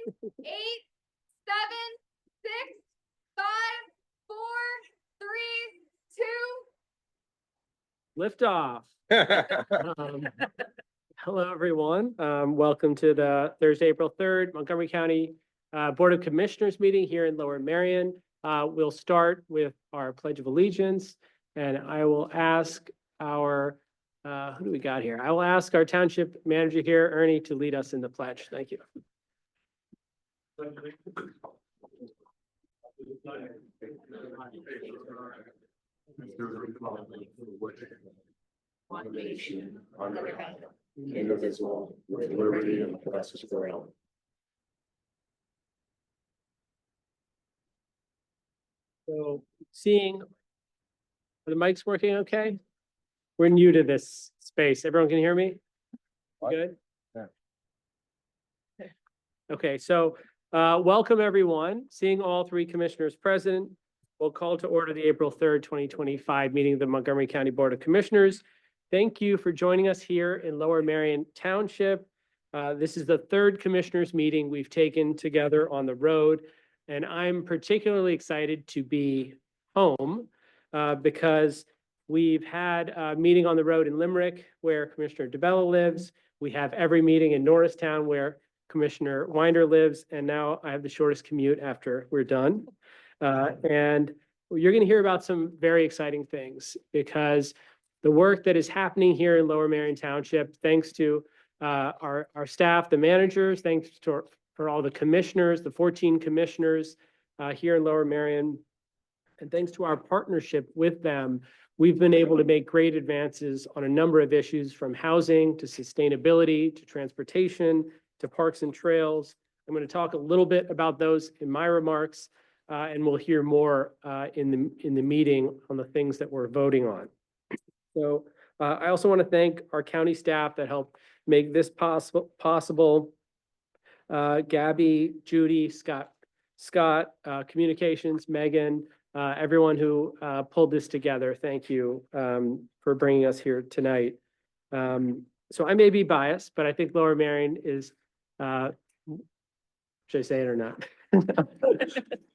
8, 7, 6, 5, 4, 3, 2. Liftoff. Hello, everyone. Welcome to the Thursday, April 3rd, Montgomery County Board of Commissioners meeting here in Lower Merion. We'll start with our Pledge of Allegiance, and I will ask our, who do we got here? I will ask our Township Manager here, Ernie, to lead us in the pledge. Thank you. One nation, under God, indivisible, with liberty and justice for all. So seeing, are the mics working okay? We're new to this space. Everyone can hear me? Good? Yeah. Okay, so welcome everyone. Seeing all three commissioners present, we'll call to order the April 3rd, 2025 meeting of the Montgomery County Board of Commissioners. Thank you for joining us here in Lower Merion Township. This is the third commissioners meeting we've taken together on the road, and I'm particularly excited to be home because we've had a meeting on the road in Limerick where Commissioner DeBella lives. We have every meeting in Norristown where Commissioner Winder lives, and now I have the shortest commute after we're done. And you're going to hear about some very exciting things because the work that is happening here in Lower Merion Township, thanks to our staff, the managers, thanks to for all the commissioners, the 14 commissioners here in Lower Merion, and thanks to our partnership with them, we've been able to make great advances on a number of issues from housing to sustainability to transportation to parks and trails. I'm going to talk a little bit about those in my remarks, and we'll hear more in the meeting on the things that we're voting on. So I also want to thank our county staff that helped make this possible. Gabby, Judy, Scott, Communications, Megan, everyone who pulled this together. Thank you for bringing us here tonight. So I may be biased, but I think Lower Merion is, should I say it or not?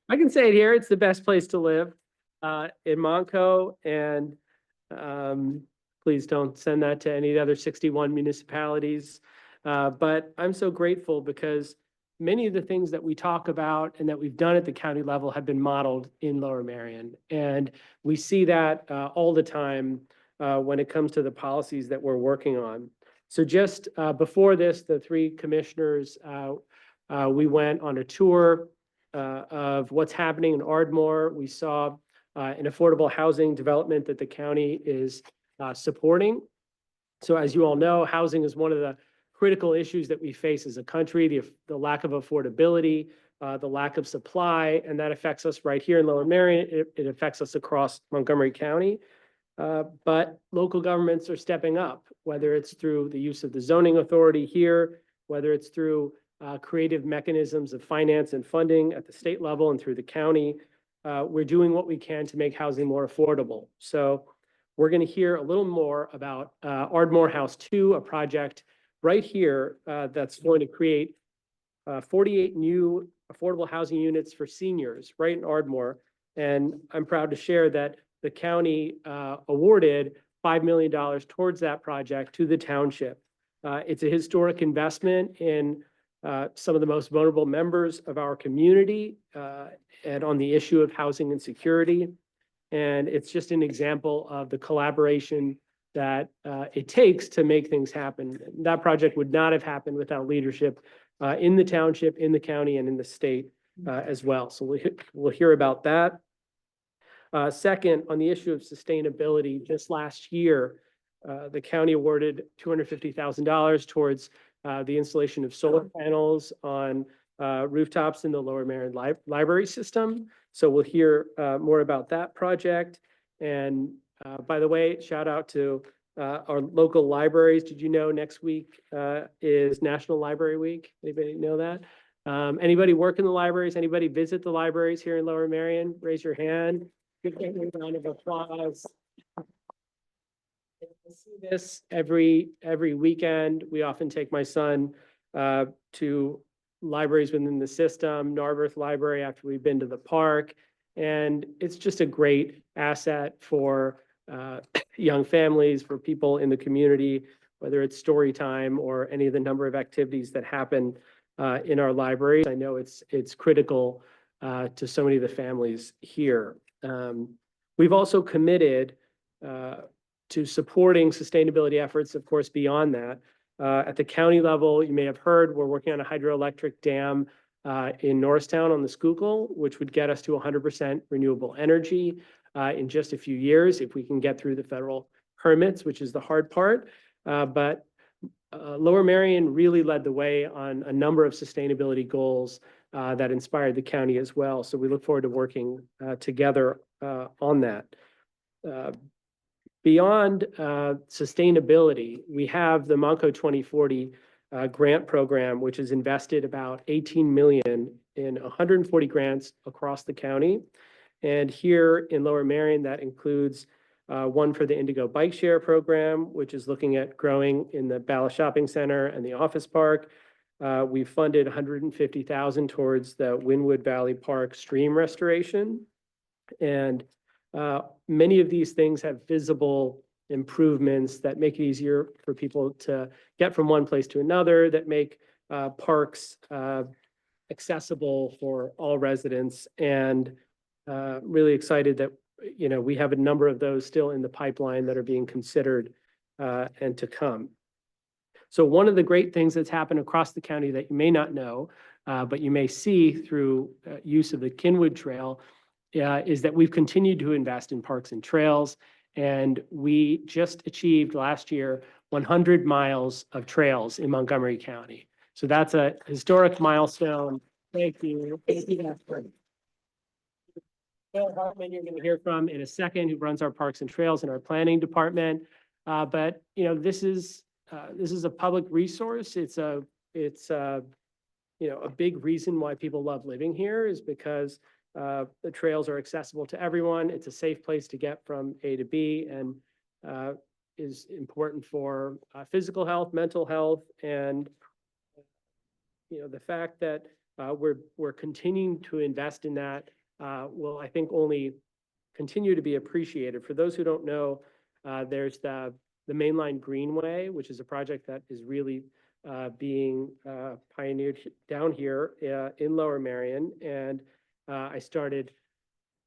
I can say it here. It's the best place to live in Montco, and please don't send that to any of the other 61 municipalities. But I'm so grateful because many of the things that we talk about and that we've done at the county level have been modeled in Lower Merion. And we see that all the time when it comes to the policies that we're working on. So just before this, the three commissioners, we went on a tour of what's happening in Ardmore. We saw an affordable housing development that the county is supporting. So as you all know, housing is one of the critical issues that we face as a country, the lack of affordability, the lack of supply, and that affects us right here in Lower Merion. It affects us across Montgomery County. But local governments are stepping up, whether it's through the use of the zoning authority here, whether it's through creative mechanisms of finance and funding at the state level and through the county. We're doing what we can to make housing more affordable. So we're going to hear a little more about Ardmore House 2, a project right here that's going to create 48 new affordable housing units for seniors right in Ardmore. And I'm proud to share that the county awarded $5 million towards that project to the township. It's a historic investment in some of the most vulnerable members of our community and on the issue of housing and security. And it's just an example of the collaboration that it takes to make things happen. That project would not have happened without leadership in the township, in the county, and in the state as well. So we'll hear about that. Second, on the issue of sustainability, just last year, the county awarded $250,000 towards the installation of solar panels on rooftops in the Lower Merion Library system. So we'll hear more about that project. And by the way, shout out to our local libraries. Did you know next week is National Library Week? Anybody know that? Anybody work in the libraries? Anybody visit the libraries here in Lower Merion? Raise your hand. Give them a round of applause. I see this every weekend. We often take my son to libraries within the system, Narberth Library after we've been to the park. And it's just a great asset for young families, for people in the community, whether it's story time or any of the number of activities that happen in our libraries. I know it's critical to so many of the families here. We've also committed to supporting sustainability efforts, of course, beyond that. At the county level, you may have heard, we're working on a hydroelectric dam in Norristown on the Schuylkill, which would get us to 100% renewable energy in just a few years if we can get through the federal permits, which is the hard part. But Lower Merion really led the way on a number of sustainability goals that inspired the county as well. So we look forward to working together on that. Beyond sustainability, we have the Monco 2040 grant program, which has invested about 18 million in 140 grants across the county. And here in Lower Merion, that includes one for the Indigo Bike Share program, which is looking at growing in the Bala Shopping Center and the office park. We funded 150,000 towards the Wynwood Valley Park stream restoration. And many of these things have visible improvements that make it easier for people to get from one place to another, that make parks accessible for all residents. And really excited that, you know, we have a number of those still in the pipeline that are being considered and to come. So one of the great things that's happened across the county that you may not know, but you may see through use of the Kinwood Trail is that we've continued to invest in parks and trails. And we just achieved last year 100 miles of trails in Montgomery County. So that's a historic milestone. Thank you. Bill Hartman, you're going to hear from in a second, who runs our parks and trails in our planning department. But you know, this is a public resource. It's a you know, a big reason why people love living here is because the trails are accessible to everyone. It's a safe place to get from A to B, and is important for physical health, mental health, and you know, the fact that we're continuing to invest in that will, I think, only continue to be appreciated. For those who don't know, there's the Mainline Greenway, which is a project that is really being pioneered down here in Lower Merion. And I started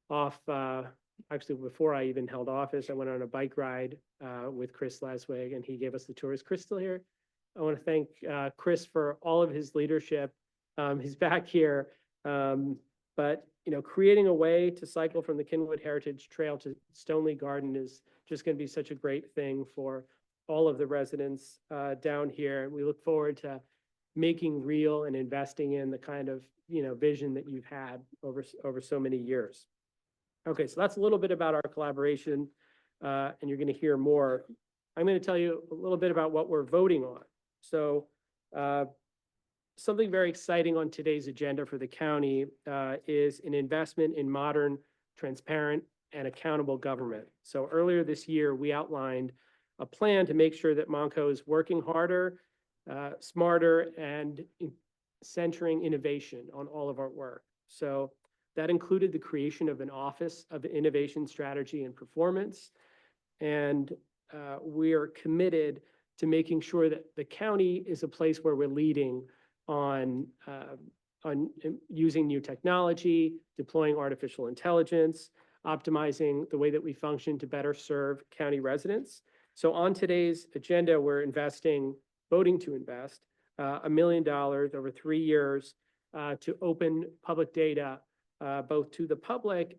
off, actually before I even held office, I went on a bike ride with Chris Leswig, and he gave us the tour. Is Chris still here? I want to thank Chris for all of his leadership. He's back here. But you know, creating a way to cycle from the Kinwood Heritage Trail to Stoneleigh Garden is just going to be such a great thing for all of the residents down here. And we look forward to making real and investing in the kind of, you know, vision that you've had over so many years. Okay, so that's a little bit about our collaboration, and you're going to hear more. I'm going to tell you a little bit about what we're voting on. So something very exciting on today's agenda for the county is an investment in modern, transparent, and accountable government. So earlier this year, we outlined a plan to make sure that Monco is working harder, smarter, and centering innovation on all of our work. So that included the creation of an Office of Innovation Strategy and Performance. And we are committed to making sure that the county is a place where we're leading on using new technology, deploying artificial intelligence, optimizing the way that we function to better serve county residents. So on today's agenda, we're voting to invest $1 million over 3 years to open public data, both to the public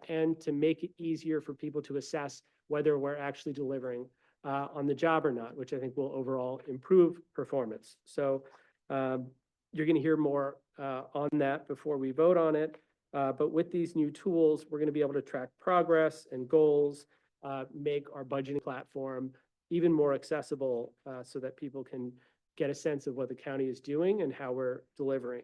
and to make it easier for people to assess whether we're actually delivering on the job or not, which I think will overall improve performance. So you're going to hear more on that before we vote on it. But with these new tools, we're going to be able to track progress and goals, make our budgeting platform even more accessible so that people can get a sense of what the county is doing and how we're delivering.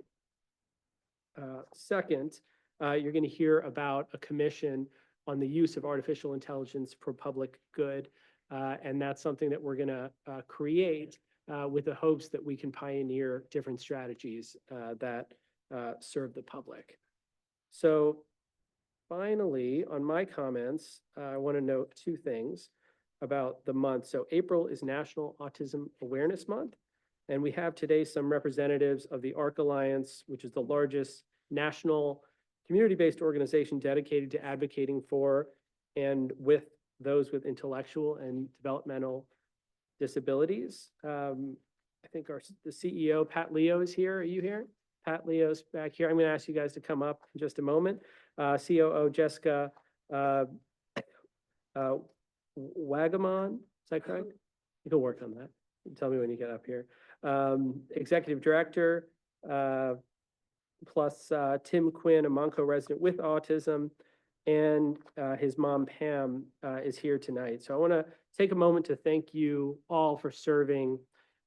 Second, you're going to hear about a commission on the use of artificial intelligence for public good. And that's something that we're going to create with the hopes that we can pioneer different strategies that serve the public. So finally, on my comments, I want to note two things about the month. So April is National Autism Awareness Month, and we have today some representatives of the ARC Alliance, which is the largest national community-based organization dedicated to advocating for and with those with intellectual and developmental disabilities. I think the CEO, Pat Leo, is here. Are you here? Pat Leo's back here. I'm going to ask you guys to come up in just a moment. COO Jessica Wagamon, is that correct? You can work on that. Tell me when you get up here. Executive Director, plus Tim Quinn, a Monco resident with autism, and his mom, Pam, is here tonight. So I want to take a moment to thank you all for serving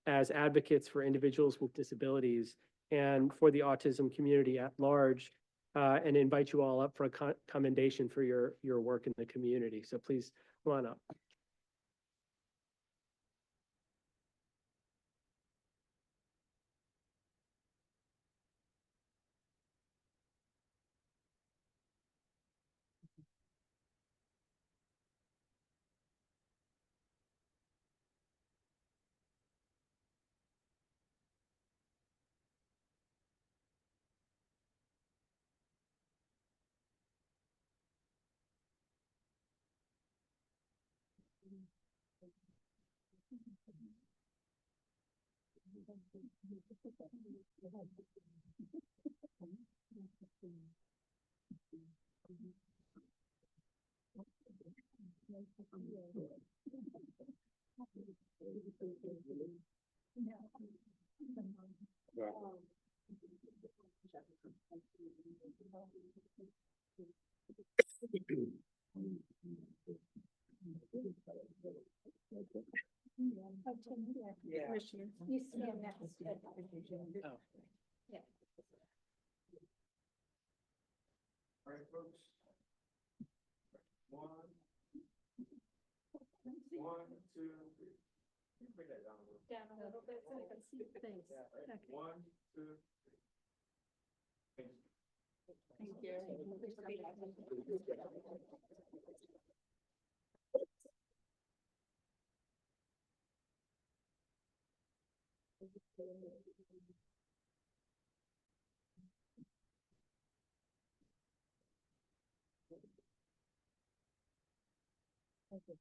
as advocates for individuals with disabilities and for the autism community at large, and invite you all up for a commendation for your work in the community. So please come on up. You stand next to it. Oh. Yeah. All right, folks. One, two, three. Bring that down a little. Down a little bit so I can see your face. Yeah, right. Okay. 1, 2, 3. Thanks. Thank you.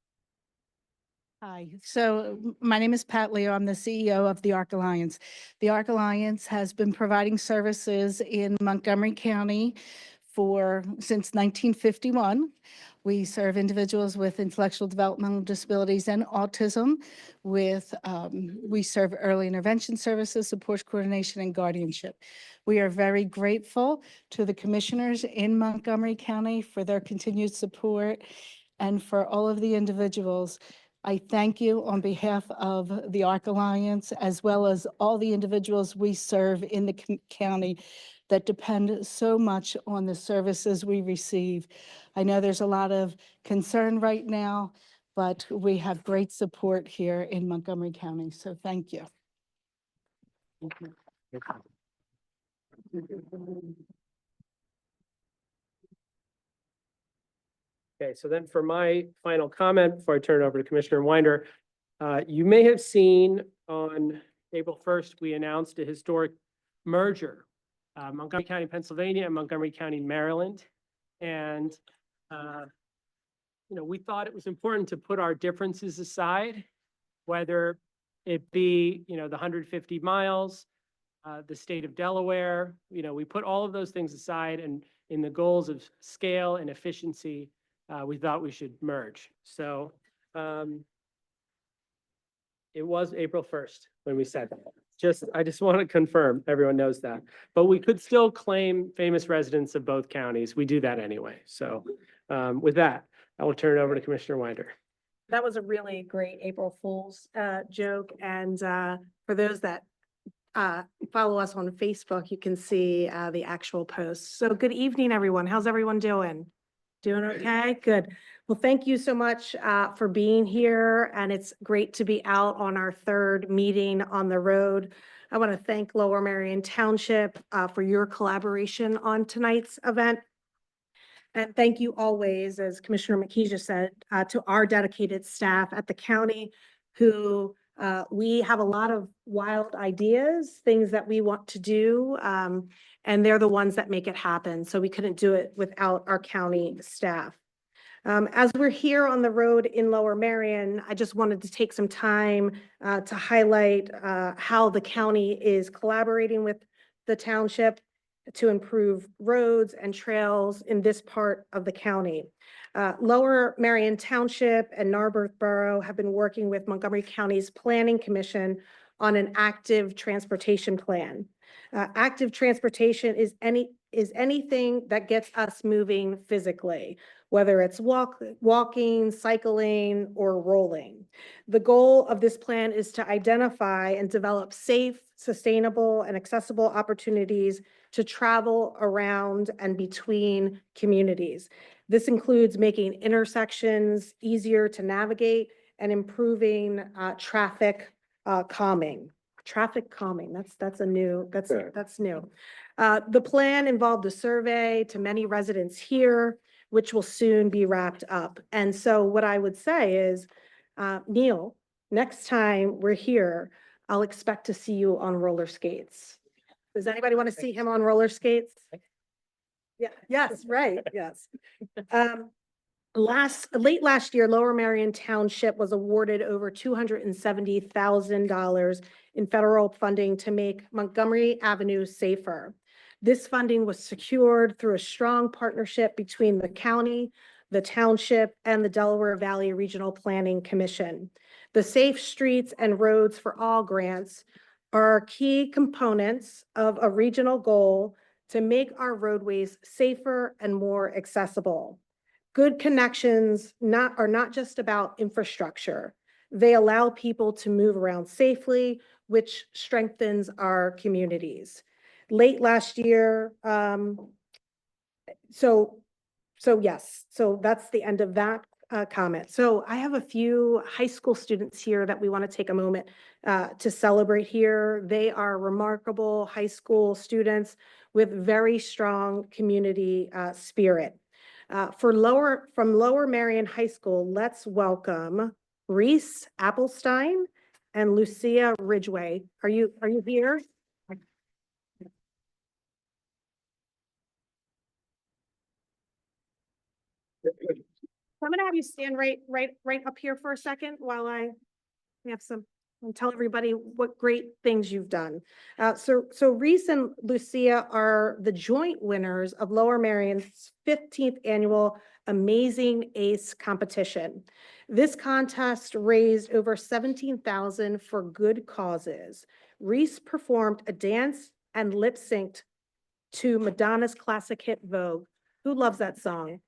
Hi, so my name is Pat Leo. I'm the CEO of the ARC Alliance. The ARC Alliance has been providing services in Montgomery County since 1951. We serve individuals with intellectual developmental disabilities and autism we serve early intervention services, support coordination, and guardianship. We are very grateful to the commissioners in Montgomery County for their continued support and for all of the individuals. I thank you on behalf of the ARC Alliance, as well as all the individuals we serve in the county that depend so much on the services we receive. I know there's a lot of concern right now, but we have great support here in Montgomery County, so thank you. Okay, so then for my final comment, before I turn it over to Commissioner Winder, you may have seen on April 1st, we announced a historic merger, Montgomery County, Pennsylvania, and Montgomery County, Maryland. And, we thought it was important to put our differences aside, whether it be, the 150 miles, the state of Delaware, we put all of those things aside, and in the goals of scale and efficiency, we thought we should merge. So it was April 1st when we said that. I just want to confirm, everyone knows that. But we could still claim famous residents of both counties. We do that anyway. So with that, I will turn it over to Commissioner Winder. That was a really great April Fool's joke. And for those that follow us on Facebook, you can see the actual post. So good evening, everyone. How's everyone doing? Doing okay? Good. Well, thank you so much for being here, and it's great to be out on our third meeting on the road. I want to thank Lower Merion Township for your collaboration on tonight's event. And thank you always, as Commissioner McKee just said, to our dedicated staff at the county who we have a lot of wild ideas, things that we want to do, and they're the ones that make it happen. So we couldn't do it without our county staff. As we're here on the road in Lower Merion, I just wanted to take some time to highlight how the county is collaborating with the township to improve roads and trails in this part of the county. Lower Merion Township and Narberth Borough have been working with Montgomery County's Planning Commission on an active transportation plan. Active transportation is anything that gets us moving physically, whether it's walking, cycling, or rolling. The goal of this plan is to identify and develop safe, sustainable, and accessible opportunities to travel around and between communities. This includes making intersections easier to navigate and improving traffic calming. Traffic calming, that's new. The plan involved a survey to many residents here, which will soon be wrapped up. And so what I would say is, Neil, next time we're here, I'll expect to see you on roller skates. Does anybody want to see him on roller skates? Yeah, yes, right, yes. Late last year, Lower Merion Township was awarded over $270,000 in federal funding to make Montgomery Avenue safer. This funding was secured through a strong partnership between the county, the township, and the Delaware Valley Regional Planning Commission. The Safe Streets and Roads for All grants are key components of a regional goal to make our roadways safer and more accessible. Good connections are not just about infrastructure. They allow people to move around safely, which strengthens our communities. Late last year, so that's the end of that comment. So I have a few high school students here that we want to take a moment to celebrate here. They are remarkable high school students with very strong community spirit. From Lower Merion High School, let's welcome Reese Applestein and Lucia Ridgway. Are you here? I'm gonna have you stand right up here for a second while I have and tell everybody what great things you've done. So Reese and Lucia are the joint winners of Lower Merion's 15th annual Amazing Ace competition. This contest raised over $17,000 for good causes. Reese performed a dance and lip synced to Madonna's classic hit Vogue. Who loves that song?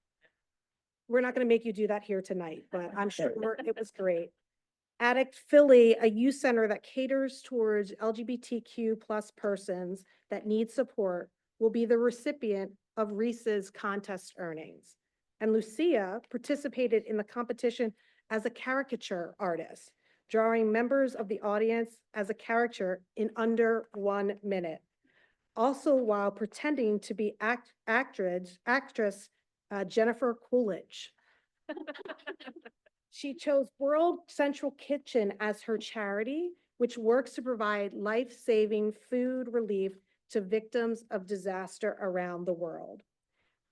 We're not going to make you do that here tonight, but I'm sure it was great. Addict Philly, a youth center that caters towards LGBTQ plus persons that need support, will be the recipient of Reese's contest earnings. And Lucia participated in the competition as a caricature artist, drawing members of the audience as a character in under 1 minute. Also, while pretending to be actress Jennifer Coolidge. She chose World Central Kitchen as her charity, which works to provide life-saving food relief to victims of disaster around the world.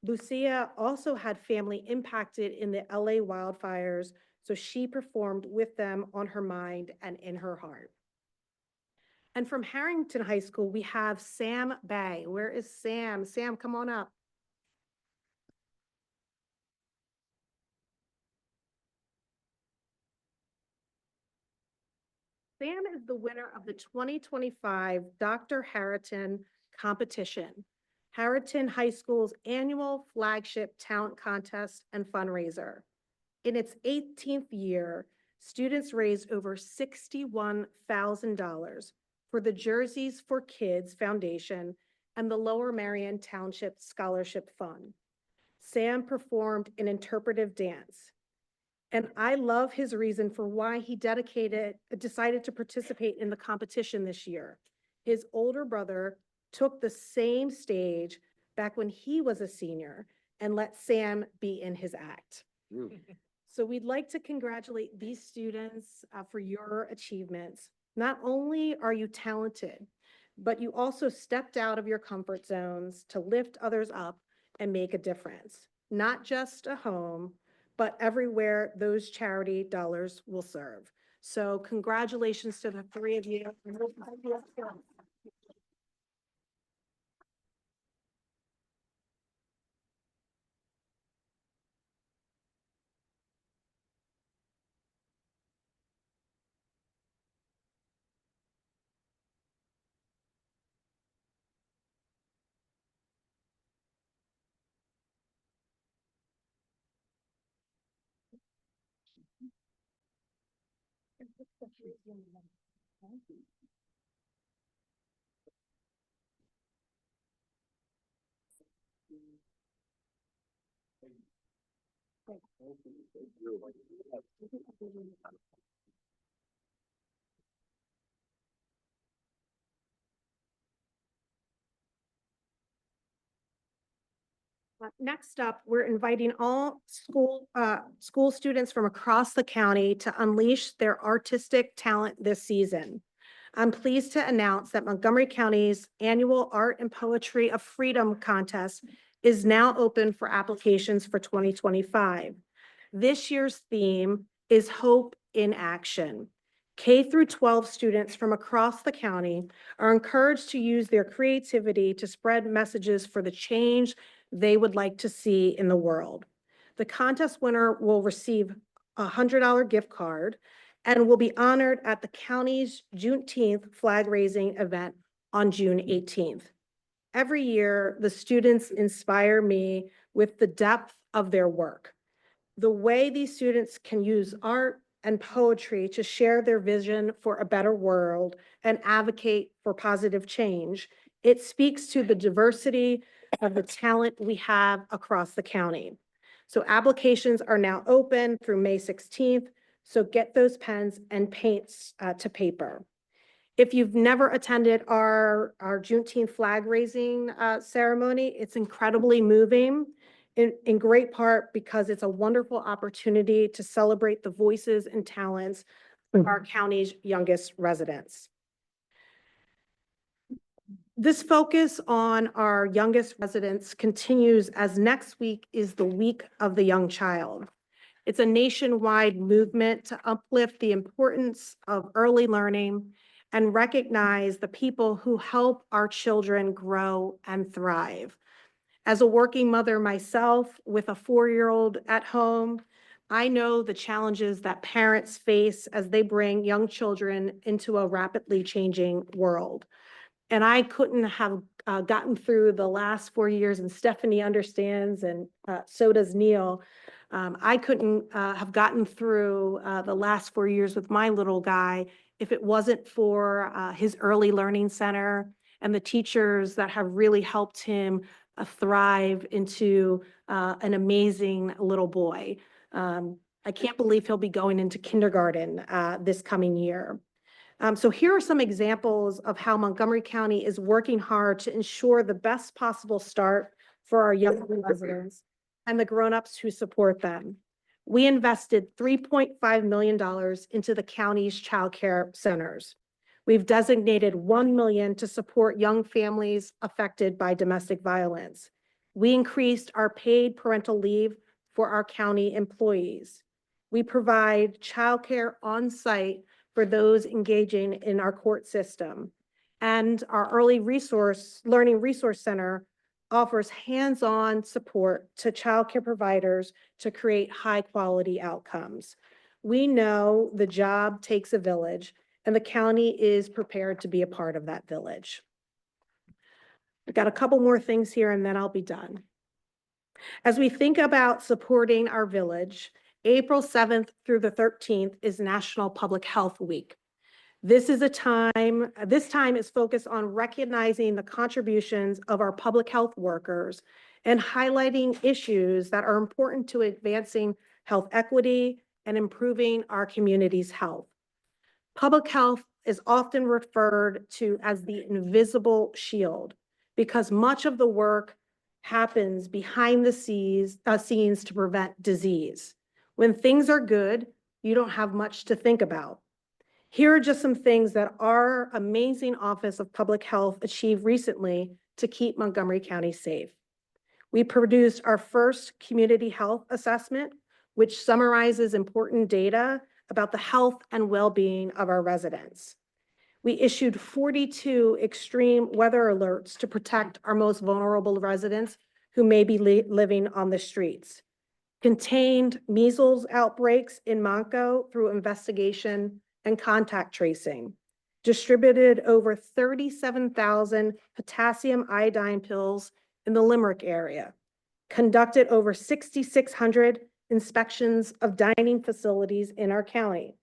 Lucia also had family impacted in the LA wildfires, so she performed with them on her mind and in her heart. And from Harrington High School, we have Sam Bay. Where is Sam? Sam, come on up. Sam is the winner of the 2025 Dr. Harrington competition, Harrington High School's annual flagship talent contest and fundraiser. In its 18th year, students raised over $61,000 for the Jerseys for Kids Foundation and the Lower Merion Township Scholarship Fund. Sam performed an interpretive dance. And I love his reason for why he decided to participate in the competition this year. His older brother took the same stage back when he was a senior and let Sam be in his act. So we'd like to congratulate these students for your achievements. Not only are you talented, but you also stepped out of your comfort zones to lift others up and make a difference, not just a home, but everywhere those charity dollars will serve. So congratulations to the three of you. Next up, we're inviting all school students from across the county to unleash their artistic talent this season. I'm pleased to announce that Montgomery County's annual Art and Poetry of Freedom contest is now open for applications for 2025. This year's theme is Hope in Action. K through 12 students from across the county are encouraged to use their creativity to spread messages for the change they would like to see in the world. The contest winner will receive a $100 gift card and will be honored at the county's Juneteenth flag raising event on June 18th. Every year, the students inspire me with the depth of their work. The way these students can use art and poetry to share their vision for a better world and advocate for positive change, it speaks to the diversity of the talent we have across the county. So applications are now open through May 16th, so get those pens and paints to paper. If you've never attended our Juneteenth flag raising ceremony, it's incredibly moving, in great part because it's a wonderful opportunity to celebrate the voices and talents of our county's youngest residents. This focus on our youngest residents continues as next week is the Week of the Young Child. It's a nationwide movement to uplift the importance of early learning and recognize the people who help our children grow and thrive. As a working mother myself with a 4-year-old at home, I know the challenges that parents face as they bring young children into a rapidly changing world. And I couldn't have gotten through the last 4 years, and Stephanie understands, and so does Neil. I couldn't have gotten through the last 4 years with my little guy if it wasn't for his early learning center and the teachers that have really helped him thrive into an amazing little boy. I can't believe he'll be going into kindergarten this coming year. So here are some examples of how Montgomery County is working hard to ensure the best possible start for our young residents and the grownups who support them. We invested $3.5 million into the county's childcare centers. We've designated $1 million to support young families affected by domestic violence. We increased our paid parental leave for our county employees. We provide childcare on site for those engaging in our court system. And our early learning resource center offers hands-on support to childcare providers to create high-quality outcomes. We know the job takes a village, and the county is prepared to be a part of that village. I've got a couple more things here, and then I'll be done. As we think about supporting our village, April 7th through the 13th is National Public Health Week. This time is focused on recognizing the contributions of our public health workers and highlighting issues that are important to advancing health equity and improving our community's health. Public health is often referred to as the invisible shield because much of the work happens behind the scenes to prevent disease. When things are good, you don't have much to think about. Here are just some things that our amazing Office of Public Health achieved recently to keep Montgomery County safe. We produced our first community health assessment, which summarizes important data about the health and well-being of our residents. We issued 42 extreme weather alerts to protect our most vulnerable residents who may be living on the streets. Contained measles outbreaks in Monco through investigation and contact tracing. Distributed over 37,000 potassium iodine pills in the Limerick area. Conducted over 6,600 inspections of dining facilities in our county.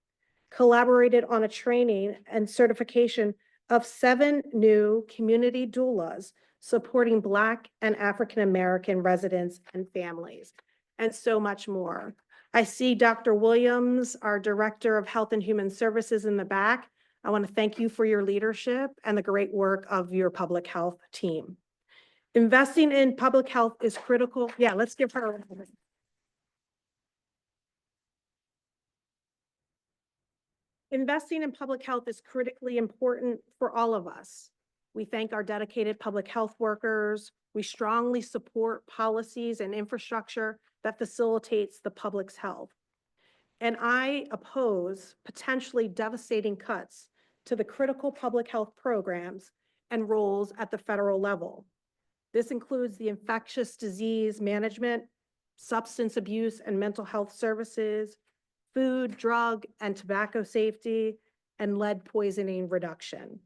Collaborated on a training and certification of 7 new community doulas supporting Black and African American residents and families, and so much more. I see Dr. Williams, our Director of Health and Human Services, in the back. I want to thank you for your leadership and the great work of your public health team. Investing in public health is critical. Yeah, let's give her a round of applause. Investing in public health is critically important for all of us. We thank our dedicated public health workers. We strongly support policies and infrastructure that facilitates the public's health. And I oppose potentially devastating cuts to the critical public health programs and roles at the federal level. This includes the infectious disease management, substance abuse and mental health services, food, drug, and tobacco safety, and lead poisoning reduction.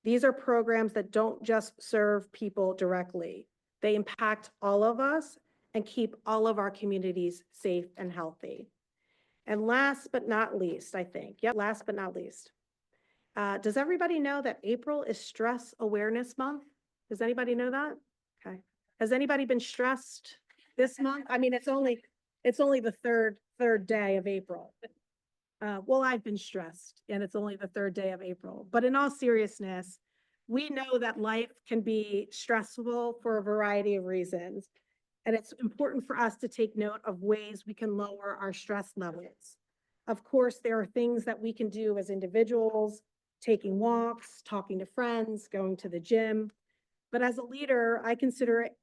These are programs that don't just serve people directly. They impact all of us and keep all of our communities safe and healthy. And last but not least, last but not least, does everybody know that April is Stress Awareness Month? Does anybody know that? Okay. Has anybody been stressed this month? I mean, it's only the third day of April. Well, I've been stressed and it's only the third day of April, but in all seriousness, we know that life can be stressful for a variety of reasons. And it's important for us to take note of ways we can lower our stress levels. Of course, there are things that we can do as individuals, taking walks, talking to friends, going to the gym. But as a leader, I consider it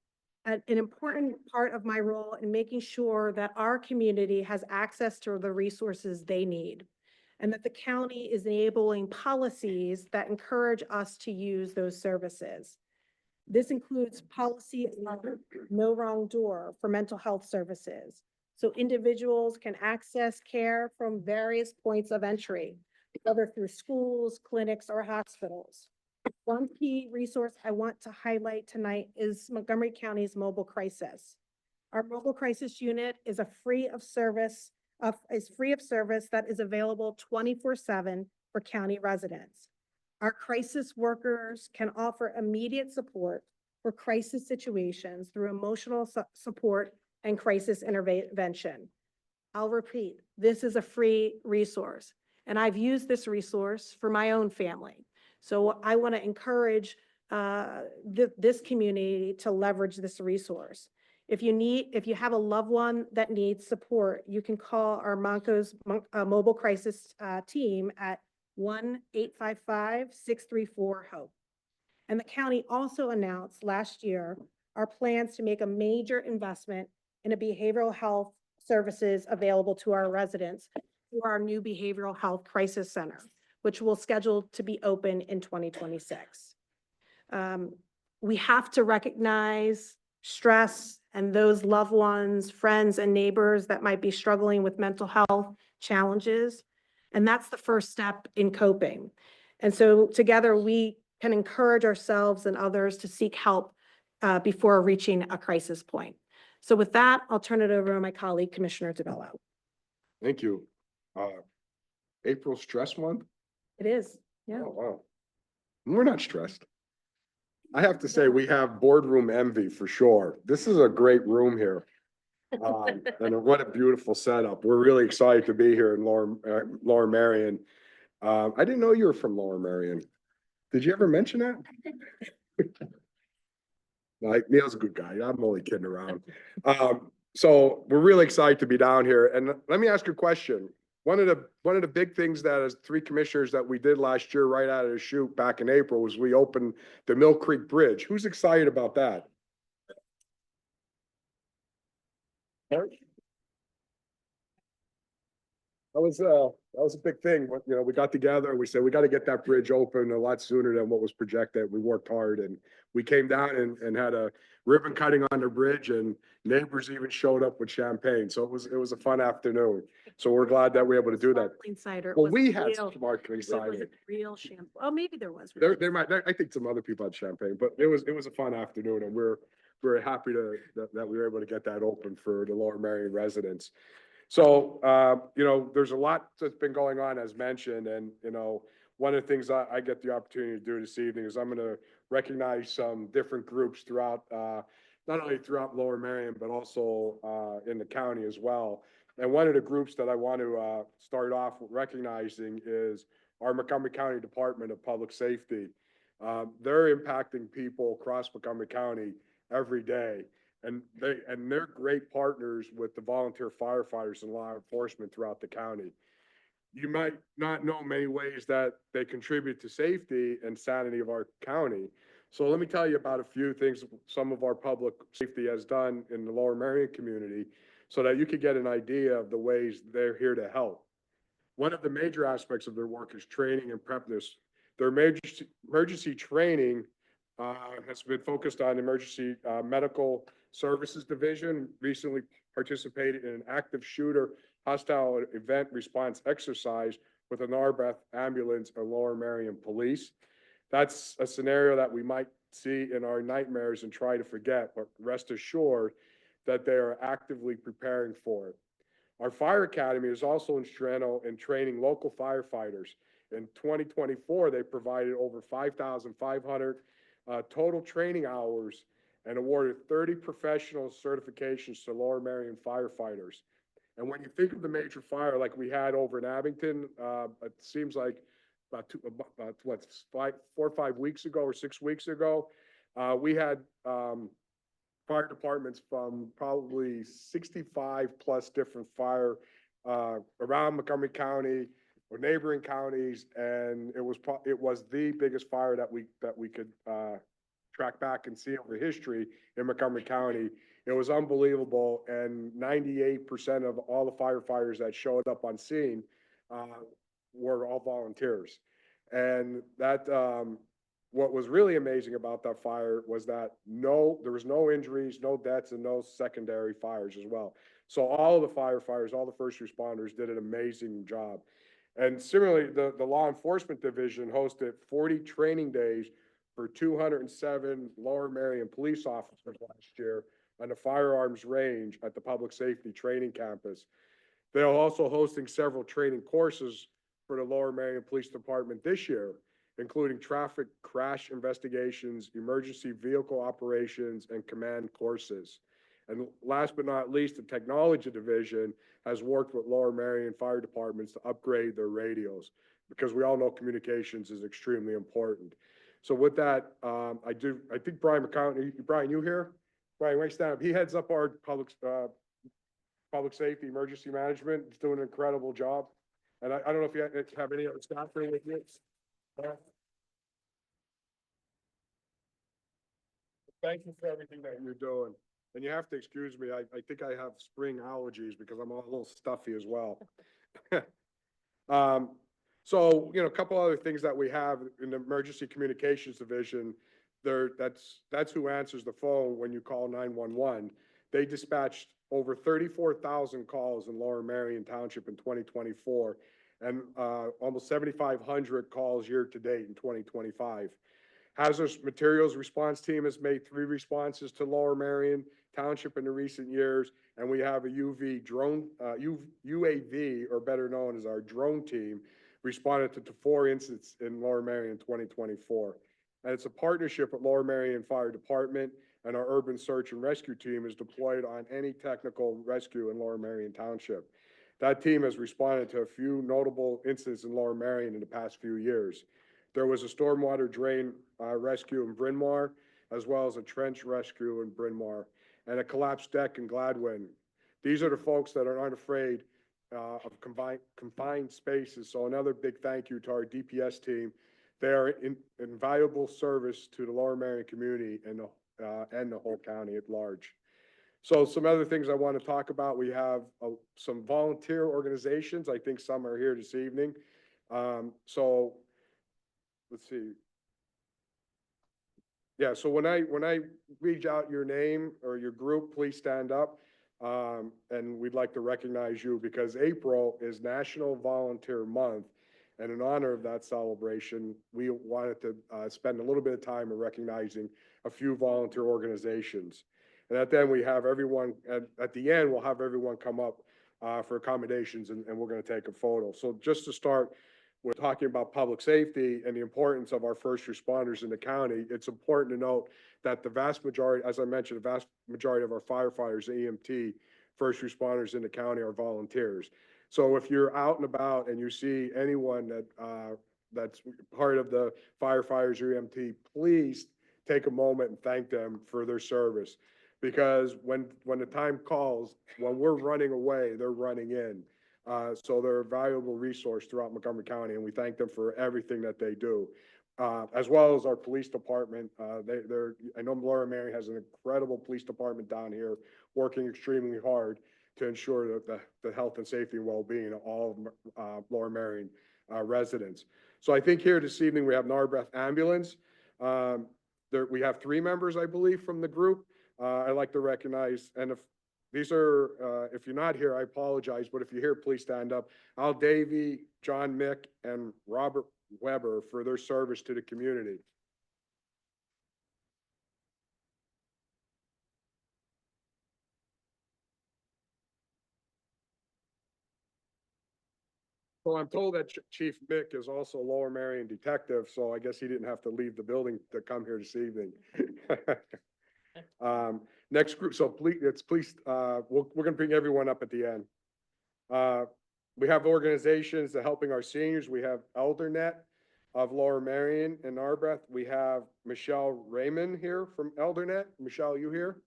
an important part of my role in making sure that our community has access to the resources they need, and that the county is enabling policies that encourage us to use those services. This includes policy like no wrong door for mental health services, so individuals can access care from various points of entry, whether through schools, clinics, or hospitals. One key resource I want to highlight tonight is Montgomery County's mobile crisis. Our mobile crisis unit is free of service that is available 24/7 for county residents. Our crisis workers can offer immediate support for crisis situations through emotional support and crisis intervention. I'll repeat, this is a free resource, and I've used this resource for my own family. So I want to encourage this community to leverage this resource. If you have a loved one that needs support, you can call our Monco's mobile crisis team at 1-855-634-HOPE. And the county also announced last year our plans to make a major investment in a behavioral health services available to our residents through our new behavioral health crisis center, which will schedule to be open in 2026. We have to recognize stress and those loved ones, friends, and neighbors that might be struggling with mental health challenges. And that's the first step in coping. And so together we can encourage ourselves and others to seek help before reaching a crisis point. So with that, I'll turn it over to my colleague, Commissioner DeBello. Thank you. April Stress Month? It is, yeah. Oh, wow. We're not stressed. I have to say, we have boardroom envy for sure. This is a great room here. And what a beautiful setup. We're really excited to be here in Lower Merion. I didn't know you were from Lower Merion. Did you ever mention that? Like, Neil's a good guy. I'm only kidding around. So we're really excited to be down here. And let me ask you a question. One of the big things that as three commissioners that we did last year right out of the chute back in April was we opened the Mill Creek Bridge. Who's excited about that? That was a big thing. You know, we got together, we said, we got to get that bridge open a lot sooner than what was projected. We worked hard and we came down and had a ribbon cutting on the bridge, and neighbors even showed up with champagne. So it was a fun afternoon. So we're glad that we were able to do that. Sparkling cider. It Well, was we had real- sparkling It cider. was real shampoo. Oh, maybe there was. There, real- there might, I think some other people had champagne, but it was a fun afternoon, and we're very happy that we were able to get that open for the Lower Merion residents. So, you know, there's a lot that's been going on, as mentioned, and, you know, one of the things I get the opportunity to do this evening is I'm gonna recognize some different groups throughout, not only throughout Lower Merion, but also, in the county as well. And one of the groups that I want to, start off with recognizing is our Montgomery County Department of Public Safety. They're impacting people across Montgomery County every day. And they're great partners with the volunteer firefighters and law enforcement throughout the county. You might not know many ways that they contribute to safety and sanity of our county. So let me tell you about a few things some of our public safety has done in the Lower Merion community so that you could get an idea of the ways they're here to help. One of the major aspects of their work is training and preparedness. Their emergency training has been focused on emergency medical services division, recently participated in an active shooter hostile event response exercise with an Arbeth ambulance and Lower Merion police. That's a scenario that we might see in our nightmares and try to forget, but rest assured that they are actively preparing for it. Our fire academy is also instrumental in training local firefighters. In 2024, they provided over 5,500 total training hours and awarded 30 professional certifications to Lower Merion firefighters. And when you think of the major fire like we had over in Abington, it seems like about 4 or 5 weeks ago or 6 weeks ago, we had fire departments from probably 65 plus different fire around Montgomery County or neighboring counties, and it was the biggest fire that we could track back and see over history in Montgomery County. It was unbelievable, and 98% of all the firefighters that showed up on scene were all volunteers. And that what was really amazing about that fire was that there was no injuries, no deaths, and no secondary fires as well. So all of the firefighters, all the first responders did an amazing job. And similarly, the law enforcement division hosted 40 training days for 207 Lower Merion police officers last year on the firearms range at the public safety training campus. They're also hosting several training courses for the Lower Merion Police Department this year, including traffic crash investigations, emergency vehicle operations, and command courses. And last but not least, the technology division has worked with Lower Merion fire departments to upgrade their radios, because we all know communications is extremely important. So with that, I think Brian McCown, Brian, you here? Brian, wait, stand up. He heads up our public safety emergency management. He's doing an incredible job. And I don't know if you have any other staff here with you. Thank you for everything that you're doing. And you have to excuse me, I think I have spring allergies because I'm a little stuffy as well. So, you know, a couple other things that we have in the emergency communications division, that's who answers the phone when you call 911. They dispatched over 34,000 calls in Lower Merion Township in 2024, and almost 7,500 calls year to date in 2025. Hazardous Materials Response Team has made 3 responses to Lower Merion Township in the recent years, and we have a UAV, or better known as our drone team, responded to 4 incidents in Lower Merion in 2024. And it's a partnership with Lower Merion Fire Department, and our urban search and rescue team is deployed on any technical rescue in Lower Merion Township. That team has responded to a few notable incidents in Lower Merion in the past few years. There was a stormwater drain rescue in Bryn Mawr, as well as a trench rescue in Bryn Mawr, and a collapsed deck in Gladwin. These are the folks that are unafraid of confined spaces. So another big thank you to our DPS team. They are invaluable service to the Lower Merion community and the whole county at large. So some other things I want to talk about. We have some volunteer organizations. I think some are here this evening. So let's see. Yeah, so when I read out your name or your group, please stand up. And we'd like to recognize you because April is National Volunteer Month. And in honor of that celebration, we wanted to spend a little bit of time in recognizing a few volunteer organizations. And at the end, we have everyone, at the end, we'll have everyone come up for accommodations and we're going to take a photo. So just to start, we're talking about public safety and the importance of our first responders in the county. It's important to note that the vast majority, as I mentioned, the vast majority of our firefighters, EMT, first responders in the county are volunteers. So if you're out and about and you see anyone that's part of the firefighters or EMT, please take a moment and thank them for their service. Because when the time calls, when we're running away, they're running in. So they're a valuable resource throughout Montgomery County, and we thank them for everything that they do. As well as our police department. I know Lower Merion has an incredible police department down here working extremely hard to ensure that the health and safety and well-being of all Lower Merion residents. So I think here this evening we have Narberth Ambulance. We have 3 members, I believe, from the group. I'd like to recognize, and if these are, if you're not here, I apologize, but if you're here, please stand up. Al Davey, John Mick, and Robert Weber for their service to the community. Well, I'm told that Chief Mick is also a Lower Merion detective, so I guess he didn't have to leave the building to come here this evening. Next group, so please, we're gonna bring everyone up at the end. We have organizations that are helping our seniors. We have ElderNet of Lower Merion and Narberth. We have Michelle Raymond here from ElderNet. Michelle, you here?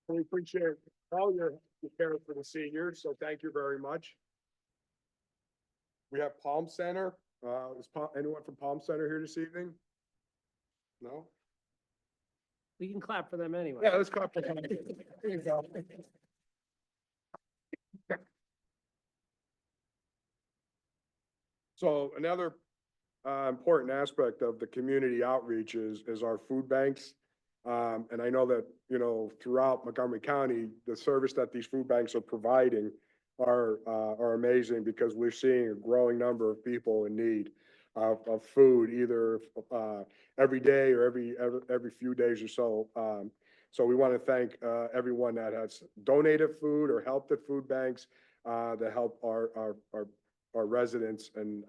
We appreciate all your care for the seniors, so thank you very much. We have Palm Center. Is anyone from Palm Center here this evening? No? We can clap for them anyway. Yeah, let's clap for them. There you go. So another important aspect of the community outreach is our food banks. And I know that, you know, throughout Montgomery County, the service that these food banks are providing are amazing because we're seeing a growing number of people in need of food, either every day or every few days or so. So we want to thank everyone that has donated food or helped at food banks to help our residents. And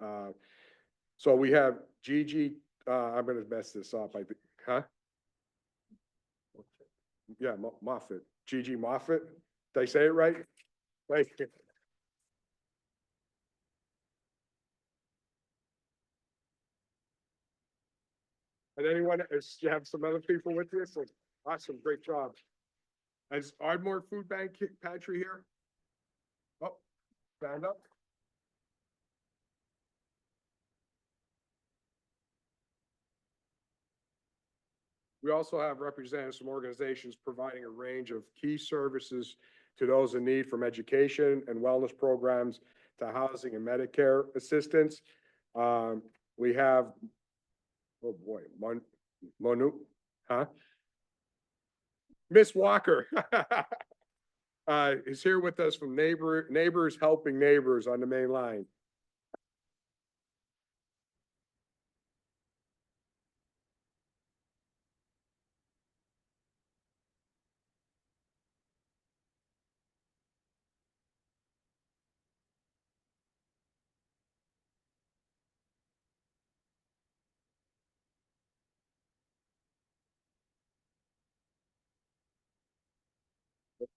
so we have Gigi, I'm going to mess this up, I think, huh? Yeah, Moffett, Gigi Moffett. Did I say it right? Thank you. And anyone, you have some other people with you? So awesome, great job. Is Ardmore Food Bank Pantry here? Oh, stand up. We also have representatives from organizations providing a range of key services to those in need, from education and wellness programs to housing and Medicare assistance. We have, oh boy, Monu, huh? Miss Walker is here with us from Neighbors Helping Neighbors on the main line.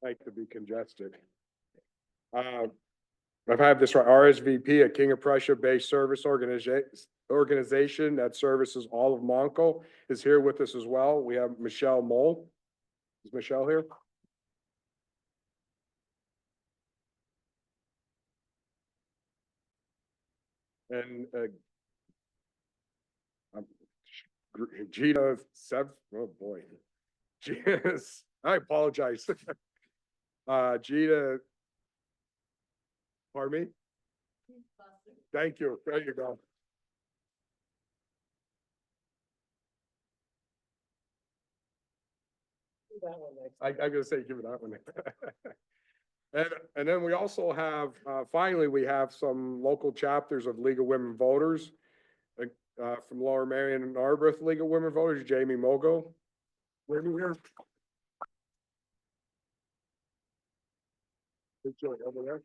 Like to be congested. I've had this right, RSVP, a King of Prussia-based service organization that services all of Monco, is here with us as well. We have Michelle Mole. Is Michelle here? And um, Gina oh boy. Yes, I apologize. Gina. Pardon me? Thank you. There you go. I'm gonna say, give it that one. And then we also have, finally, we have some local chapters of League of Women Voters. From Lower Marion and Arbroath League of Women Voters, Jamie Mogo. Jamie here. Picture over there.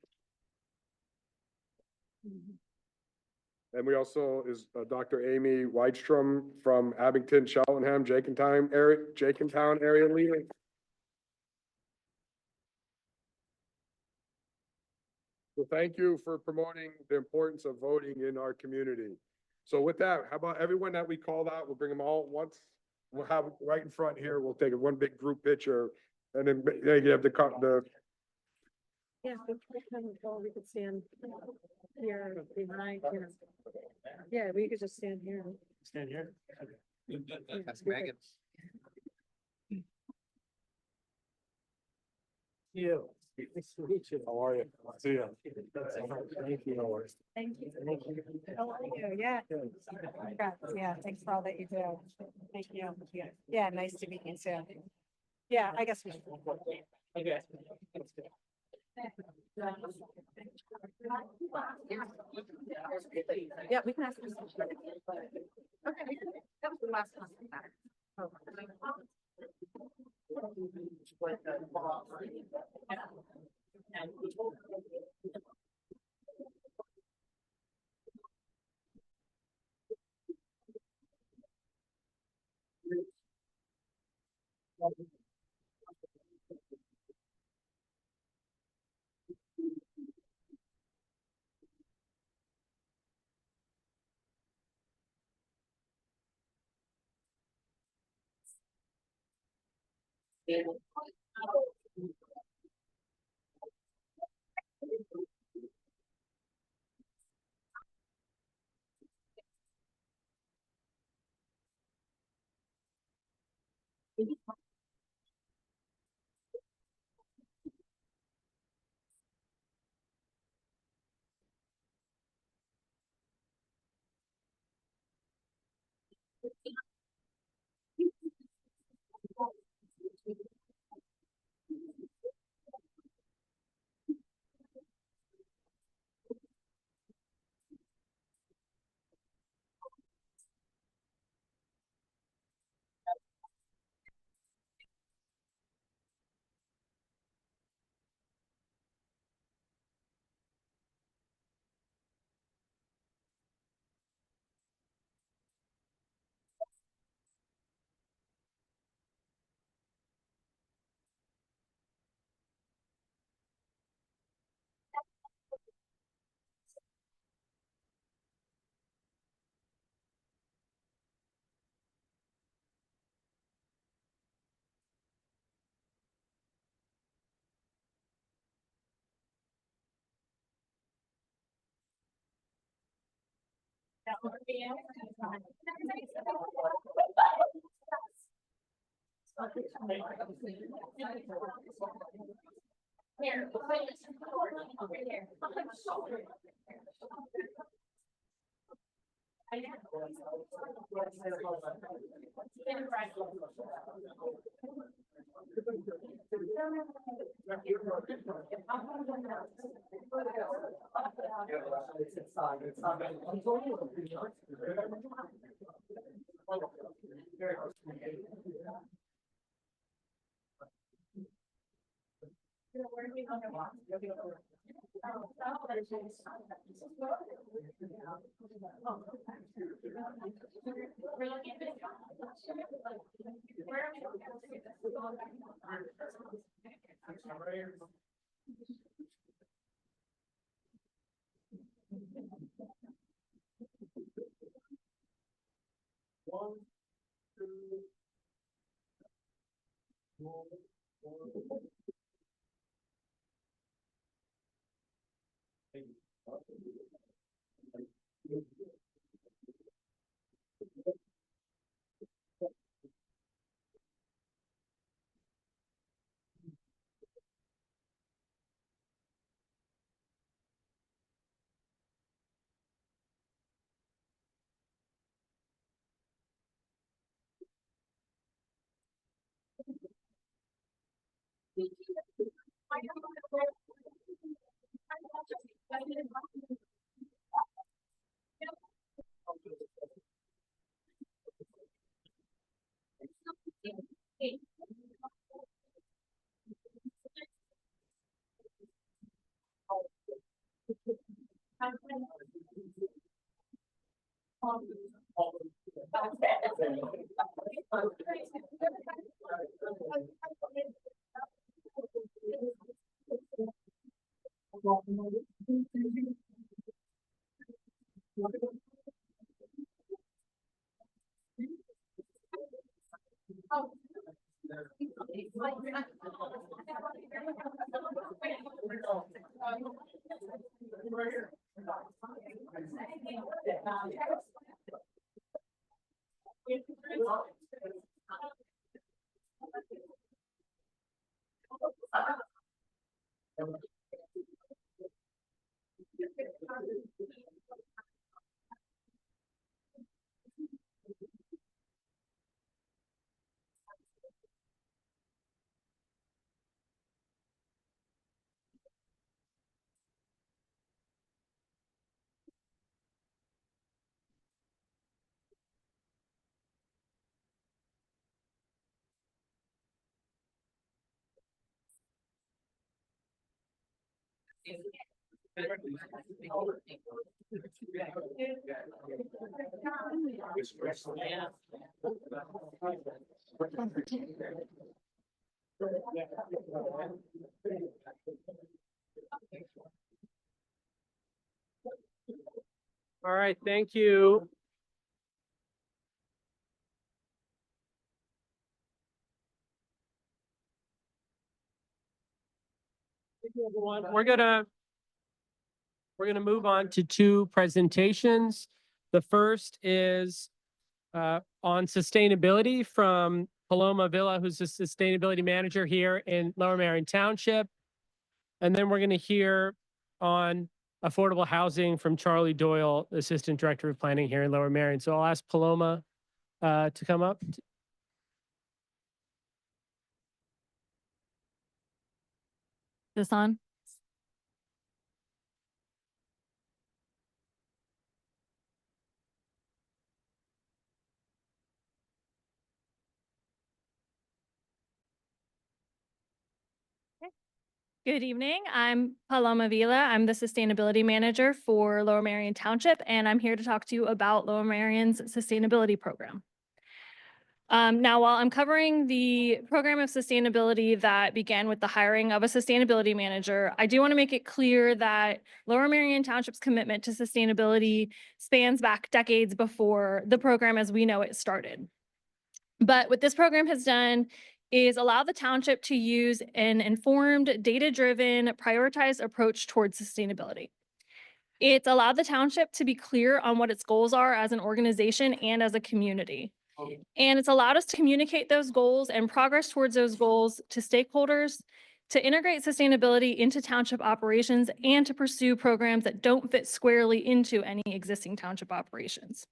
And we also is Dr. Amy Weidstrom from Abington, Cheltenham, Jenkintown area leading. So thank you for promoting the importance of voting in our community. So with that, how about everyone that we called out, we'll bring them all at once. We'll have it right in front here. We'll take one big group picture and then you have the Yeah, we could stand here behind, yeah, we could just stand here. Stand here. That's Megan. You. Nice to meet you. How are you? See you. Thank you. No worries. Thank you. Thank you. How are you? Yeah. Congrats. Yeah, thanks for all that you do. Thank you. Yeah, nice to meet you too. Yeah, I guess we should. Okay. Yeah, we can ask. Okay, that was the last one. All right, thank you. We're gonna move on to two presentations. The first is on sustainability from Paloma Villa, who's the sustainability manager here in Lower Marion Township. And then we're going to hear on affordable housing from Charlie Doyle, Assistant Director of Planning here in Lower Marion. So I'll ask Paloma to come up. This on? Good evening. I'm Paloma Villa. I'm the Sustainability Manager for Lower Marion Township, and I'm here to talk to you about Lower Marion's sustainability program. Now, while I'm covering the program of sustainability that began with the hiring of a sustainability manager, I do want to make it clear that Lower Marion Township's commitment to sustainability spans back decades before the program as we know it started. But what this program has done is allow the township to use an informed, data-driven, prioritized approach towards sustainability. It's allowed the township to be clear on what its goals are as an organization and as a community. And it's allowed us to communicate those goals and progress towards those goals to stakeholders, to integrate sustainability into township operations, and to pursue programs that don't fit squarely into any existing township operations.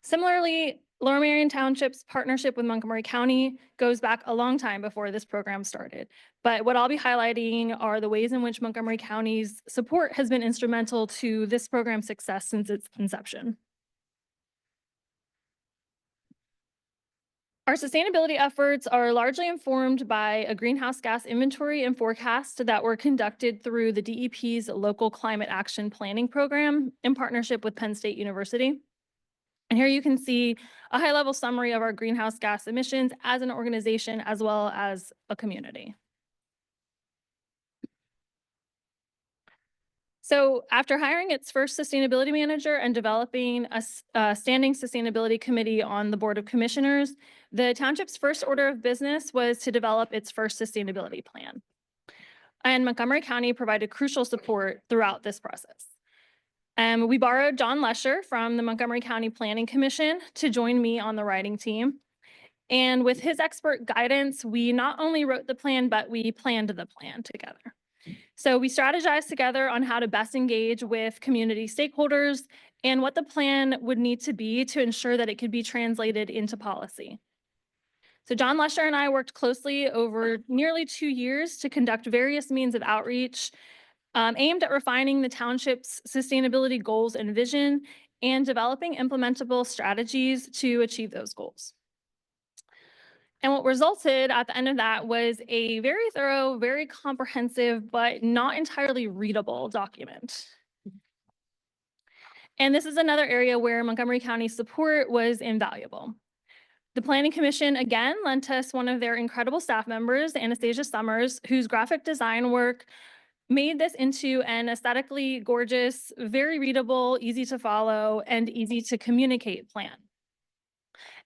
Similarly, Lower Marion Township's partnership with Montgomery County goes back a long time before this program started. But what I'll be highlighting are the ways in which Montgomery County's support has been instrumental to this program's success since its inception. Our sustainability efforts are largely informed by a greenhouse gas inventory and forecast that were conducted through the DEP's Local Climate Action Planning Program in partnership with Penn State University. And here you can see a high-level summary of our greenhouse gas emissions as an organization as well as a community. So after hiring its first sustainability manager and developing a standing sustainability committee on the Board of Commissioners, the township's first order of business was to develop its first sustainability plan. And Montgomery County provided crucial support throughout this process. We borrowed John Lesher from the Montgomery County Planning Commission to join me on the writing team. And with his expert guidance, we not only wrote the plan, but we planned the plan together. So we strategized together on how to best engage with community stakeholders and what the plan would need to be to ensure that it could be translated into policy. So John Lesher and I worked closely over nearly 2 years to conduct various means of outreach aimed at refining the township's sustainability goals and vision and developing implementable strategies to achieve those goals. And what resulted at the end of that was a very thorough, very comprehensive, but not entirely readable document. And this is another area where Montgomery County support was invaluable. The Planning Commission again lent us one of their incredible staff members, Anastasia Summers, whose graphic design work made this into an aesthetically gorgeous, very readable, easy to follow, and easy to communicate plan.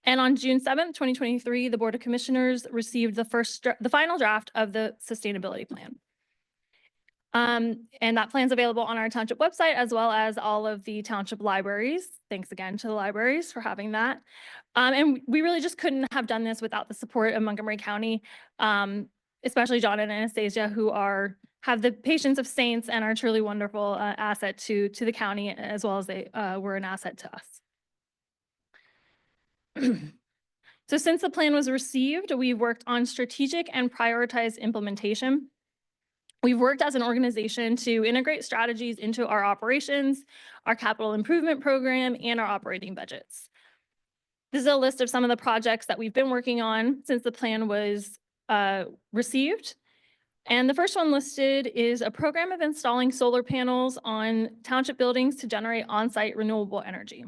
And on June 7th, 2023, the Board of Commissioners received the final draft of the sustainability plan. And that plan's available on our township website, as well as all of the township libraries. Thanks again to the libraries for having that. And we really just couldn't have done this without the support of Montgomery County, especially John and Anastasia, who have the patience of saints and are truly wonderful asset to the county, as well as they were an asset to us. So since the plan was received, we've worked on strategic and prioritized implementation. We've worked as an organization to integrate strategies into our operations, our capital improvement program, and our operating budgets. This is a list of some of the projects that we've been working on since the plan was received. And the first one listed is a program of installing solar panels on township buildings to generate on-site renewable energy.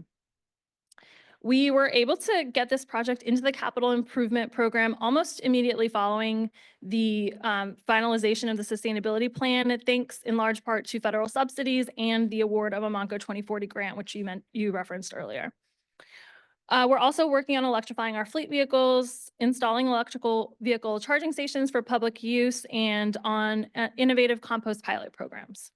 We were able to get this project into the capital improvement program almost immediately following the finalization of the sustainability plan, thanks in large part to federal subsidies and the award of a Monco 2040 grant, which you referenced earlier. We're also working on electrifying our fleet vehicles, installing electrical vehicle charging stations for public use, and on innovative compost pilot programs.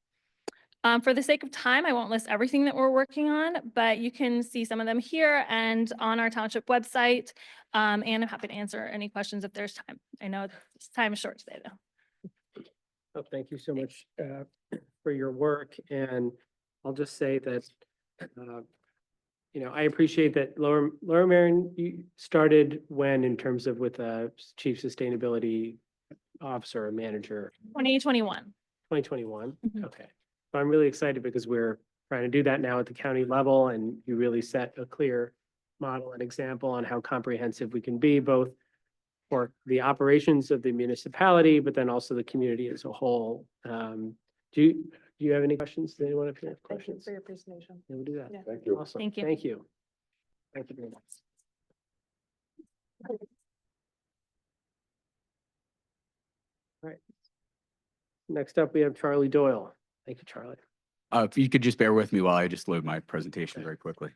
For the sake of time, I won't list everything that we're working on, but you can see some of them here and on our township website. And I'm happy to answer any questions if there's time. I know this time is short today, though. Oh, thank you so much for your work. And I'll just say that, I appreciate that Lower Marion, you started when in terms of with a chief sustainability officer or manager? 2021. 2021, Mhm. okay. So I'm really excited because we're trying to do that now at the county level, and you really set a clear model and example on how comprehensive we can be, both for the operations of the municipality, but then also the community as a whole. Do you have any questions? Does anyone have any questions? For your presentation. Yeah, we'll do that. Yeah. Thank you. Awesome. Thank you. Thank you. Thank you very much. All right. Next up, we have Charlie Doyle. Thank you, Charlie. If you could just bear with me while I just load my presentation very quickly.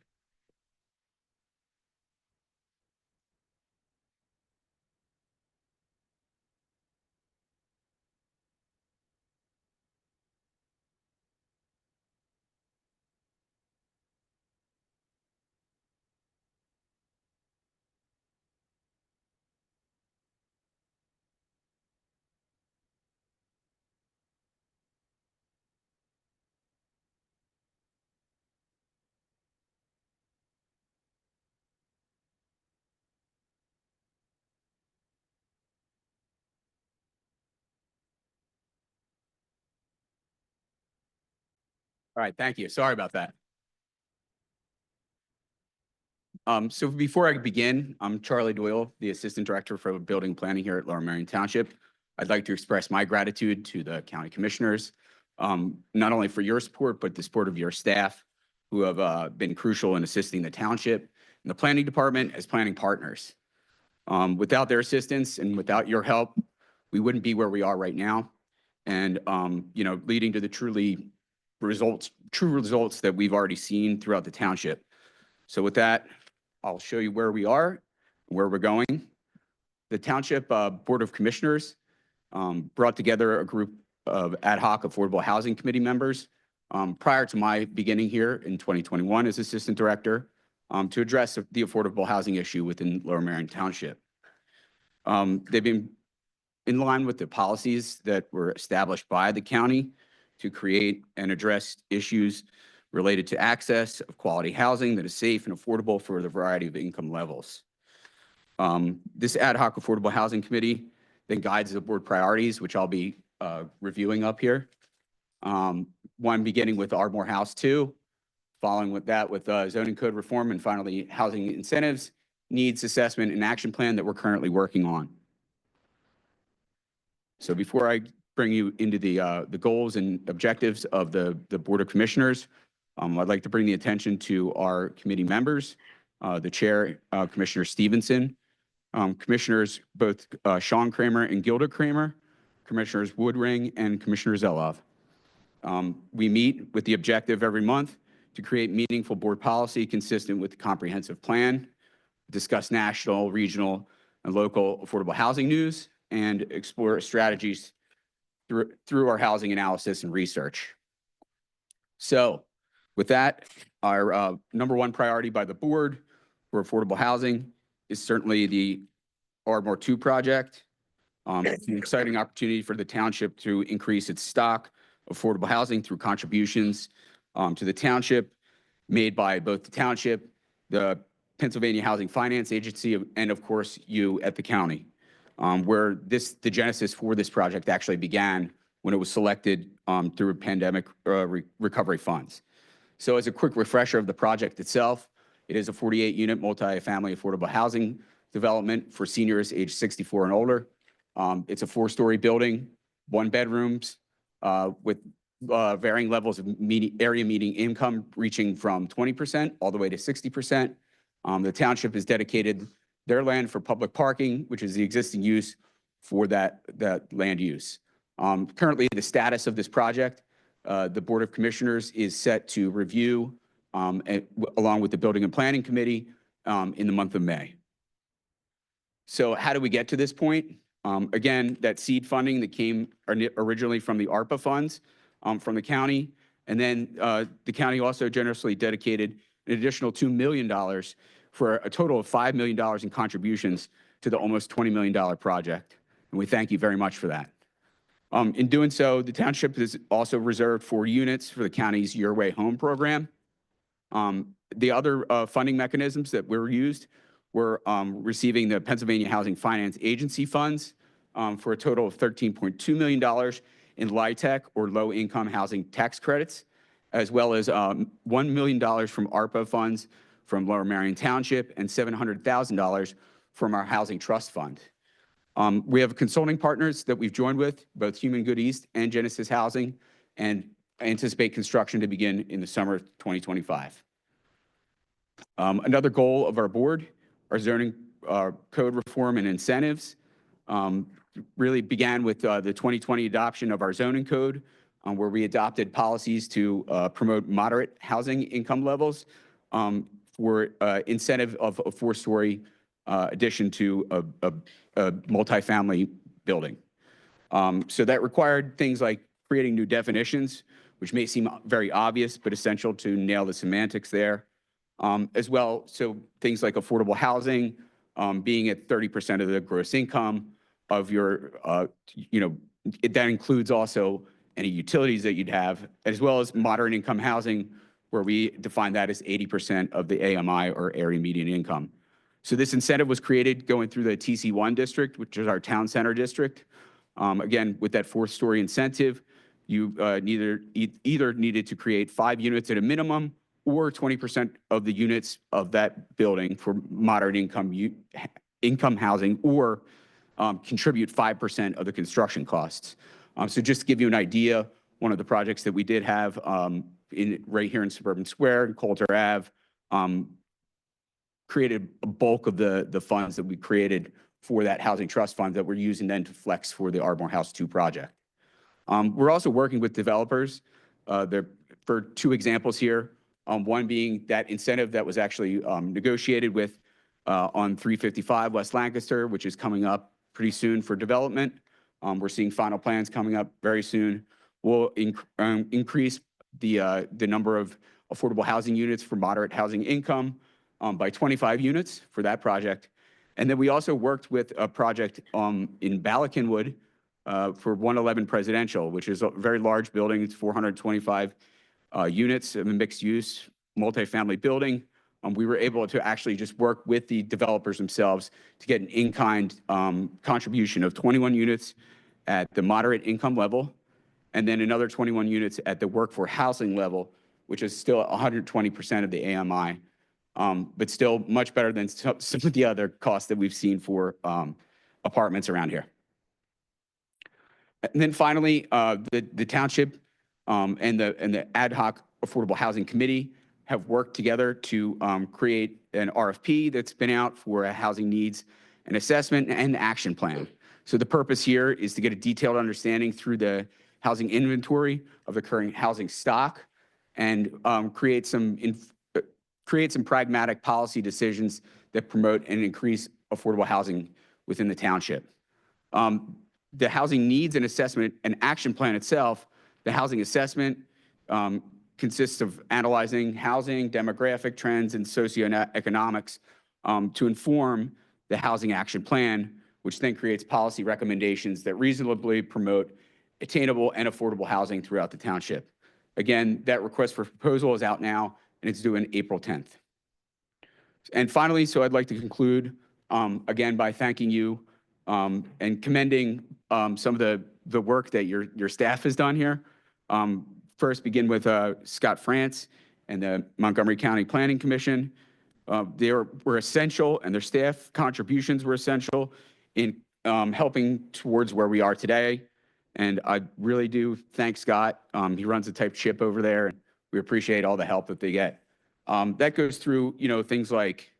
All right, thank you. Sorry about that. So before I begin, I'm Charlie Doyle, the Assistant Director for Building Planning here at Lower Marion Township. I'd like to express my gratitude to the County Commissioners, not only for your support, but the support of your staff who have been crucial in assisting the township and the planning department as planning partners. Without their assistance and without your help, we wouldn't be where we are right now. And, leading to the truly true results that we've already seen throughout the township. So with that, I'll show you where we are, where we're going. The Township Board of Commissioners brought together a group of ad hoc Affordable Housing Committee members prior to my beginning here in 2021 as Assistant Director to address the affordable housing issue within Lower Merion Township. They've been in line with the policies that were established by the county to create and address issues related to access of quality housing that is safe and affordable for the variety of income levels. This ad hoc Affordable Housing Committee then guides the board priorities, which I'll be reviewing up here. One beginning with Ardmore House 2, following with that with zoning code reform, and finally housing incentives, needs assessment, and action plan that we're currently working on. So before I bring you into the goals and objectives of the Board of Commissioners, I'd like to bring the attention to our committee members, the Chair, Commissioner Stevenson, Commissioners both Sean Kramer and Gilda Kramer, Commissioners Woodring and Commissioner Zelov. We meet with the objective every month to create meaningful board policy consistent with the comprehensive plan, discuss national, regional, and local affordable housing news, and explore strategies through our housing analysis and research. So with that, our number one priority by the board for affordable housing is certainly the Ardmore 2 project. It's an exciting opportunity for the township to increase its stock of affordable housing through contributions to the township made by both the township, the Pennsylvania Housing Finance Agency, and of course you at the county, where the genesis for this project actually began when it was selected through pandemic recovery funds. So as a quick refresher of the project itself, it is a 48-unit multifamily affordable housing development for seniors age 64 and older. It's a 4-story building, 1 bedrooms with varying levels of area median income ranging from 20% all the way to 60%. The township has dedicated their land for public parking, which is the existing use for that land use. Currently, the status of this project, the Board of Commissioners is set to review along with the Building and Planning Committee in the month of May. So how do we get to this point? Again, that seed funding that came originally from the ARPA funds from the county. And then the county also generously dedicated an additional $2 million for a total of $5 million in contributions to the almost $20 million project. And we thank you very much for that. In doing so, the township has also reserved 4 units for the county's Your Way Home program. The other funding mechanisms that were used were receiving the Pennsylvania Housing Finance Agency funds for a total of $13.2 million in LIHTC or low-income housing tax credits, as well as $1 million from ARPA funds from Lower Merion Township and $700,000 from our Housing Trust Fund. We have consulting partners that we've joined with, both Human Good East and Genesis Housing, and anticipate construction to begin in the summer of 2025. Another goal of our board, our zoning code reform and incentives, really began with the 2020 adoption of our zoning code, where we adopted policies to promote moderate housing income levels for incentive of a 4-story addition to a multifamily building. So that required things like creating new definitions, which may seem very obvious, but essential to nail the semantics there. As well, so things like affordable housing being at 30% of the gross income of your, that includes also any utilities that you'd have, as well as moderate income housing, where we define that as 80% of the AMI or area median income. So this incentive was created going through the TC1 district, which is our town center district. Again, with that 4-story incentive, you either needed to create 5 units at a minimum or 20% of the units of that building for moderate income housing, or contribute 5% of the construction costs. So just to give you an idea, one of the projects that we did have right here in Suburban Square in Coulter Ave created a bulk of the funds that we created for that housing trust fund that we're using then to flex for the Ardmore House 2 project. We're also working with developers. They're for two examples here. One being that incentive that was actually negotiated with on 355 West Lancaster, which is coming up pretty soon for development. We're seeing final plans coming up very soon. We'll increase the number of affordable housing units for moderate housing income by 25 units for that project. And then we also worked with a project in Ballackinwood for 111 Presidential, which is a very large building. It's 425 units of a mixed-use multifamily building. We were able to actually just work with the developers themselves to get an in-kind contribution of 21 units at the moderate income level, and then another 21 units at the workforce housing level, which is still 120% of the AMI, but still much better than some of the other costs that we've seen for apartments around here. And then finally, the township and the ad hoc affordable housing committee have worked together to create an RFP that's been out for a housing needs and assessment and action plan. So the purpose here is to get a detailed understanding through the housing inventory of the current housing stock and create some pragmatic policy decisions that promote and increase affordable housing within the township. The housing needs and assessment and action plan itself, the housing assessment consists of analyzing housing, demographic trends, and socioeconomics to inform the housing action plan, which then creates policy recommendations that reasonably promote attainable and affordable housing throughout the township. Again, that request for proposal is out now, and it's due on April 10th. And finally, so I'd like to conclude again by thanking you and commending some of the work that your staff has done here. First, begin with Scott France and the Montgomery County Planning Commission. They were essential, and their staff contributions were essential in helping towards where we are today. And I really do thank Scott. He runs a tight ship over there, and we appreciate all the help that they get. That goes through, things like,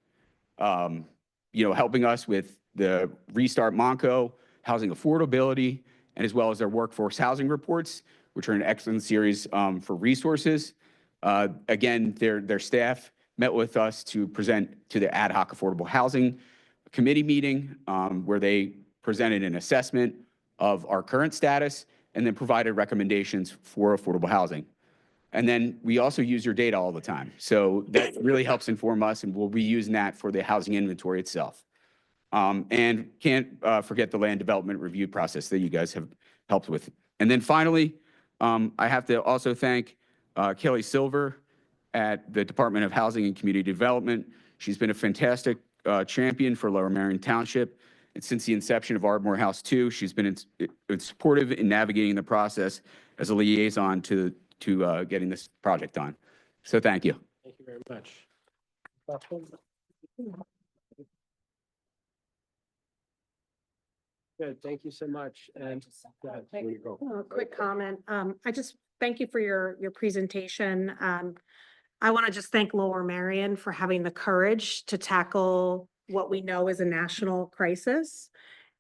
helping us with the Restart Monco, housing affordability, and as well as their workforce housing reports, which are an excellent series for resources. Again, their staff met with us to present to the ad hoc affordable housing committee meeting where they presented an assessment of our current status and then provided recommendations for affordable housing. And then we also use your data all the time. So that really helps inform us, and we'll be using that for the housing inventory itself. And can't forget the land development review process that you guys have helped with. And then finally, I have to also thank Kelly Silver at the Department of Housing and Community Development. She's been a fantastic champion for Lower Merion Township. And since the inception of Ardmore House 2, she's been supportive in navigating the process as a liaison to getting this project done. So thank you. Thank you very much. Good, thank you so much. And There you go. A quick comment. I just thank you for your presentation. I want to just thank Lower Merion for having the courage to tackle what we know is a national crisis.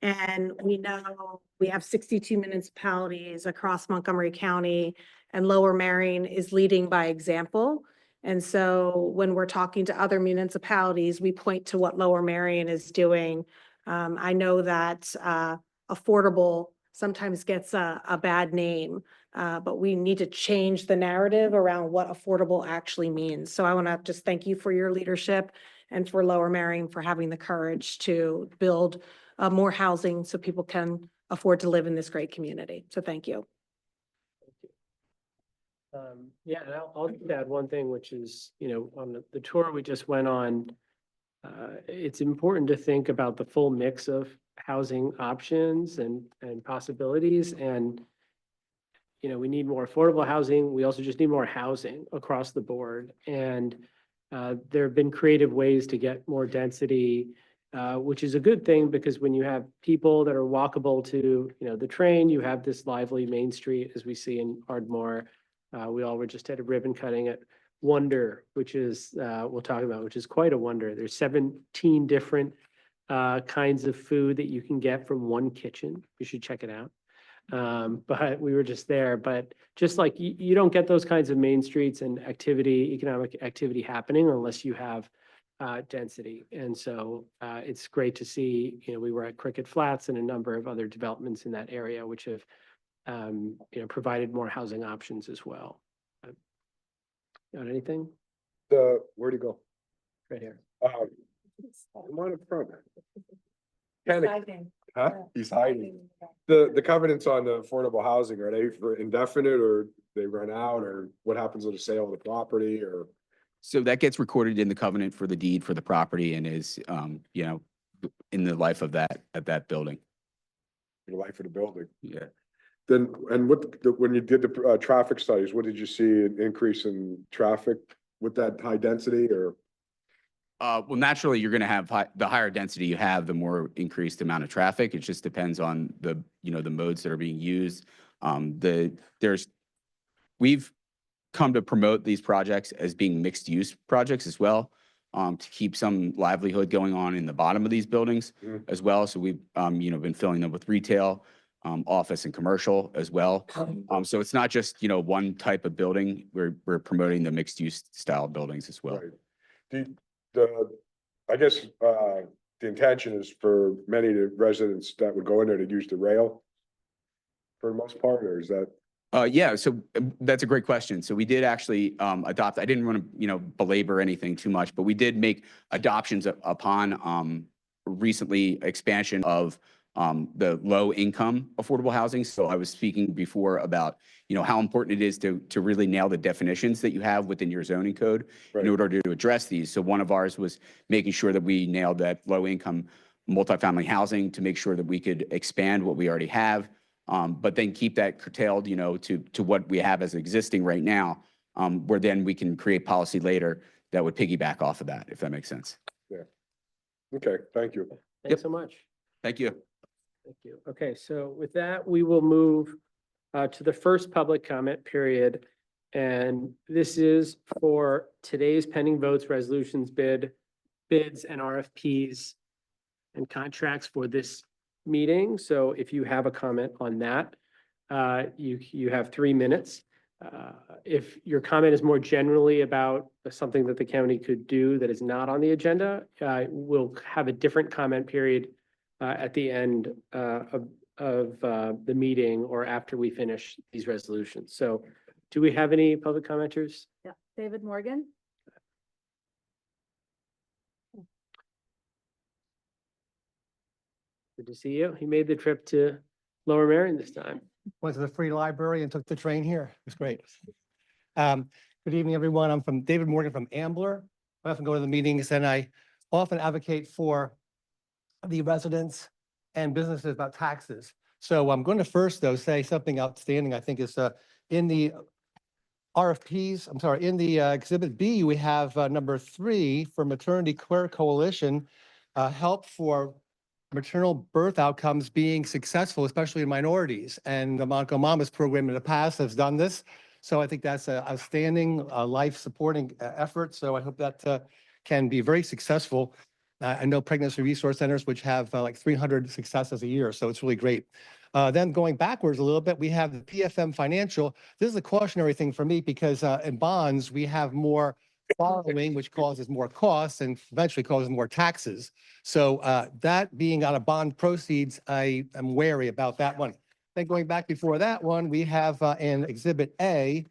And we know we have 62 municipalities across Montgomery County, and Lower Merion is leading by example. And so when we're talking to other municipalities, we point to what Lower Merion is doing. I know that affordable sometimes gets a bad name, but we need to change the narrative around what affordable actually means. So I want to just thank you for your leadership and for Lower Merion for having the courage to build more housing so people can afford to live in this great community. So thank you. Yeah, and I'll just add one thing, which is, on the tour we just went on, it's important to think about the full mix of housing options and possibilities. And, we need more affordable housing. We also just need more housing across the board. And there have been creative ways to get more density, which is a good thing, because when you have people that are walkable to, the train, you have this lively Main Street, as we see in Ardmore. We all were just at a ribbon cutting at Wonder, which is, we'll talk about, which is quite a wonder. There's 17 different kinds of food that you can get from one kitchen. You should check it out. but we were just there. But just like you don't get those kinds of main streets and economic activity happening unless you have density. And so it's great to see, we were at Cricket Flats and a number of other developments in that area, which have, provided more housing options as well. Got anything? Where'd he go? Right here. Come on up front. Huh? He's hiding. The covenants on the affordable housing, are they for indefinite or they run out, or what happens with the sale of the property, or? So that gets recorded in the covenant for the deed for the property and is, in the life of that building. The life of the building? Yeah. Then, and when you did the traffic studies, what did you see, an increase in traffic with that high density, or? Well, naturally, you're gonna have the higher density you have, the more increased amount of traffic. It just depends on the modes that are being used. We've come to promote these projects as being mixed use projects as well, to keep some livelihood going on in the bottom of these buildings as well. So we've, been filling them with retail, office and commercial as well. So it's not just, one type of building. We're promoting the mixed use style buildings as well. Right. I guess, the intention is for many of the residents that would go in there to use the rail for the most part, or is that? Yeah, so that's a great question. So we did actually adopt, I didn't want to, belabor anything too much, but we did make adoptions upon recently expansion of the low income affordable housing. So I was speaking before about, how important it is to really nail the definitions that you have within your zoning code in order to address these. So one of ours was making sure that we nailed that low income multifamily housing to make sure that we could expand what we already have. But then keep that curtailed, to what we have as existing right now, where then we can create policy later that would piggyback off of that, if that makes sense. Yeah. Okay, thank you. Thanks so much. Thank you. Thank you. Okay, so with that, we will move to the first public comment period. And this is for today's pending votes, resolutions, bids, and RFPs and contracts for this meeting. So if you have a comment on that, you have 3 minutes. If your comment is more generally about something that the county could do that is not on the agenda, we'll have a different comment period at the end of the meeting or after we finish these resolutions. So do we have any public commenters? Yeah, David Morgan. Good to see you. He made the trip to Lower Merion this time. Went to the free library and took the train here. It was great. Good evening, everyone. I'm from David Morgan from Ambler. I often go to the meetings and I often advocate for the residents and businesses about taxes. So I'm going to first, though, say something outstanding. I think is in the RFPs, in the Exhibit B, we have number 3 for Maternity Care Coalition, help for maternal birth outcomes being successful, especially in minorities. And the Montgomery program in the past has done this. So I think that's an outstanding life supporting effort. So I hope that can be very successful. I know pregnancy resource centers, which have like 300 successes a year. So it's really great. Then going backwards a little bit, we have the PFM Financial. This is a cautionary thing for me because in bonds, we have more borrowing, which causes more costs and eventually causes more taxes. So that being out of bond proceeds, I am wary about that one. Then going back before that one, we have in Exhibit A,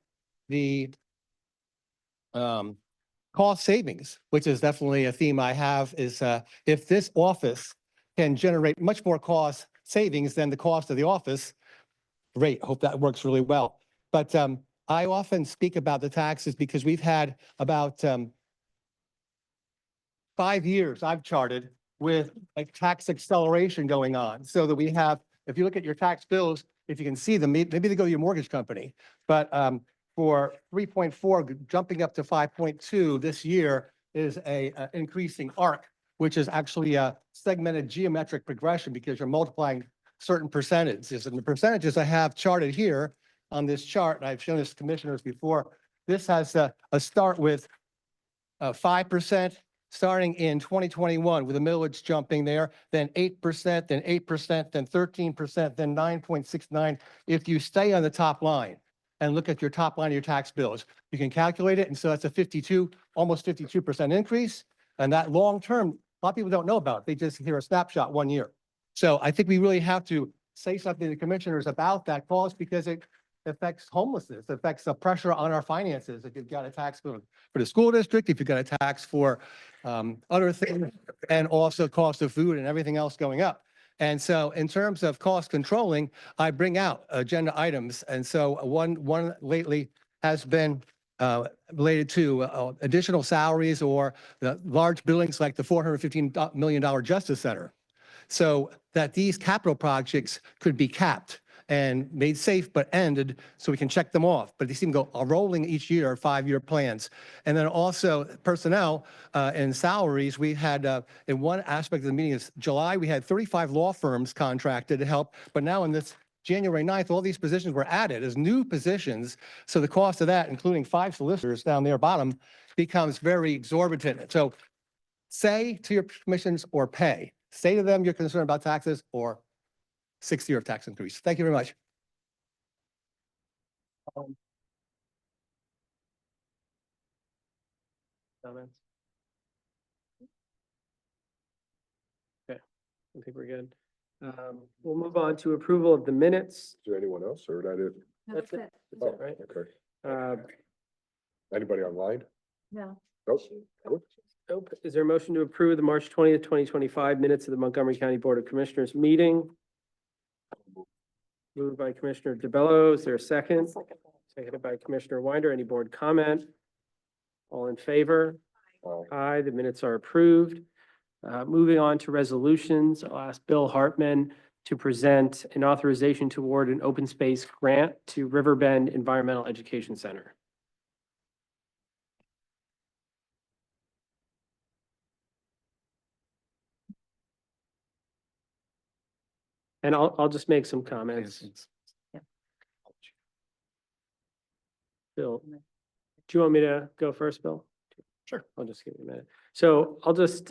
the cost savings, which is definitely a theme I have, is if this office can generate much more cost savings than the cost of the office, great, I hope that works really well. But I often speak about the taxes because we've had about 5 years I've charted with like tax acceleration going on, so that we have, if you look at your tax bills, if you can see them, maybe they go to your mortgage company, but for 3.4 jumping up to 5.2 this year is a increasing arc, which is actually a segmented geometric progression because you're multiplying certain percentages. And the percentages I have charted here on this chart, and I've shown this to commissioners before, this has a start with 5%, starting in 2021 with the millage jumping there, then 8%, then 8%, then 13%, then 9.69. If you stay on the top line and look at your top line of your tax bills, you can calculate it. And so that's a 52, almost 52% increase. And that long term, a lot of people don't know about it. They just hear a snapshot 1 year. So I think we really have to say something to the commissioners about that cost because it affects homelessness, affects the pressure on our finances. If you've got a tax bill for the school district, if you've got a tax for other things, and also cost of food and everything else going up. And so in terms of cost controlling, I bring out agenda items. And so one lately has been related to additional salaries or the large buildings like the $415 million Justice Center. So that these capital projects could be capped and made safe, but ended so we can check them off. But they seem to go rolling each year, 5-year plans. And then also personnel and salaries. We had in one aspect of the meeting is July, we had 35 law firms contracted to help. But now in this January 9th, all these positions were added as new positions. So the cost of that, including 5 solicitors down there bottom, becomes very exorbitant. So say to your commissions or pay, say to them you're concerned about taxes or 6th year of tax increase. Thank you very much. Comments? Okay, I think we're good. We'll move on to approval of the minutes. Is there anyone else or that it? That's it. That's it, right? Okay. Anybody online? No. Nope. Good. Nope. Is there a motion to approve the March 20th, 2025 minutes of the Montgomery County Board of Commissioners meeting? Moved by Commissioner DeBello. Is there a second? Seconded by Commissioner Winder. Any board comment? All in favor? Aye, the minutes are approved. Moving on to resolutions, I'll ask Bill Hartman to present an authorization to award an open space grant to Riverbend Environmental Education Center. And I'll just make some comments. Bill, do you want me to go first, Bill? Sure. I'll just give you a minute. So I'll just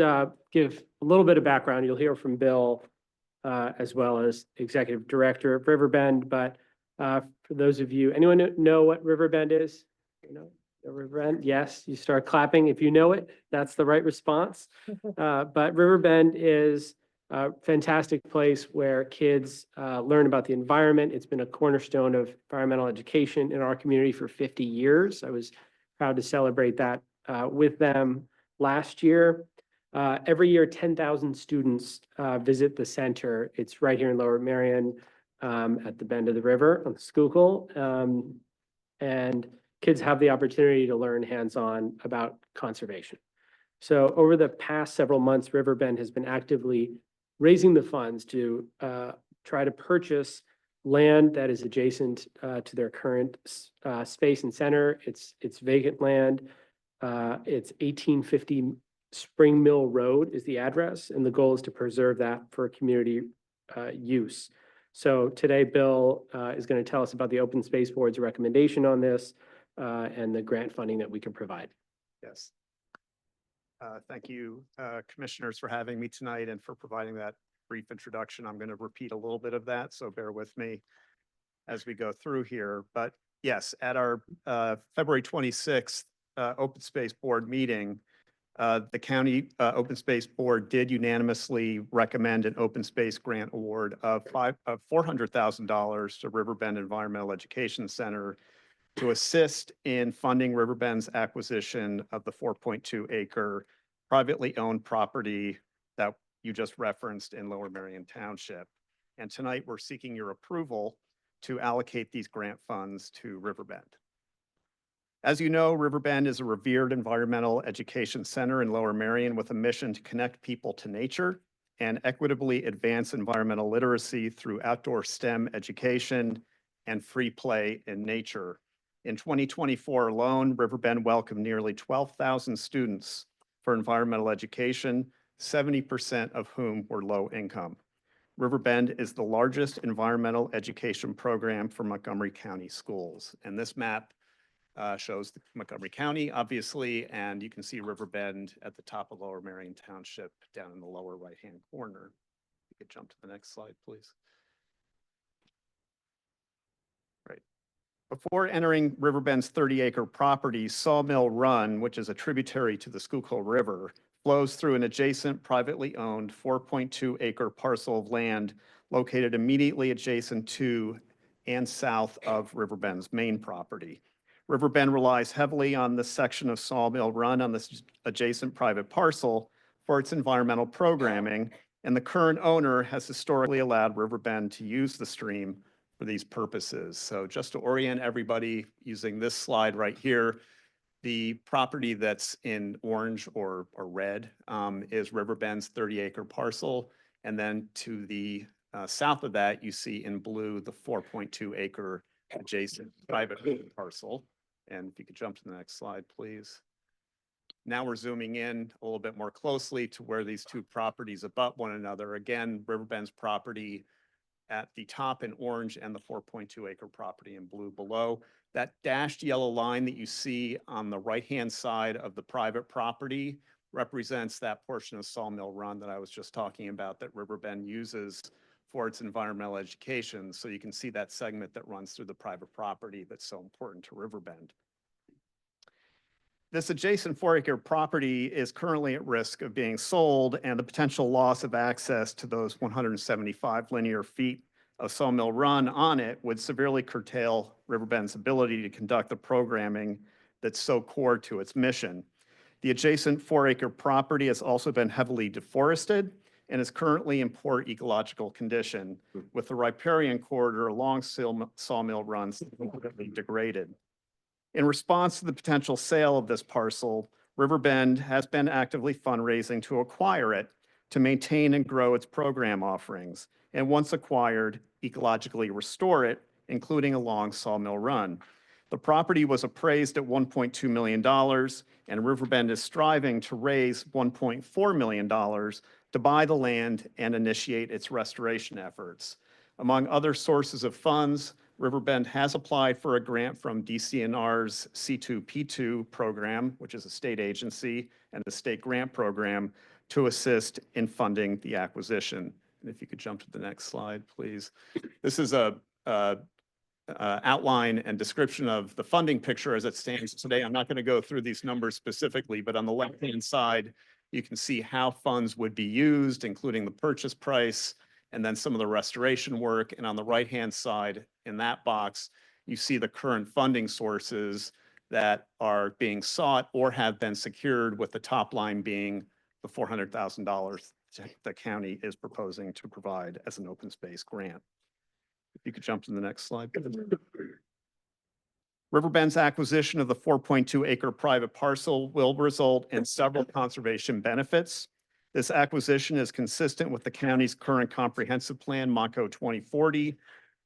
give a little bit of background. You'll hear from Bill as well as Executive Director of Riverbend. But for those of you, anyone know what Riverbend is? You know, Riverbend? Yes, you start clapping. If you know it, that's the right response. But Riverbend is a fantastic place where kids learn about the environment. It's been a cornerstone of environmental education in our community for 50 years. I was proud to celebrate that with them last year. Every year, 10,000 students visit the center. It's right here in Lower Merion at the bend of the river on the Schuylkill. And kids have the opportunity to learn hands-on about conservation. So over the past several months, Riverbend has been actively raising the funds to try to purchase land that is adjacent to their current space and center. It's vacant land. It's 1850 Spring Mill Road is the address, and the goal is to preserve that for community use. So today, Bill is going to tell us about the Open Space Board's recommendation on this and the grant funding that we can provide. Yes. Thank you, commissioners, for having me tonight and for providing that brief introduction. I'm going to repeat a little bit of that, so bear with me as we go through here. But yes, at our February 26th Open Space Board meeting, the County Open Space Board did unanimously recommend an open space grant award of $400,000 to Riverbend Environmental Education Center to assist in funding Riverbend's acquisition of the 4.2 acre privately owned property that you just referenced in Lower Merion Township. And tonight we're seeking your approval to allocate these grant funds to Riverbend. As you know, Riverbend is a revered environmental education center in Lower Merion with a mission to connect people to nature and equitably advance environmental literacy through outdoor STEM education and free play in nature. In 2024 alone, Riverbend welcomed nearly 12,000 students for environmental education, 70% of whom were low income. Riverbend is the largest environmental education program for Montgomery County schools. And this map shows Montgomery County, obviously, and you can see Riverbend at the top of Lower Merion Township down in the lower right-hand corner. You could jump to the next slide, please. Right. Before entering Riverbend's 30-acre property, Sawmill Run, which is a tributary to the Schuylkill River, flows through an adjacent privately owned 4.2-acre parcel of land located immediately adjacent to and south of Riverbend's main property. Riverbend relies heavily on this section of Sawmill Run on this adjacent private parcel for its environmental programming, and the current owner has historically allowed Riverbend to use the stream for these purposes. So just to orient everybody, using this slide right here, the property that's in orange or red is Riverbend's 30-acre parcel. And then to the south of that, you see in blue the 4.2-acre adjacent private parcel. And if you could jump to the next slide, please. Now we're zooming in a little bit more closely to where these two properties abut one another. Again, Riverbend's property at the top in orange and the 4.2-acre property in blue below. That dashed yellow line that you see on the right-hand side of the private property represents that portion of Sawmill Run that I was just talking about that Riverbend uses for its environmental education. So you can see that segment that runs through the private property that's so important to Riverbend. This adjacent 4-acre property is currently at risk of being sold, and the potential loss of access to those 175 linear feet of Sawmill Run on it would severely curtail Riverbend's ability to conduct the programming that's so core to its mission. The adjacent 4-acre property has also been heavily deforested and is currently in poor ecological condition, with the riparian corridor along Sawmill Run significantly degraded. In response to the potential sale of this parcel, Riverbend has been actively fundraising to acquire it to maintain and grow its program offerings, and once acquired, ecologically restore it, including along Sawmill Run. The property was appraised at $1.2 million, and Riverbend is striving to raise $1.4 million to buy the land and initiate its restoration efforts. Among other sources of funds, Riverbend has applied for a grant from DCNR's C2P2 program, which is a state agency and a state grant program, to assist in funding the acquisition. And if you could jump to the next slide, please. This is a outline and description of the funding picture as it stands today. I'm not going to go through these numbers specifically, but on the left-hand side, you can see how funds would be used, including the purchase price, and then some of the restoration work. And on the right-hand side, in that box, you see the current funding sources that are being sought or have been secured, with the top line being the $400,000 the county is proposing to provide as an open space grant. If you could jump to the next slide. Riverbend's acquisition of the 4.2-acre private parcel will result in several conservation benefits. This acquisition is consistent with the county's current comprehensive plan, MONCO 2040,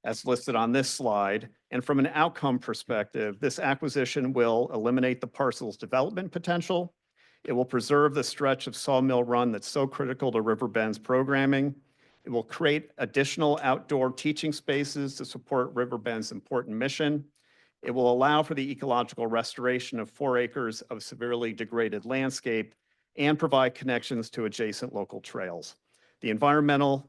as listed on this slide. And from an outcome perspective, this acquisition will eliminate the parcel's development potential. It will preserve the stretch of Sawmill Run that's so critical to Riverbend's programming. It will create additional outdoor teaching spaces to support Riverbend's important mission. It will allow for the ecological restoration of 4 acres of severely degraded landscape and provide connections to adjacent local trails. The environment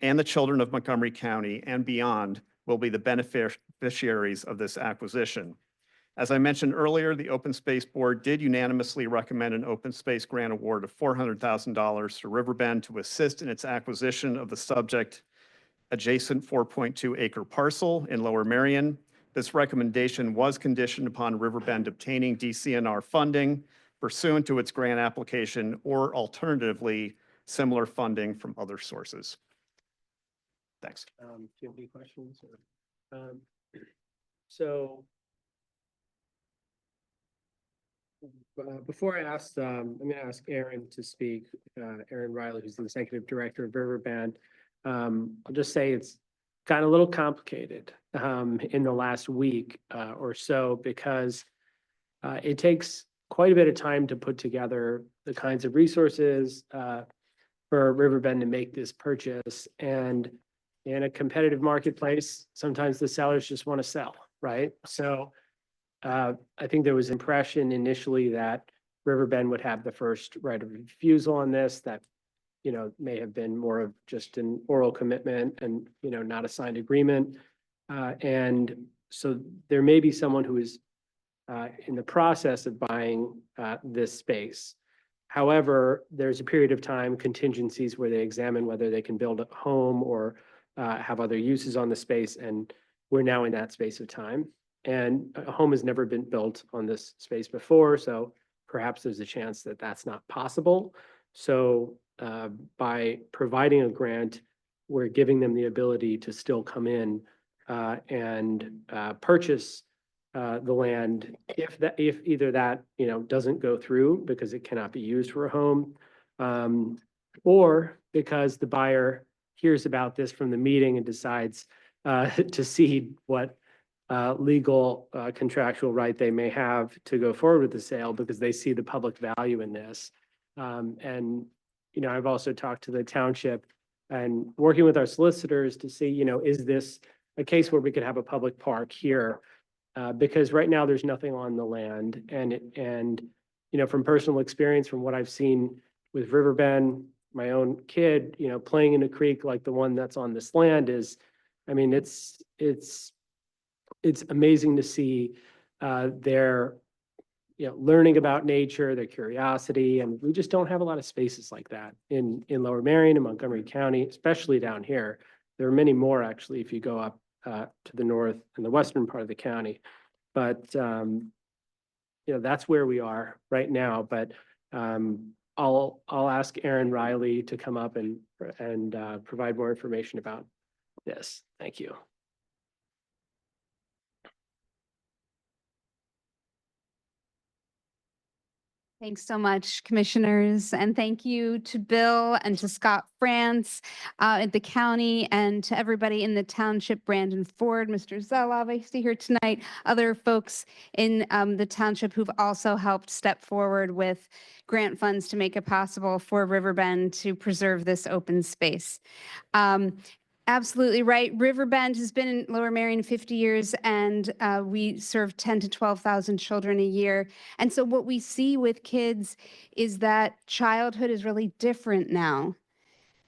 and the children of Montgomery County and beyond will be the beneficiaries of this acquisition. As I mentioned earlier, the Open Space Board did unanimously recommend an open space grant award of $400,000 to Riverbend to assist in its acquisition of the subject adjacent 4.2-acre parcel in Lower Merion. This recommendation was conditioned upon Riverbend obtaining DCNR funding pursuant to its grant application, or alternatively, similar funding from other sources. Thanks. Do you have any questions? So before I ask, I'm going to ask Aaron to speak, Aaron Riley, who's the executive director of Riverbend. I'll just say it's gotten a little complicated in the last week or so, because it takes quite a bit of time to put together the kinds of resources for Riverbend to make this purchase. And in a competitive marketplace, sometimes the sellers just want to sell, right? So I think there was impression initially that Riverbend would have the first right of refusal on this, that, you know, may have been more of just an oral commitment and, you know, not a signed agreement. And so there may be someone who is in the process of buying this space. However, there's a period of time contingencies where they examine whether they can build a home or have other uses on the space, and we're now in that space of time. And a home has never been built on this space before, so perhaps there's a chance that that's not possible. So by providing a grant, we're giving them the ability to still come in and purchase the land if either that, you know, doesn't go through because it cannot be used for a home, or because the buyer hears about this from the meeting and decides to cede what legal contractual right they may have to go forward with the sale because they see the public value in this. And, you know, I've also talked to the township and working with our solicitors to see, you know, is this a case where we could have a public park here? Because right now there's nothing on the land, and you know, from personal experience, from what I've seen with Riverbend, my own kid, you know, playing in a creek like the one that's on this land is, I mean, it's amazing to see their, you know, learning about nature, their curiosity, and we just don't have a lot of spaces like that in Lower Merion and Montgomery County, especially down here. There are many more actually if you go up to the north and the western part of the county. But, you know, that's where we are right now. But I'll ask Aaron Riley to come up and provide more information about this. Thank you. Thanks so much, commissioners, and thank you to Bill and to Scott France at the county, and to everybody in the township, Brandon Ford, Mr. Zelov, I see here tonight, other folks in the township who've also helped step forward with grant funds to make it possible for Riverbend to preserve this open space. Absolutely right. Riverbend has been in Lower Merion 50 years, and we serve 10 to 12,000 children a year. And so what we see with kids is that childhood is really different now.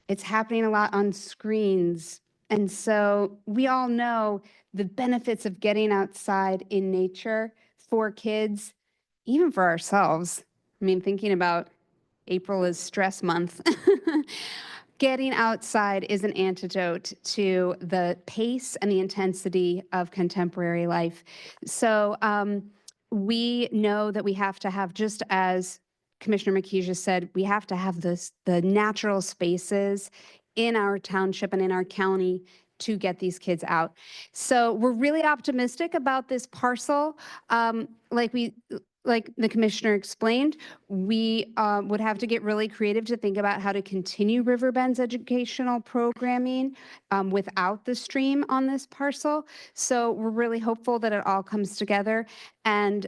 It's happening a lot on screens. And so we all know the benefits of getting outside in nature for kids, even for ourselves. I mean, thinking about April is stress month. Getting outside is an antidote to the pace and the intensity of contemporary life. So we know that we have to have, just as Commissioner McKee just said, we have to have the natural spaces in our township and in our county to get these kids out. So we're really optimistic about this parcel. Like the commissioner explained, we would have to get really creative to think about how to continue Riverbend's educational programming without the stream on this parcel. So we're really hopeful that it all comes together. And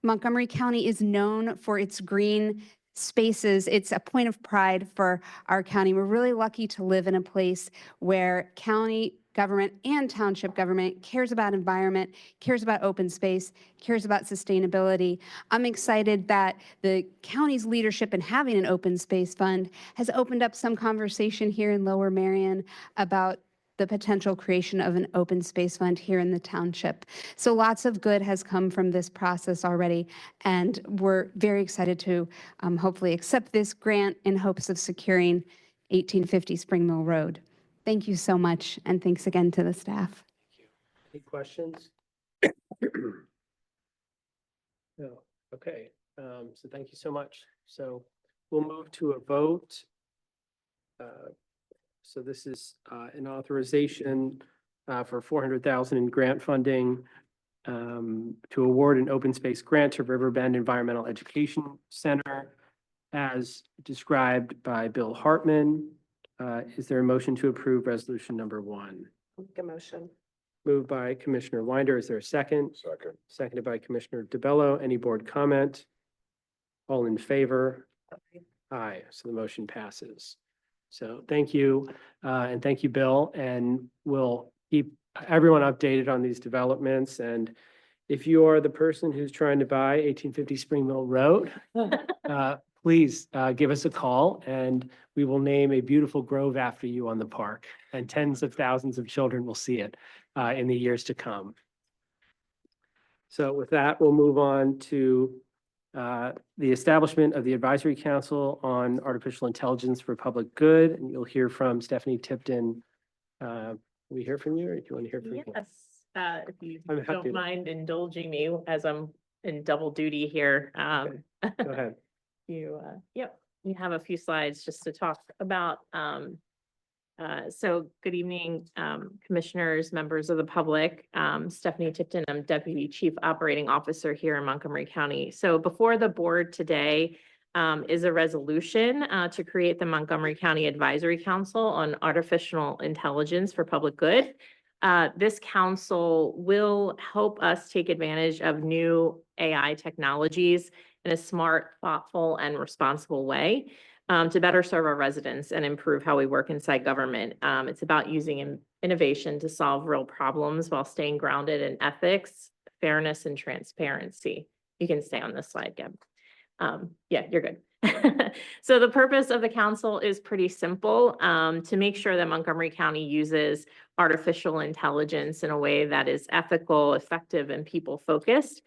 Montgomery County is known for its green spaces. It's a point of pride for our county. We're really lucky to live in a place where county government and township government cares about environment, cares about open space, cares about sustainability. I'm excited that the county's leadership in having an open space fund has opened up some conversation here in Lower Merion about the potential creation of an open space fund here in the township. So lots of good has come from this process already, and we're very excited to hopefully accept this grant in hopes of securing 1850 Spring Mill Road. Thank you so much, and thanks again to the staff. Thank you. Any questions? No. Okay. So thank you so much. So we'll move to a vote. So this is an authorization for $400,000 in grant funding to award an open space grant to Riverbend Environmental Education Center as described by Bill Hartman. Is there a motion to approve resolution number 1? Make a motion. Moved by Commissioner Winder. Is there a second? Second. Seconded by Commissioner DeBello. Any board comment? All in favor? Aye. So the motion passes. So thank you, and thank you, Bill. And we'll keep everyone updated on these developments. And If you are the person who's trying to buy 1850 Spring Mill Road, please give us a call and we will name a beautiful grove after you on the park. And tens of thousands of children will see it in the years to come. So with that, we'll move on to the establishment of the Advisory Council on Artificial Intelligence for Public Good. And you'll hear from Stephanie Tipton. We hear from you, or do you want to hear from me? Yes, if you I'm happy don't to. mind indulging me as I'm in double duty here. Go ahead. Yep, you have a few slides just to talk about. So good evening, commissioners, members of the public. Stephanie Tipton, I'm Deputy Chief Operating Officer here in Montgomery County. So before the board today is a resolution to create the Montgomery County Advisory Council on Artificial Intelligence for Public Good. This council will help us take advantage of new AI technologies in a smart, thoughtful, and responsible way to better serve our residents and improve how we work inside government. It's about using innovation to solve real problems while staying grounded in ethics, fairness, and transparency. You can stay on this slide, Gab. Yeah, you're good. So the purpose of the council is pretty simple, to make sure that Montgomery County uses artificial intelligence in a way that is ethical, effective, and people-focused.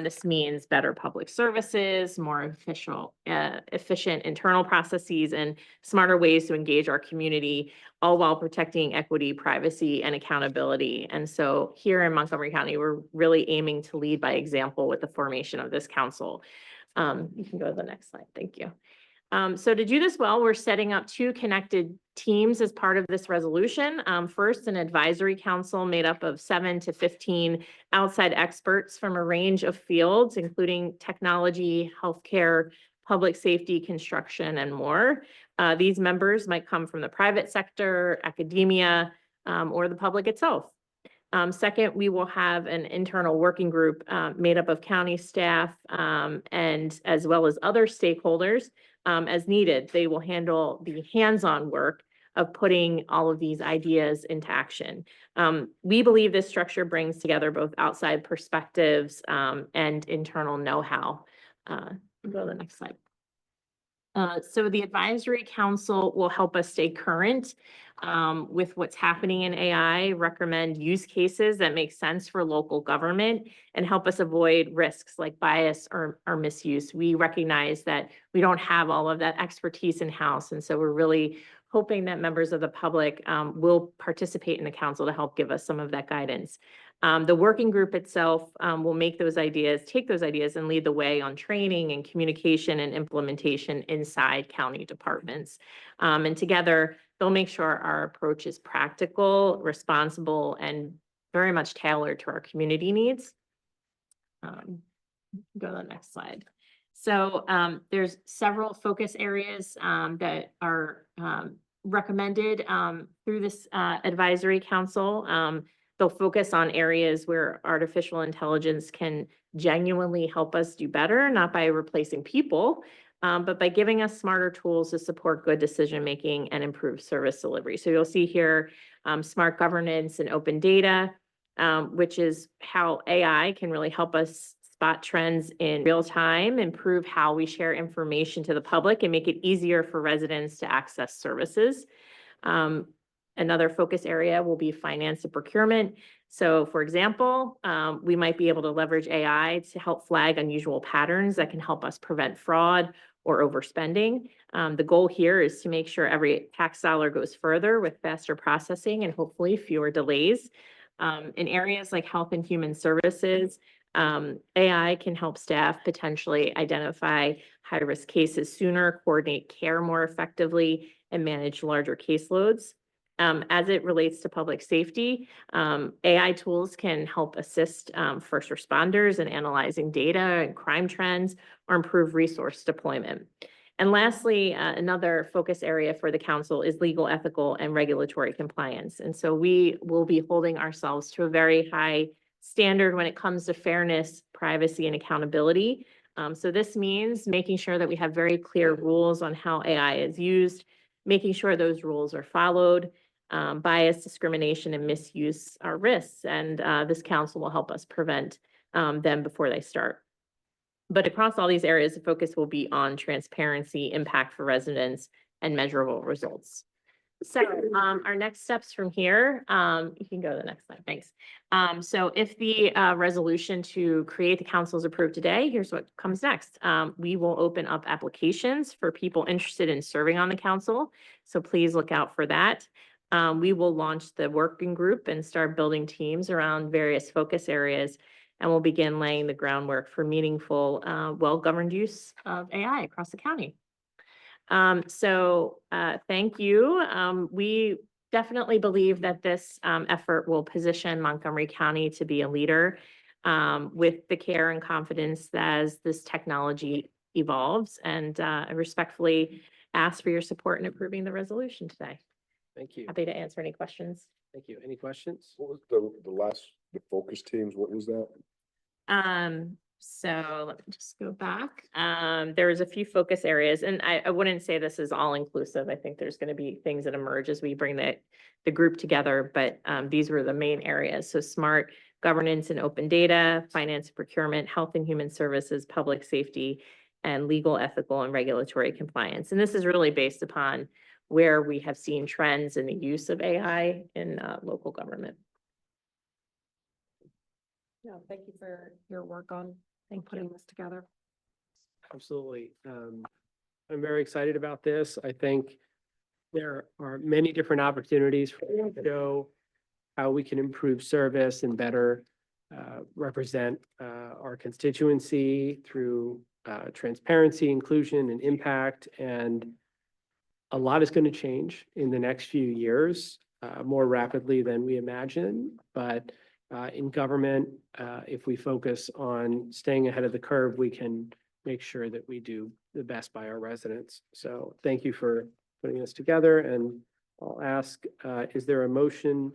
This means better public services, more efficient internal processes, and smarter ways to engage our community, all while protecting equity, privacy, and accountability. And so here in Montgomery County, we're really aiming to lead by example with the formation of this council. You can go to the next slide. Thank you. So to do this well, we're setting up two connected teams as part of this resolution. First, an advisory council made up of 7 to 15 outside experts from a range of fields, including technology, healthcare, public safety, construction, and more. These members might come from the private sector, academia, or the public itself. Second, we will have an internal working group made up of county staff and as well as other stakeholders as needed. They will handle the hands-on work of putting all of these ideas into action. We believe this structure brings together both outside perspectives and internal know-how. Go to the next slide. So the advisory council will help us stay current with what's happening in AI, recommend use cases that make sense for local government, and help us avoid risks like bias or misuse. We recognize that we don't have all of that expertise in-house, and so we're really hoping that members of the public will participate in the council to help give us some of that guidance. The working group itself will take those ideas and lead the way on training and communication and implementation inside county departments. And together, they'll make sure our approach is practical, responsible, and very much tailored to our community needs. Go to the next slide. So there's several focus areas that are recommended through this advisory council. They'll focus on areas where artificial intelligence can genuinely help us do better, not by replacing people, but by giving us smarter tools to support good decision-making and improve service delivery. So you'll see here smart governance and open data, which is how AI can really help us spot trends in real time, improve how we share information to the public, and make it easier for residents to access services. Another focus area will be finance and procurement. So for example, we might be able to leverage AI to help flag unusual patterns that can help us prevent fraud or overspending. The goal here is to make sure every tax dollar goes further with faster processing and hopefully fewer delays. In areas like health and human services, AI can help staff potentially identify high-risk cases sooner, coordinate care more effectively, and manage larger caseloads. As it relates to public safety, AI tools can help assist first responders in analyzing data and crime trends or improve resource deployment. And lastly, another focus area for the council is legal, ethical, and regulatory compliance. And so we will be holding ourselves to a very high standard when it comes to fairness, privacy, and accountability. So this means making sure that we have very clear rules on how AI is used, making sure those rules are followed. Bias, discrimination, and misuse are risks, and this council will help us prevent them before they start. But across all these areas, the focus will be on transparency, impact for residents, and measurable results. So, our next steps from here, you can go to the next slide, thanks. So if the, resolution to create the council is approved today, here's what comes next. We will open up applications for people interested in serving on the council. So please look out for that. We will launch the working group and start building teams around various focus areas. And we'll begin laying the groundwork for meaningful, well-governed use of AI across the county. Thank you. We definitely believe that this effort will position Montgomery County to be a leader with the care and confidence as this technology evolves. And I respectfully ask for your support in approving the resolution today. Thank you. Happy to answer any questions. Thank you. Any questions? What was the focus teams, what was that? So let me just go back. There was a few focus areas, and I wouldn't say this is all inclusive. I think there's going to be things that emerge as we bring the group together, but these were the main areas. So smart governance and open data, finance and procurement, health and human services, public safety, and legal, ethical, and regulatory compliance. And this is really based upon where we have seen trends in the use of AI in local government. No, thank you for your work on putting this together. Absolutely. I'm very excited about this. I think there are many different opportunities for us to show how we can improve service and better represent our constituency through transparency, inclusion, and impact. And a lot is going to change in the next few years, more rapidly than we imagine. But in government, if we focus on staying ahead of the curve, we can make sure that we do the best by our residents. So thank you for putting this together. And I'll ask, is there a motion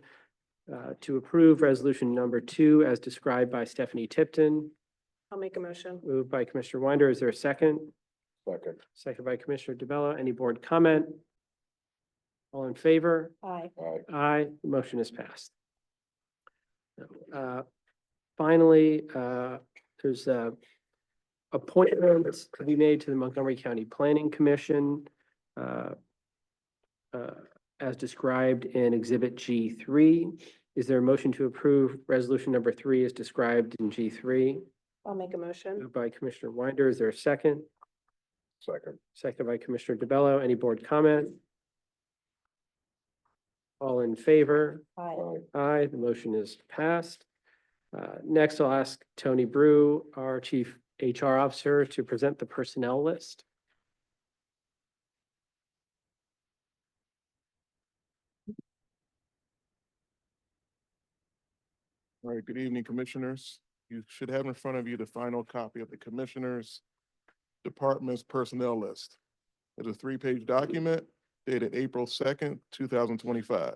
to approve resolution number 2 as described by Stephanie Tipton? I'll make a motion. Moved by Commissioner Winder. Is there a second? Second. Second by Commissioner DeBello. Any board comment? All in favor? Aye. Aye, the motion is passed. Finally, there's appointments to be made to the Montgomery County Planning Commission as described in Exhibit G3. Is there a motion to approve resolution number 3 as described in G3? I'll make a motion. Moved by Commissioner Winder. Is there a second? Second. Second by Commissioner DeBello. Any board comment? All in favor? Aye. Aye, the motion is passed. Next, I'll ask Tony Brew, our Chief HR Officer, to present the personnel list. All right, good evening, Commissioners. You should have in front of you the final copy of the Commissioners' Department's Personnel List. It's a 3-page document dated April 2nd, 2025,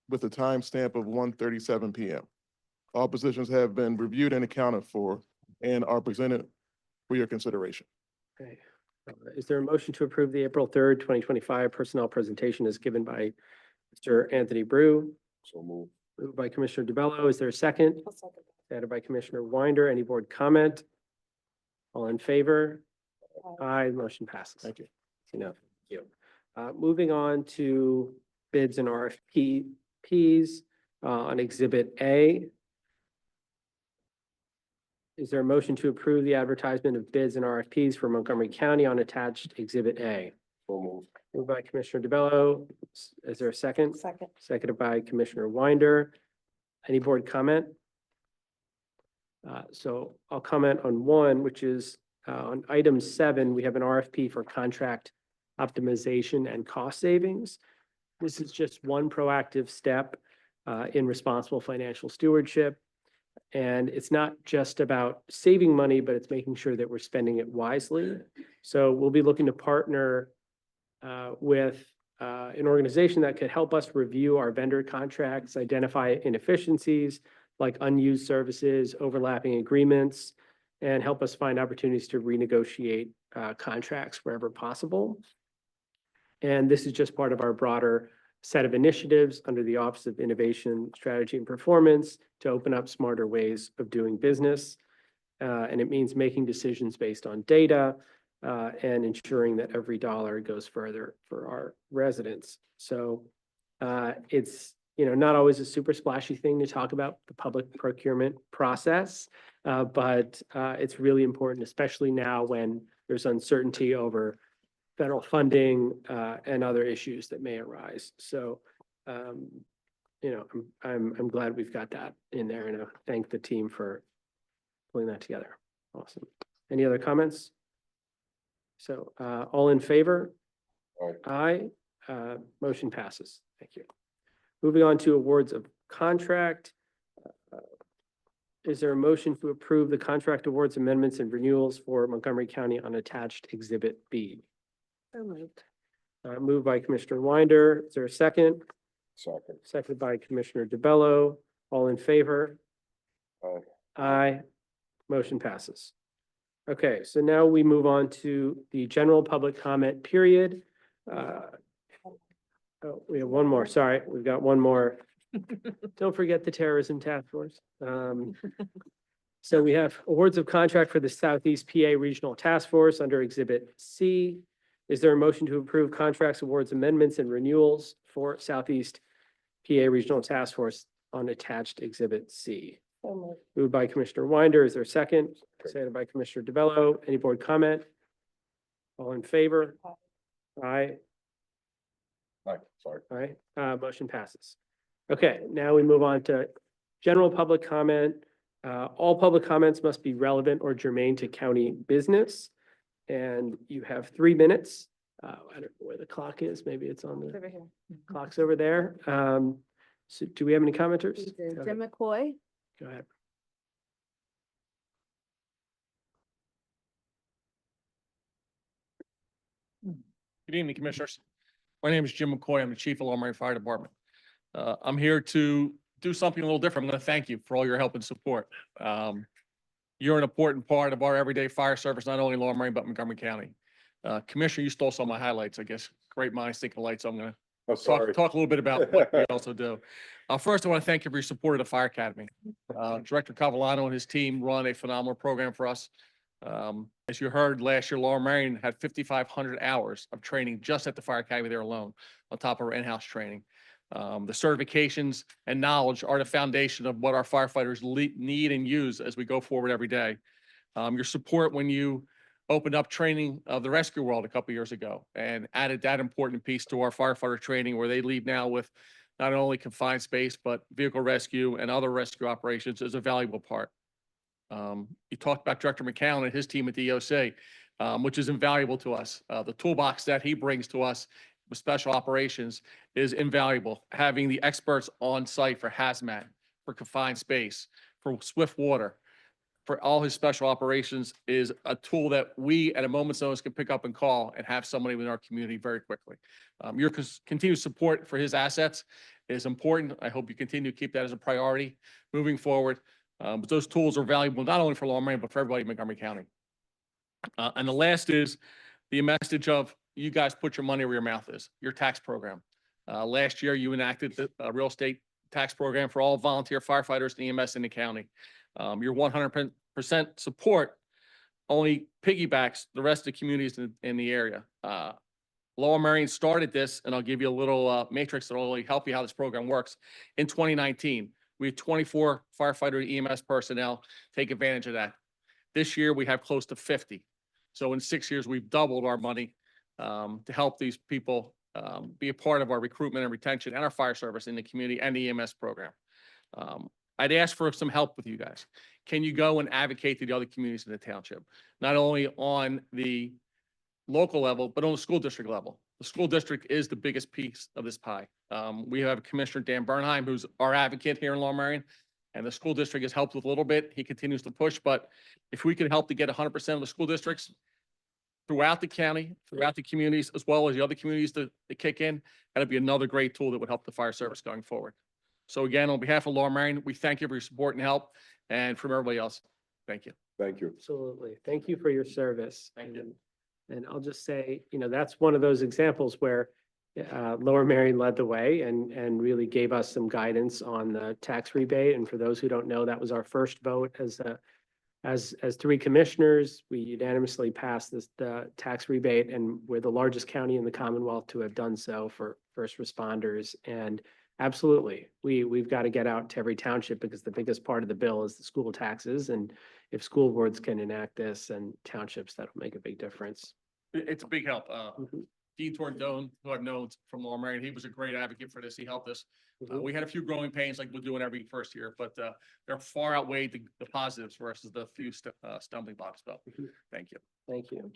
with a timestamp of 1:37 p.m. All positions have been reviewed and accounted for and are presented for your consideration. Okay. Is there a motion to approve the April 3rd, 2025 personnel presentation as given by Mr. Anthony Brew? So move. Moved by Commissioner DeBello. Is there a second? I'll second. Added by Commissioner Winder. Any board comment? All in favor? Aye, the motion passes. Thank you. Enough. Thank you. Moving on to bids and RFPs on Exhibit A. Is there a motion to approve the advertisement of bids and RFPs for Montgomery County on attached Exhibit A? So move. Moved by Commissioner DeBello. Is there a second? Second. Seconded by Commissioner Winder. Any board comment? So I'll comment on one, which is on item 7, we have an RFP for contract optimization and cost savings. This is just one proactive step in responsible financial stewardship. And it's not just about saving money, but it's making sure that we're spending it wisely. So we'll be looking to partner with an organization that could help us review our vendor contracts, identify inefficiencies like unused services, overlapping agreements, and help us find opportunities to renegotiate contracts wherever possible. And this is just part of our broader set of initiatives under the Office of Innovation, Strategy and Performance to open up smarter ways of doing business. And it means making decisions based on data and ensuring that every dollar goes further for our residents. So it's, not always a super splashy thing to talk about the public procurement process, but it's really important, especially now when there's uncertainty over federal funding and other issues that may arise. So, I'm glad we've got that in there, and I thank the team for pulling that together. Awesome. Any other comments? So, all in favor? Aye. Aye. Motion passes. Thank you. Moving on to awards of contract. Is there a motion to approve the contract awards, amendments, and renewals for Montgomery County on attached Exhibit B? So moved. Moved by Commissioner Winder. Is there a second? Second. Seconded by Commissioner DeBello. All in favor? Aye. Aye. Motion passes. Okay, so now we move on to the general public comment period. Oh, we have one more. Sorry, we've got one more. Don't forget the terrorism task force. So we have awards of contract for the Southeast PA Regional Task Force under Exhibit C. Is there a motion to approve contracts, awards, amendments, and renewals for Southeast PA Regional Task Force on attached Exhibit C? Moved by Commissioner Winder. Is there a second? Seconded by Commissioner DeBello. Any board comment? All in favor? Aye. Aye, sorry. Aye. Motion passes. Okay, now we move on to general public comment. All public comments must be relevant or germane to county business. And you have 3 minutes. I don't know where the clock is. Maybe it's on the Over here. clock's over there. So do we have any commenters? Go Jim ahead. McCoy. Go ahead. Good evening, Commissioners. My name is Jim McCoy. I'm the Chief of Montgomery Fire Department. I'm here to do something a little different. I'm going to thank you for all your help and support. You're an important part of our everyday fire service, not only in Lower Merion, but Montgomery County. Commissioner, you stole some of my highlights, I guess. Great minds think alike, so I'm going to Oh, sorry. talk a little bit about what we also do. First, I want to thank you for your support of the Fire Academy. Director Cavallano and his team run a phenomenal program for us. As you heard, last year, Lower Merion had 5,500 hours of training just at the Fire Academy there alone, on top of our in-house training. The certifications and knowledge are the foundation of what our firefighters need and use as we go forward every day. Your support when you opened up training of the rescue world a couple years ago and added that important piece to our firefighter training, where they leave now with not only confined space, but vehicle rescue and other rescue operations, is a valuable part. You talked about Director McCown and his team at the EOC, which is invaluable to us. The toolbox that he brings to us with special operations is invaluable. Having the experts on site for hazmat, for confined space, for swift water, for all his special operations is a tool that we at a moment's notice can pick up and call and have somebody within our community very quickly. Your continued support for his assets is important. I hope you continue to keep that as a priority moving forward. But those tools are valuable not only for Lower Merion, but for everybody in Montgomery County. And the last is the message of you guys put your money where your mouth is, your tax program. Last year, you enacted the real estate tax program for all volunteer firefighters and EMS in the county. Your 100% support only piggybacks the rest of the communities in the area. Lower Merion started this, and I'll give you a little matrix that will really help you how this program works. In 2019, we had 24 firefighter EMS personnel take advantage of that. This year, we have close to 50. So in 6 years, we've doubled our money to help these people be a part of our recruitment and retention and our fire service in the community and the EMS program. I'd ask for some help with you guys. Can you go and advocate to the other communities in the township, not only on the local level, but on the school district level? The school district is the biggest piece of this pie. We have Commissioner Dan Bernheim, who's our advocate here in Lower Merion, and the school district has helped with a little bit. He continues to push, but if we can help to get 100% of the school districts throughout the county, throughout the communities, as well as the other communities to kick in, that'd be another great tool that would help the fire service going forward. So again, on behalf of Lower Merion, we thank you for your support and help, and from everybody else, thank you. Thank you. Absolutely. Thank you for your service. Thank you. And I'll just say, that's one of those examples where Lower Merion led the way and really gave us some guidance on the tax rebate. And for those who don't know, that was our first vote as three commissioners. We unanimously passed the tax rebate, and we're the largest county in the Commonwealth to have done so for first responders. And absolutely, we've got to get out to every township because the biggest part of the bill is the school taxes. And if school boards can enact this and townships, that'll make a big difference. It's a big help. Mhm. Dean Tordone, who I've known from Lower Merion, he was a great advocate for this. He helped us. Mhm. We had a few growing pains like we're doing every first year, but they're far outweighed the positives versus the few stumbling blocks. So thank you. Thank you.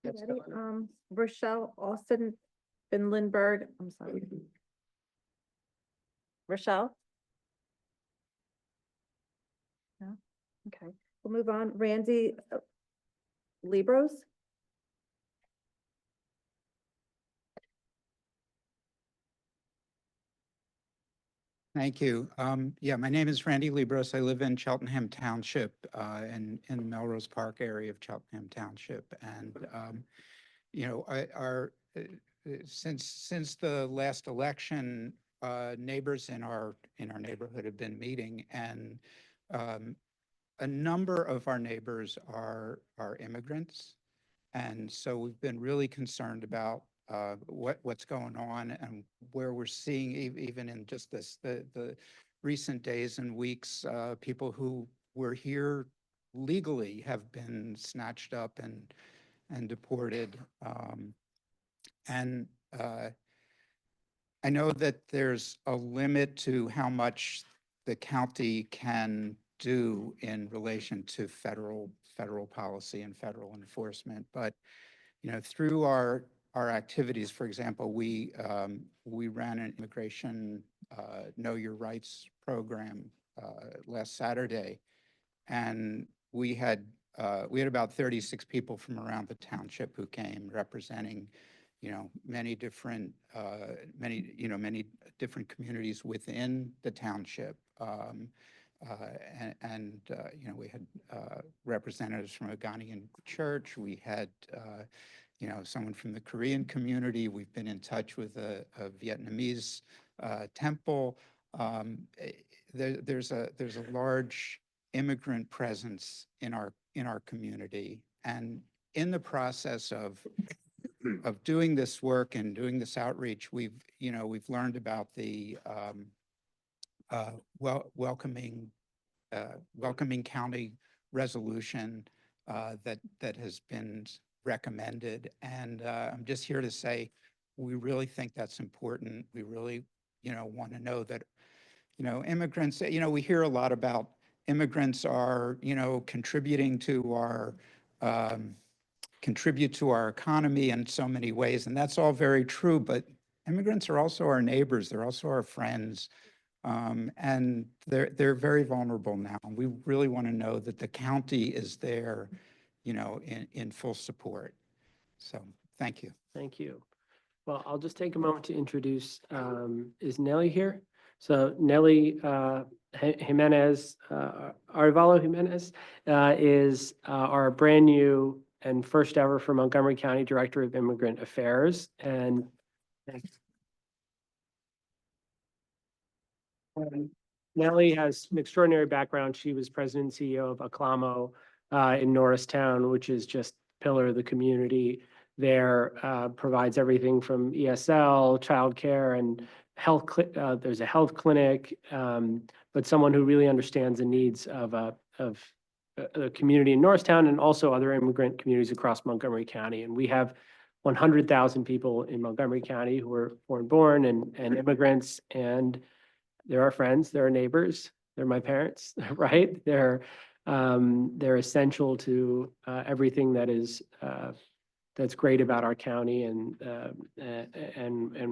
Next Ready? up. Rochelle Austin Finlenberg, I'm sorry. Rochelle? No? Okay, we'll move on. Randy Libros? Thank you. Yeah, my name is Randy Libros. I live in Cheltenham Township, in Melrose Park area of Cheltenham Township. And, you know, since the last election, neighbors in our neighborhood have been meeting, and a number of our neighbors are immigrants. And so we've been really concerned about what's going on and where we're seeing even in just the recent days and weeks, people who were here legally have been snatched up and deported. And I know that there's a limit to how much the county can do in relation to federal policy and federal enforcement, but you know, through our activities, for example, we ran an immigration Know Your Rights program last Saturday, and we had about 36 people from around the township who came, representing, you know, many different communities within the township. You know, we had representatives from a Ghanaian church. We had you know, someone from the Korean community. We've been in touch with a Vietnamese temple. There's a large immigrant presence in our community, and in the process of doing this work and doing this outreach, we've learned about the welcoming county resolution that has been recommended. And I'm just here to say, we really think that's important. We really, you know, want to know that, you know, immigrants, you know, we hear a lot about immigrants are, you know, contribute to our economy in so many ways. And that's all very true, but immigrants are also our neighbors. They're also our friends. And they're very vulnerable now. And we really want to know that the county is there, you know, in full support. So thank you. Thank you. Well, I'll just take a moment to introduce, is Nellie here? So Nellie Jimenez, Arevalo Jimenez, is our brand new and first ever for Montgomery County Director of Immigrant Affairs. And Nellie has an extraordinary background. She was president and CEO of Aclamo in Norristown, which is just pillar of the community there, provides everything from ESL, childcare, and health. There's a health clinic, but someone who really understands the needs of a community in Norristown and also other immigrant communities across Montgomery County. And we have 100,000 people in Montgomery County who are foreign-born and immigrants, and they're our friends, they're our neighbors, they're my parents, right? They're essential to everything that is that's great about our county and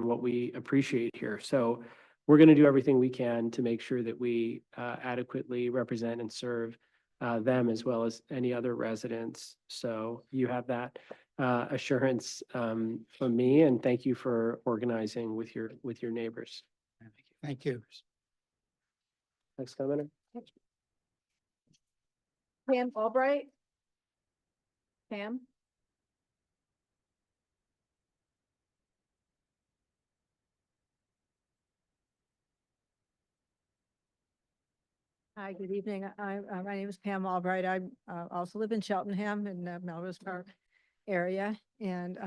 what we appreciate here. So we're going to do everything we can to make sure that we adequately represent and serve them as well as any other residents. So you have that assurance from me, and thank you for organizing with your neighbors. Thank you. Next commenter. Pam Albright? Pam? Hi, good evening. My name is Pam Albright. I also live in Cheltenham in the Melrose Park area. And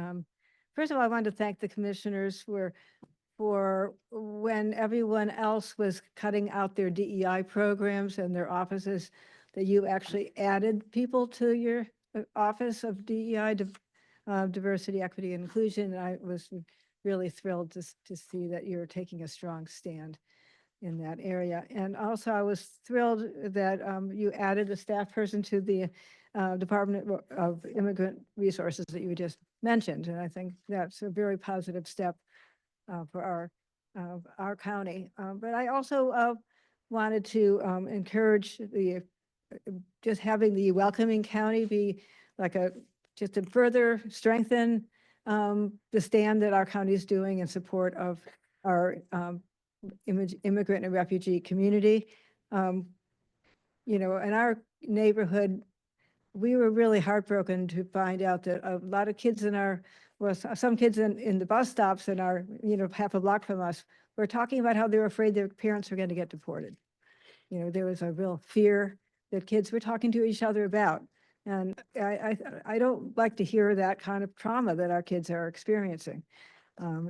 first of all, I wanted to thank the commissioners for when everyone else was cutting out their DEI programs and their offices, that you actually added people to your office of DEI, diversity, equity, and inclusion. And I was really thrilled to see that you're taking a strong stand in that area. And also I was thrilled that you added a staff person to the Department of Immigrant Resources that you just mentioned. And I think that's a very positive step for our county. But I also wanted to encourage just having the welcoming county be like just to further strengthen the stand that our county is doing in support of our immigrant and refugee community. You know, in our neighborhood, we were really heartbroken to find out that a lot of kids some kids in the bus stops in our, half a block from us, were talking about how they were afraid their parents were going to get deported. You know, there was a real fear that kids were talking to each other about. And I don't like to hear that kind of trauma that our kids are experiencing.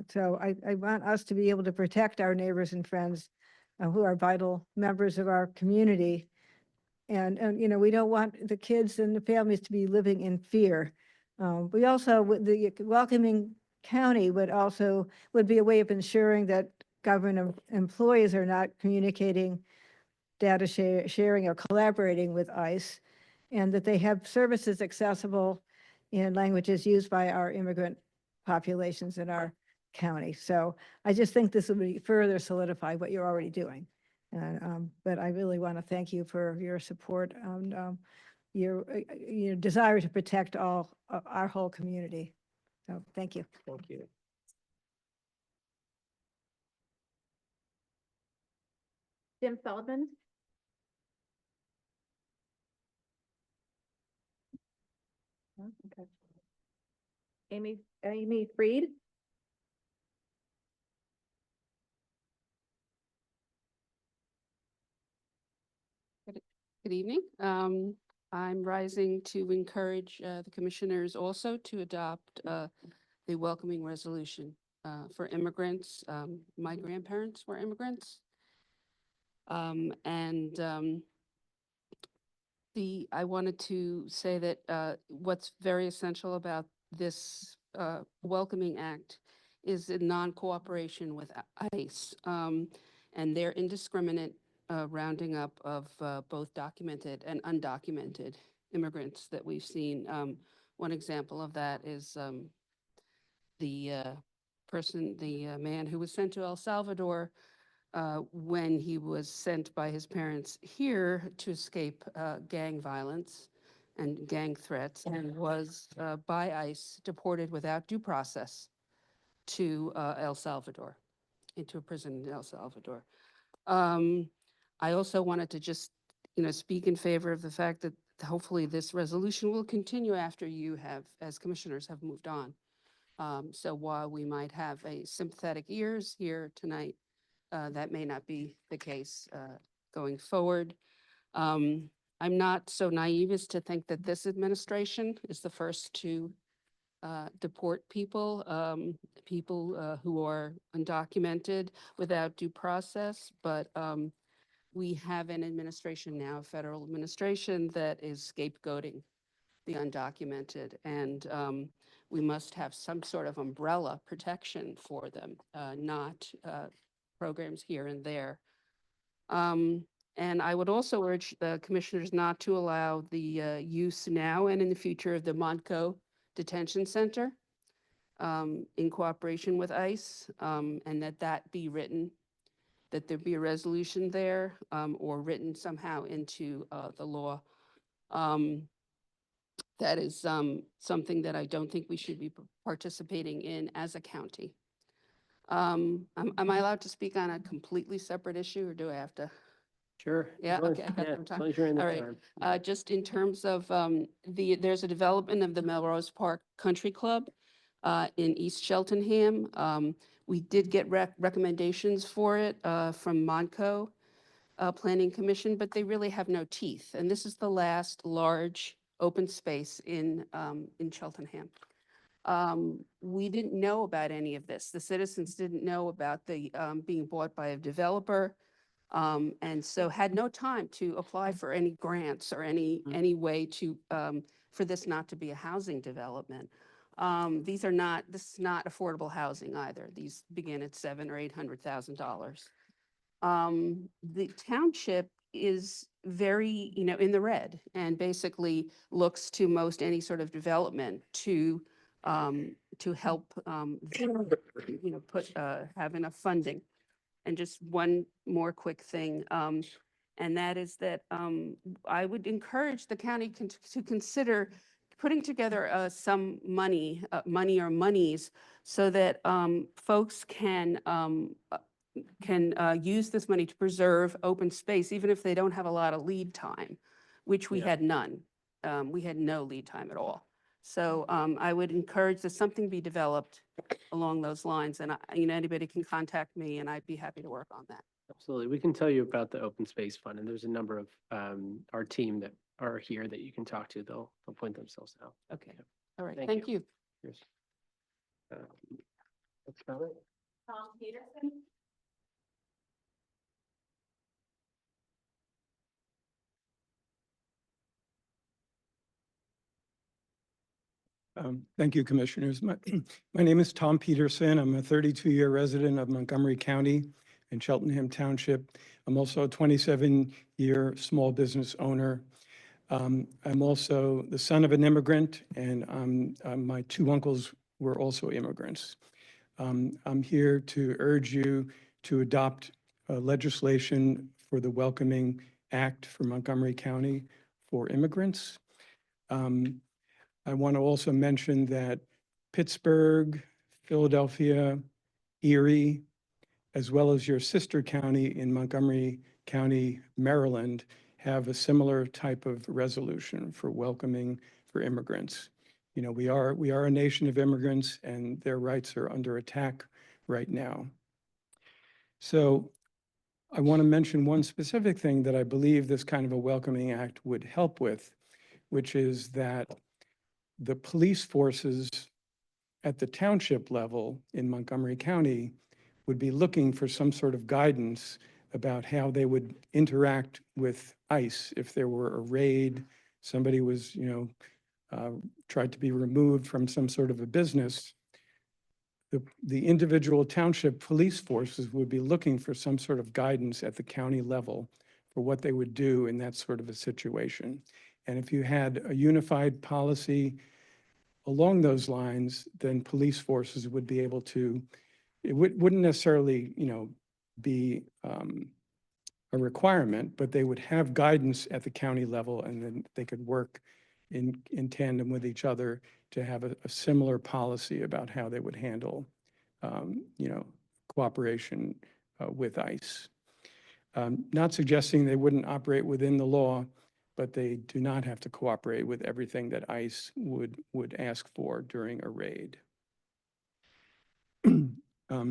So I want us to be able to protect our neighbors and friends who are vital members of our community. And, we don't want the kids and the families to be living in fear. We also, the welcoming county would be a way of ensuring that government employees are not communicating data sharing or collaborating with ICE, and that they have services accessible in languages used by our immigrant populations in our county. So I just think this will be further solidify what you're already doing. And, but I really want to thank you for your support and your desire to protect our whole community. So thank you. Thank you. Jim Sullivan. Oh, okay. Amy Freed. Good evening. I'm rising to encourage the commissioners also to adopt the welcoming resolution for immigrants. My grandparents were immigrants. I wanted to say that what's very essential about this welcoming act is the non-cooperation with ICE and their indiscriminate rounding up of both documented and undocumented immigrants that we've seen. One example of that is the man who was sent to El Salvador when he was sent by his parents here to escape gang violence and gang threats, and was by ICE deported without due process to El Salvador, into a prison in El Salvador. I also wanted to just, speak in favor of the fact that hopefully this resolution will continue after you have, as commissioners, have moved on. So while we might have a sympathetic ears here tonight, that may not be the case going forward. I'm not so naive as to think that this administration is the first to deport people, who are undocumented without due process, but we have an administration now, a federal administration, that is scapegoating the undocumented, and we must have some sort of umbrella protection for them, not programs here and there. And I would also urge the commissioners not to allow the use now and in the future of the Montgomery Detention Center in cooperation with ICE, and that be written, that there be a resolution there or written somehow into the law. That is something that I don't think we should be participating in as a county. Am I allowed to speak on a completely separate issue, or do I have to? Sure. Yeah, okay, I got Yeah, some as time. long as you're in the All right. time. Just in terms of there's a development of the Melrose Park Country Club in East Cheltenham. We did get recommendations for it from Monco. planning commission, but they really have no teeth. And this is the last large open space in Cheltenham. We didn't know about any of this. The citizens didn't know about the being bought by a developer. And so had no time to apply for any grants or any way to, for this not to be a housing development. This is not affordable housing either. These begin at $700,000 or $800,000. The township is very, in the red and basically looks to most any sort of development to help, have enough funding. And just one more quick thing, and that is that I would encourage the county to consider putting together some money or monies so that folks can use this money to preserve open space, even if they don't have a lot of lead time, which we had none. We had no lead time at all. So I would encourage that something be developed along those lines, and anybody can contact me, and I'd be happy to work on that. Absolutely. We can tell you about the Open Space Fund, and there's a number of our team that are here that you can talk to. They'll point themselves out. Okay. All right. Thank Thank you. Here's, that's about it. Tom Peterson. Thank you, Commissioners. My name is Tom Peterson. I'm a 32-year resident of Montgomery County in Cheltenham Township. I'm also a 27-year small business owner. I'm also the son of an immigrant, and my two uncles were also immigrants. I'm here to urge you to adopt legislation for the Welcoming Act for Montgomery County for immigrants. I want to also mention that Pittsburgh, Philadelphia, Erie, as well as your sister county in Montgomery County, Maryland, have a similar type of resolution for welcoming for immigrants. We are a nation of immigrants, and their rights are under attack right now. So I want to mention one specific thing that I believe this kind of a welcoming act would help with, which is that the police forces at the township level in Montgomery County would be looking for some sort of guidance about how they would interact with ICE if there were a raid, somebody was, tried to be removed from some sort of a business. The individual township police forces would be looking for some sort of guidance at the county level for what they would do in that sort of a situation. And if you had a unified policy along those lines, then police forces would be able to, it wouldn't necessarily, be a requirement, but they would have guidance at the county level, and then they could work in tandem with each other to have a similar policy about how they would handle, cooperation with ICE. Not suggesting they wouldn't operate within the law, but they do not have to cooperate with everything that ICE would ask for during a raid.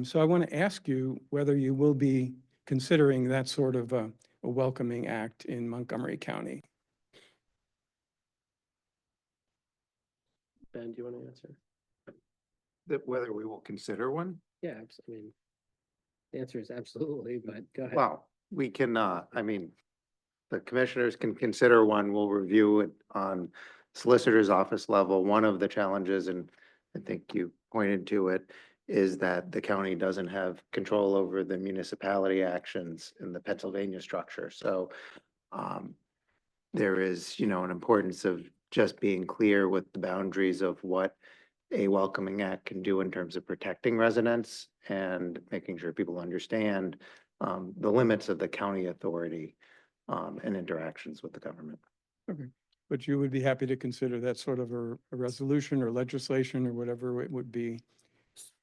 So I want to ask you whether you will be considering that sort of a welcoming act in Montgomery County. Ben, do you want to answer? That whether we will consider one? Yeah, I mean, the answer is absolutely, but go ahead. Well, we can, the commissioners can consider one. We'll review it on solicitor's office level. One of the challenges, and I think you pointed to it, is that the county doesn't have control over the municipality actions in the Pennsylvania structure. So there is, an importance of just being clear with the boundaries of what a welcoming act can do in terms of protecting residents and making sure people understand the limits of the county authority and interactions with the government. Okay, but you would be happy to consider that sort of a resolution or legislation or whatever it would be.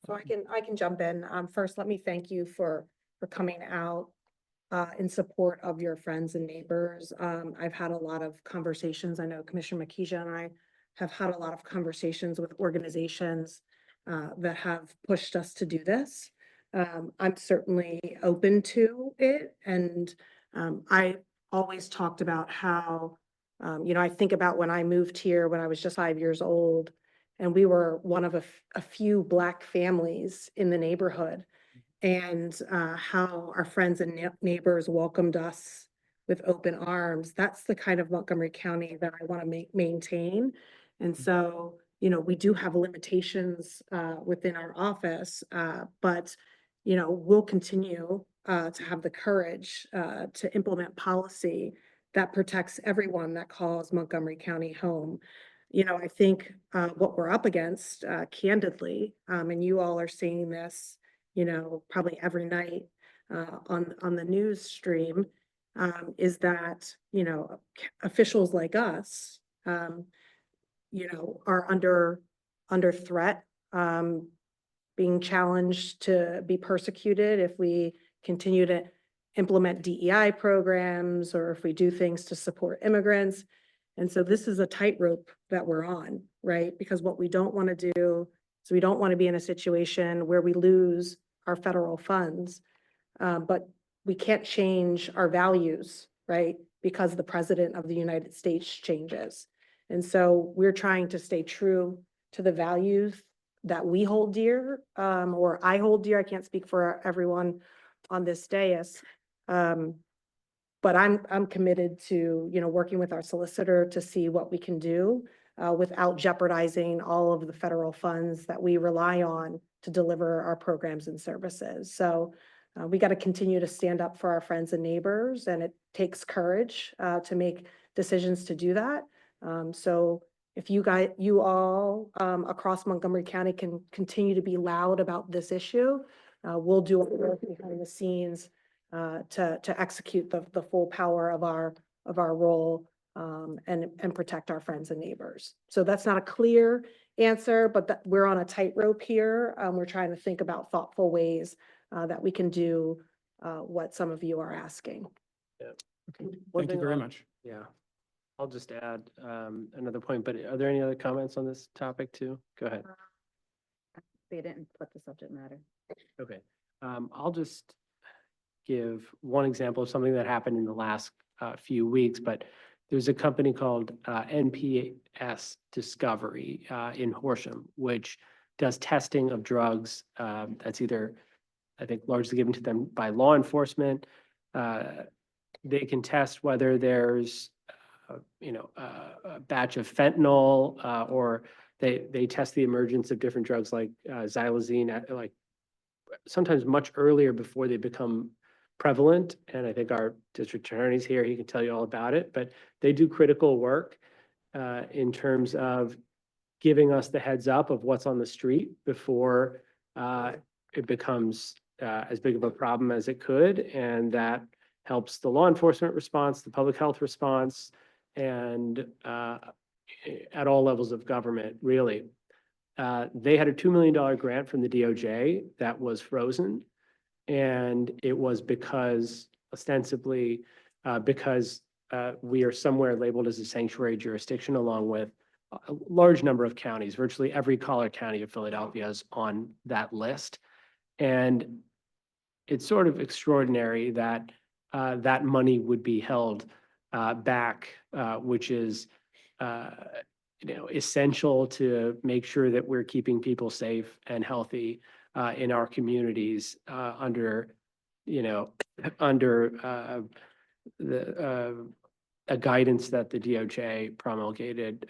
So I can jump in. First, let me thank you for coming out in support of your friends and neighbors. I've had a lot of conversations. I know Commissioner Makija and I have had a lot of conversations with organizations that have pushed us to do this. I'm certainly open to it, and I always talked about how, I think about when I moved here when I was just 5 years old, and we were one of a few Black families in the neighborhood, and how our friends and neighbors welcomed us with open arms. That's the kind of Montgomery County that I want to maintain. And so, we do have limitations within our office, but, we'll continue to have the courage to implement policy that protects everyone that calls Montgomery County home. I think what we're up against, candidly, and you all are seeing this, probably every night on the news stream, is that, officials like us, are under threat, being challenged to be persecuted if we continue to implement DEI programs or if we do things to support immigrants. And so this is a tightrope that we're on, right? Because what we don't want to do is we don't want to be in a situation where we lose our federal funds, but we can't change our values, right? Because the president of the United States changes. And so we're trying to stay true to the values that we hold dear, or I hold dear. I can't speak for everyone on this dais. But I'm committed to, working with our solicitor to see what we can do without jeopardizing all of the federal funds that we rely on to deliver our programs and services. So we got to continue to stand up for our friends and neighbors, and it takes courage to make decisions to do that. So if you all across Montgomery County can continue to be loud about this issue, we'll do our work behind the scenes to execute the full power of our role and protect our friends and neighbors. So that's not a clear answer, but we're on a tightrope here. We're trying to think about thoughtful ways that we can do what some of you are asking. Yeah. Thank you very much. Yeah. I'll just add another point, but are there any other comments on this topic too? Go ahead. They didn't put the subject matter. Okay. I'll just give one example of something that happened in the last few weeks, but there's a company called NPS Discovery in Horsham, which does testing of drugs that's either, I think, largely given to them by law enforcement. They can test whether there's a batch of fentanyl, or they test the emergence of different drugs like xylazine, like sometimes much earlier before they become prevalent. And I think our district attorney's here, he can tell you all about it, but they do critical work in terms of giving us the heads up of what's on the street before it becomes as big of a problem as it could. And that helps the law enforcement response, the public health response, and at all levels of government, really. They had a $2 million grant from the DOJ that was frozen. And it was because, ostensibly, because we are somewhere labeled as a sanctuary jurisdiction, along with a large number of counties. Virtually every Collier County of Philadelphia is on that list. And it's sort of extraordinary that that money would be held back, which is essential to make sure that we're keeping people safe and healthy in our communities under a guidance that the DOJ promulgated.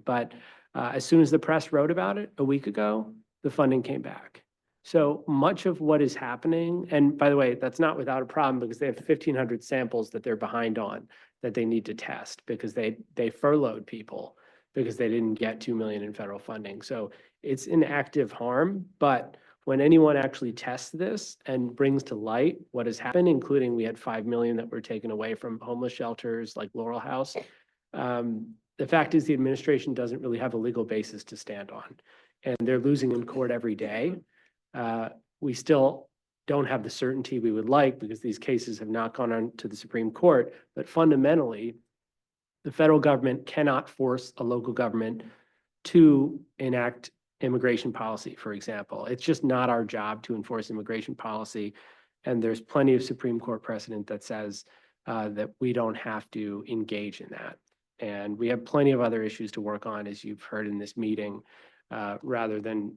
But as soon as the press wrote about it a week ago, the funding came back. So much of what is happening, and by the way, that's not without a problem, because they have 1,500 samples that they're behind on that they need to test, because they furloughed people because they didn't get 2 million in federal funding. So it's an active harm, but when anyone actually tests this and brings to light what has happened, including we had 5 million that were taken away from homeless shelters like Laurel House, the fact is the administration doesn't really have a legal basis to stand on, and they're losing in court every day. We still don't have the certainty we would like, because these cases have not gone on to the Supreme Court, but fundamentally, the federal government cannot force a local government to enact immigration policy, for example. It's just not our job to enforce immigration policy. And there's plenty of Supreme Court precedent that says that we don't have to engage in that. And we have plenty of other issues to work on, as you've heard in this meeting, rather than,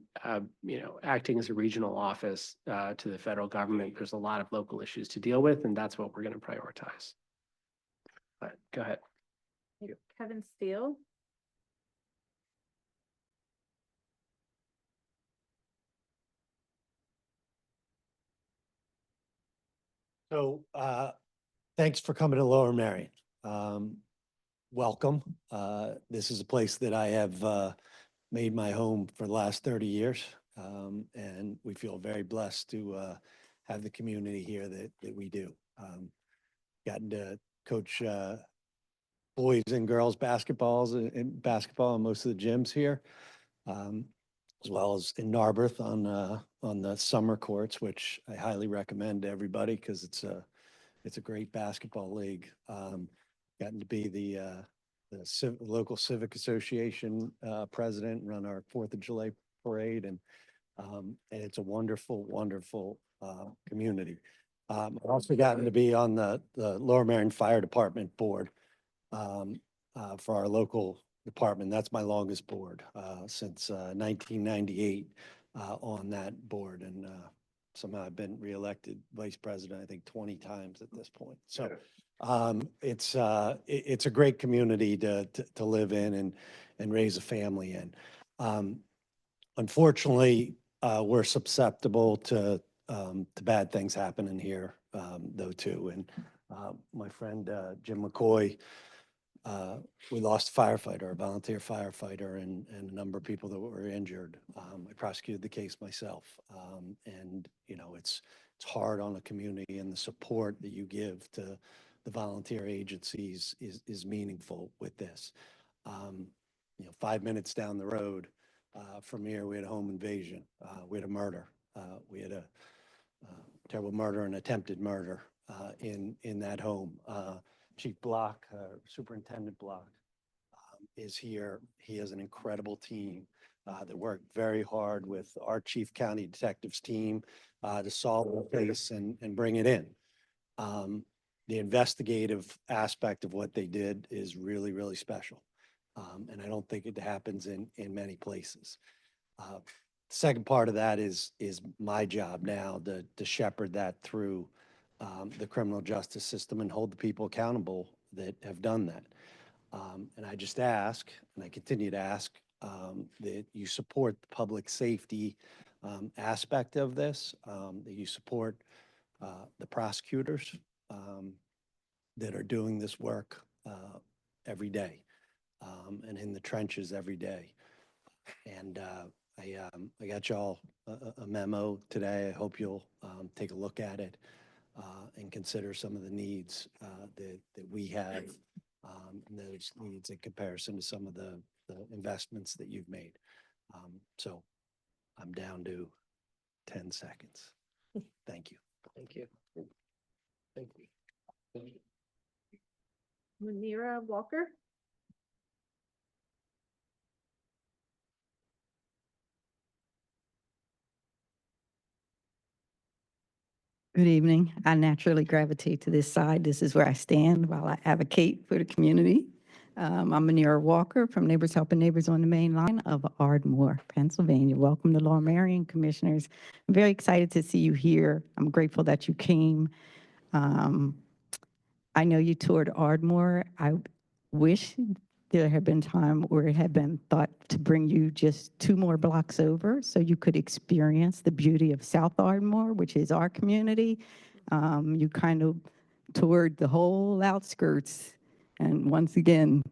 acting as a regional office to the federal government. There's a lot of local issues to deal with, and that's what we're going to prioritize. But go ahead. Kevin Steele. So, thanks for coming to Lower Merion. Welcome. This is a place that I have made my home for the last 30 years. And we feel very blessed to have the community here that we do. Gotten to coach boys and girls basketball in most of the gyms here, as well as in Narberth on the summer courts, which I highly recommend to everybody because it's a great basketball league. Gotten to be the local civic association president, run our 4th of July parade, and it's a wonderful, wonderful community. I've also gotten to be on the Lower Merion Fire Department board for our local department. That's my longest board since 1998 on that board, and somehow I've been reelected vice president, I think 20 times at this point. So it's a great community to live in and raise a family in. Unfortunately, we're susceptible to bad things happening here, though, too. And my friend Jim McCoy, we lost a firefighter, a volunteer firefighter, and a number of people that were injured. I prosecuted the case myself. And, it's hard on the community, and the support that you give to the volunteer agencies is meaningful with this. 5 minutes down the road from here, we had a home invasion. We had a murder. We had a terrible murder and attempted murder in that home. Chief Block, Superintendent Block, is here. He has an incredible team that worked very hard with our Chief County Detectives team to solve the case and bring it in. The investigative aspect of what they did is really, really special. And I don't think it happens in many places. The second part of that is my job now to shepherd that through the criminal justice system and hold the people accountable that have done that. And I just ask, and I continue to ask, that you support the public safety aspect of this, that you support the prosecutors that are doing this work every day and in the trenches every day. And I got y'all a memo today. I hope you'll take a look at it and consider some of the needs that we have, and those needs in comparison to some of the investments that you've made. So I'm down to 10 seconds. Thank you. Thank you. Thank you. Manira Walker. Good evening. I naturally gravitate to this side. This is where I stand while I advocate for the community. I'm Manira Walker from Neighbors Helping Neighbors on the main line of Ardmore, Pennsylvania. Welcome to Lower Merion, Commissioners. I'm very excited to see you here. I'm grateful that you came. I know you toured Ardmore. I wish there had been time where it had been thought to bring you just 2 more blocks over so you could experience the beauty of South Ardmore, which is our community. You kind of toured the whole outskirts. And once again,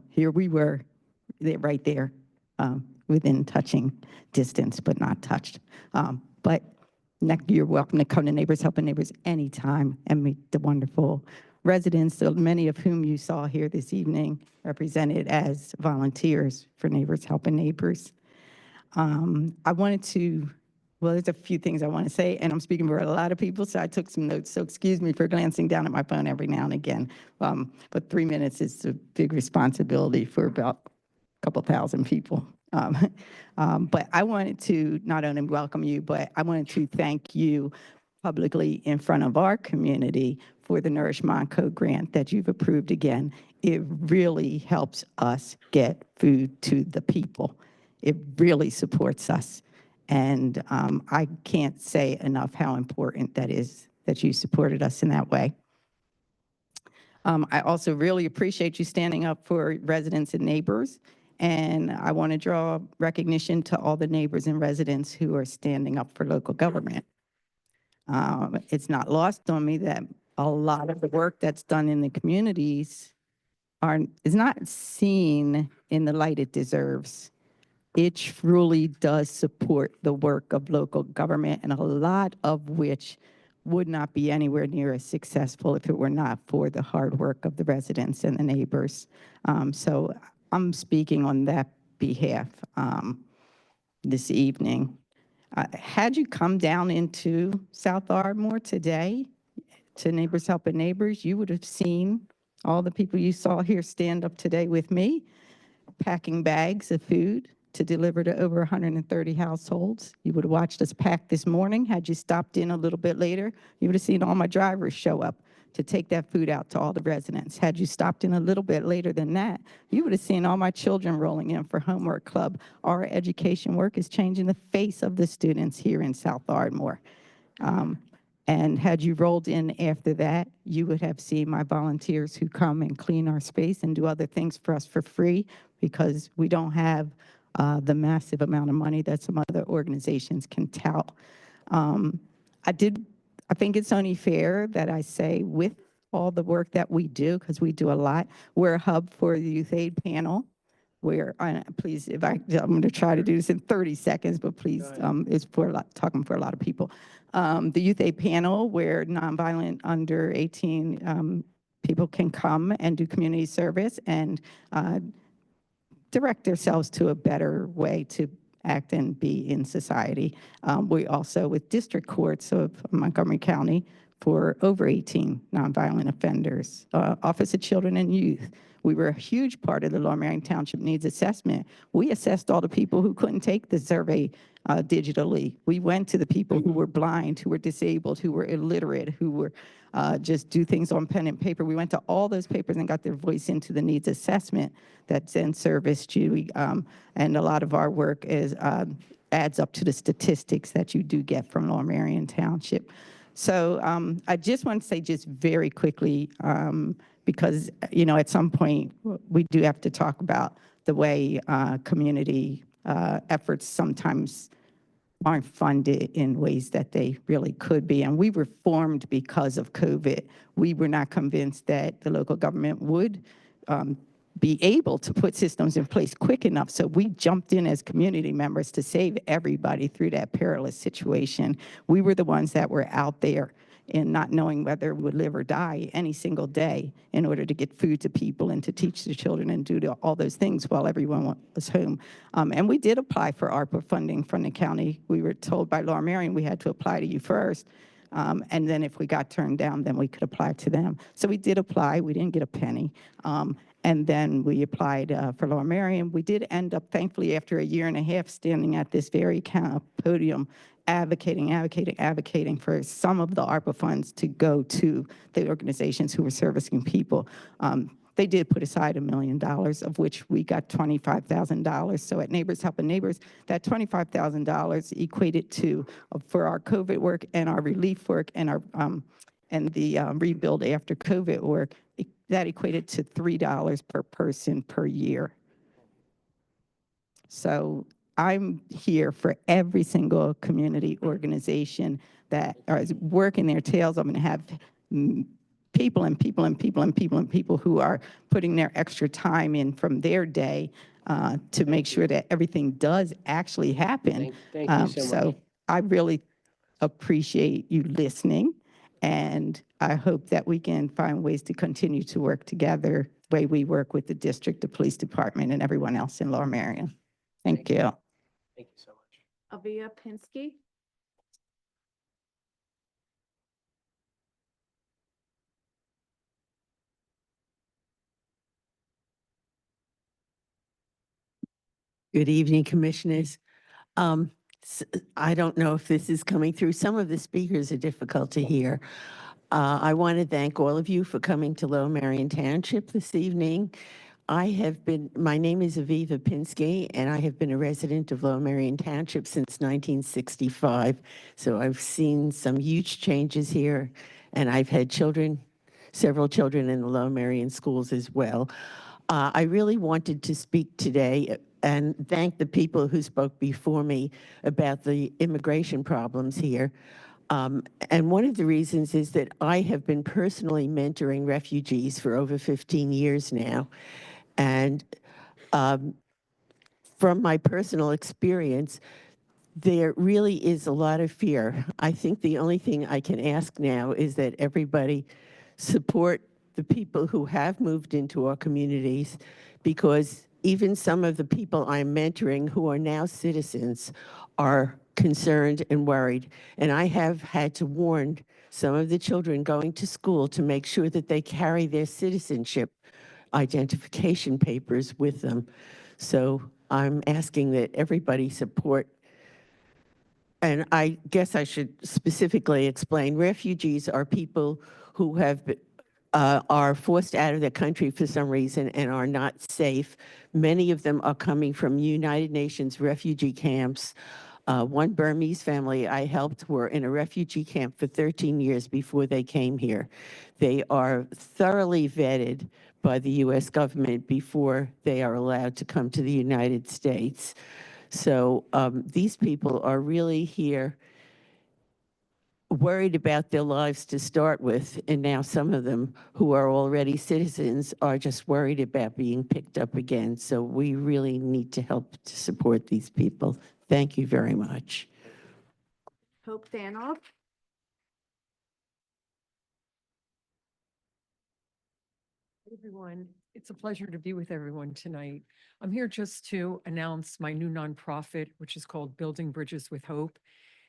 here we were, right there, within touching distance, but not touched. But you're welcome to come to Neighbors Helping Neighbors anytime and meet the wonderful residents, so many of whom you saw here this evening, represented as volunteers for Neighbors Helping Neighbors. I wanted to, there's a few things I want to say, and I'm speaking for a lot of people, so I took some notes, so excuse me for glancing down at my phone every now and again. But 3 minutes is a big responsibility for about a couple thousand people. But I wanted to not only welcome you, but I wanted to thank you publicly in front of our community for the Nourish Monco grant that you've approved again. It really helps us get food to the people. It really supports us. And I can't say enough how important that is that you supported us in that way. I also really appreciate you standing up for residents and neighbors. And I want to draw recognition to all the neighbors and residents who are standing up for local government. It's not lost on me that a lot of the work that's done in the communities is not seen in the light it deserves. It truly does support the work of local government, and a lot of which would not be anywhere near as successful if it were not for the hard work of the residents and the neighbors. So I'm speaking on that behalf this evening. Had you come down into South Ardmore today to Neighbors Helping Neighbors, you would have seen all the people you saw here stand up today with me, packing bags of food to deliver to over 130 households. You would have watched us pack this morning. Had you stopped in a little bit later, you would have seen all my drivers show up to take that food out to all the residents. Had you stopped in a little bit later than that, you would have seen all my children rolling in for homework club. Our education work is changing the face of the students here in South Ardmore. And had you rolled in after that, you would have seen my volunteers who come and clean our space and do other things for us for free because we don't have the massive amount of money that some other organizations can tout. I think it's only fair that I say with all the work that we do, because we do a lot, we're a hub for the youth aid panel. Where, please, I'm going to try to do this in 30 seconds, but please, it's for talking for a lot of people. The youth aid panel, where nonviolent under 18 people can come and do community service and direct themselves to a better way to act and be in society. We also, with district courts of Montgomery County, for over 18 nonviolent offenders, Office of Children and Youth. We were a huge part of the Lower Merion Township Needs Assessment. We assessed all the people who couldn't take the survey digitally. We went to the people who were blind, who were disabled, who were illiterate, who were just do things on pen and paper. We went to all those papers and got their voice into the needs assessment that's then serviced you. And a lot of our work is adds up to the statistics that you do get from Lower Merion Township. So I just want to say just very quickly, because, you know, at some point we do have to talk about the way community efforts sometimes aren't funded in ways that they really could be. And we were formed because of COVID. We were not convinced that the local government would be able to put systems in place quick enough. So we jumped in as community members to save everybody through that perilous situation. We were the ones that were out there and not knowing whether we would live or die any single day in order to get food to people and to teach the children and do all those things while everyone was home. And we did apply for ARPA funding from the county. We were told by Lower Merion we had to apply to you first. And then if we got turned down, then we could apply to them. So we did apply. We didn't get a penny. And then we applied for Lower Merion. We did end up, thankfully, after a year and a half standing at this very kind of podium, advocating for some of the ARPA funds to go to the organizations who were servicing people. They did put aside $1 million, of which we got $25,000. So at Neighbors Helping Neighbors, that $25,000 equated to, for our COVID work and our relief work and our and the rebuild after COVID work, that equated to $3 per person per year. So I'm here for every single community organization that is working their tails off and have people who are putting their extra time in from their day to make sure that everything does actually happen. Thank you so much. I really appreciate you listening, and I hope that we can find ways to continue to work together the way we work with the district, the police department, and everyone else in Lower Merion. Thank you. Thank you so much. Avia Pinsky. Good evening, Commissioners. I don't know if this is coming through. Some of the speakers are difficult to hear. I want to thank all of you for coming to Lower Marion Township this evening. My name is Aviva Pinsky, and I have been a resident of Lower Marion Township since 1965. So I've seen some huge changes here, and I've had several children in the Lower Marion schools as well. I really wanted to speak today and thank the people who spoke before me about the immigration problems here. And one of the reasons is that I have been personally mentoring refugees for over 15 years now. And from my personal experience, there really is a lot of fear. I think the only thing I can ask now is that everybody support the people who have moved into our communities, because even some of the people I'm mentoring who are now citizens are concerned and worried. And I have had to warn some of the children going to school to make sure that they carry their citizenship identification papers with them. So I'm asking that everybody support. And I guess I should specifically explain, refugees are people who are forced out of their country for some reason and are not safe. Many of them are coming from United Nations refugee camps. One Burmese family I helped were in a refugee camp for 13 years before they came here. They are thoroughly vetted by the U.S. government before they are allowed to come to the United States. So these people are really here worried about their lives to start with, and now some of them who are already citizens are just worried about being picked up again. So we really need to help to support these people. Thank you very much. Hope Danoff. Everyone, it's a pleasure to be with everyone tonight. I'm here just to announce my new nonprofit, which is called Building Bridges with Hope.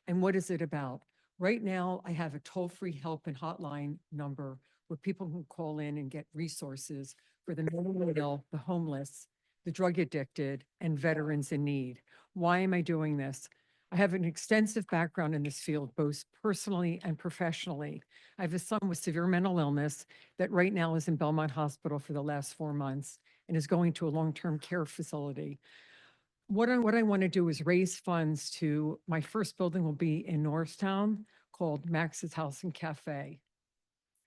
And what is it about? Right now, I have a toll-free help and hotline number where people can call in and get resources for the mentally ill, the homeless, the drug addicted, and veterans in need. Why am I doing this? I have an extensive background in this field, both personally and professionally. I have a son with severe mental illness that right now is in Belmont Hospital for the last 4 months and is going to a long-term care facility. What I want to do is raise funds to, my first building will be in Norristown called Max's House and Cafe.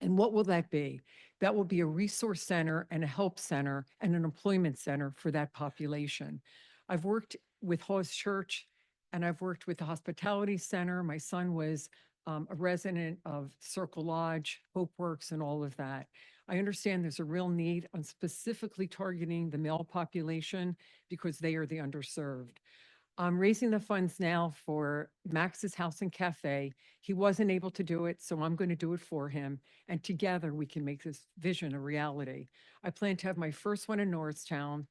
And what will that be? That will be a resource center and a help center and an employment center for that population. I've worked with Hawes Church and I've worked with the Hospitality Center. My son was a resident of Circle Lodge, Hope Works, and all of that. I understand there's a real need on specifically targeting the male population because they are the underserved. I'm raising the funds now for Max's House and Cafe. He wasn't able to do it, so I'm going to do it for him. And together we can make this vision a reality. I plan to have my first one in Norristown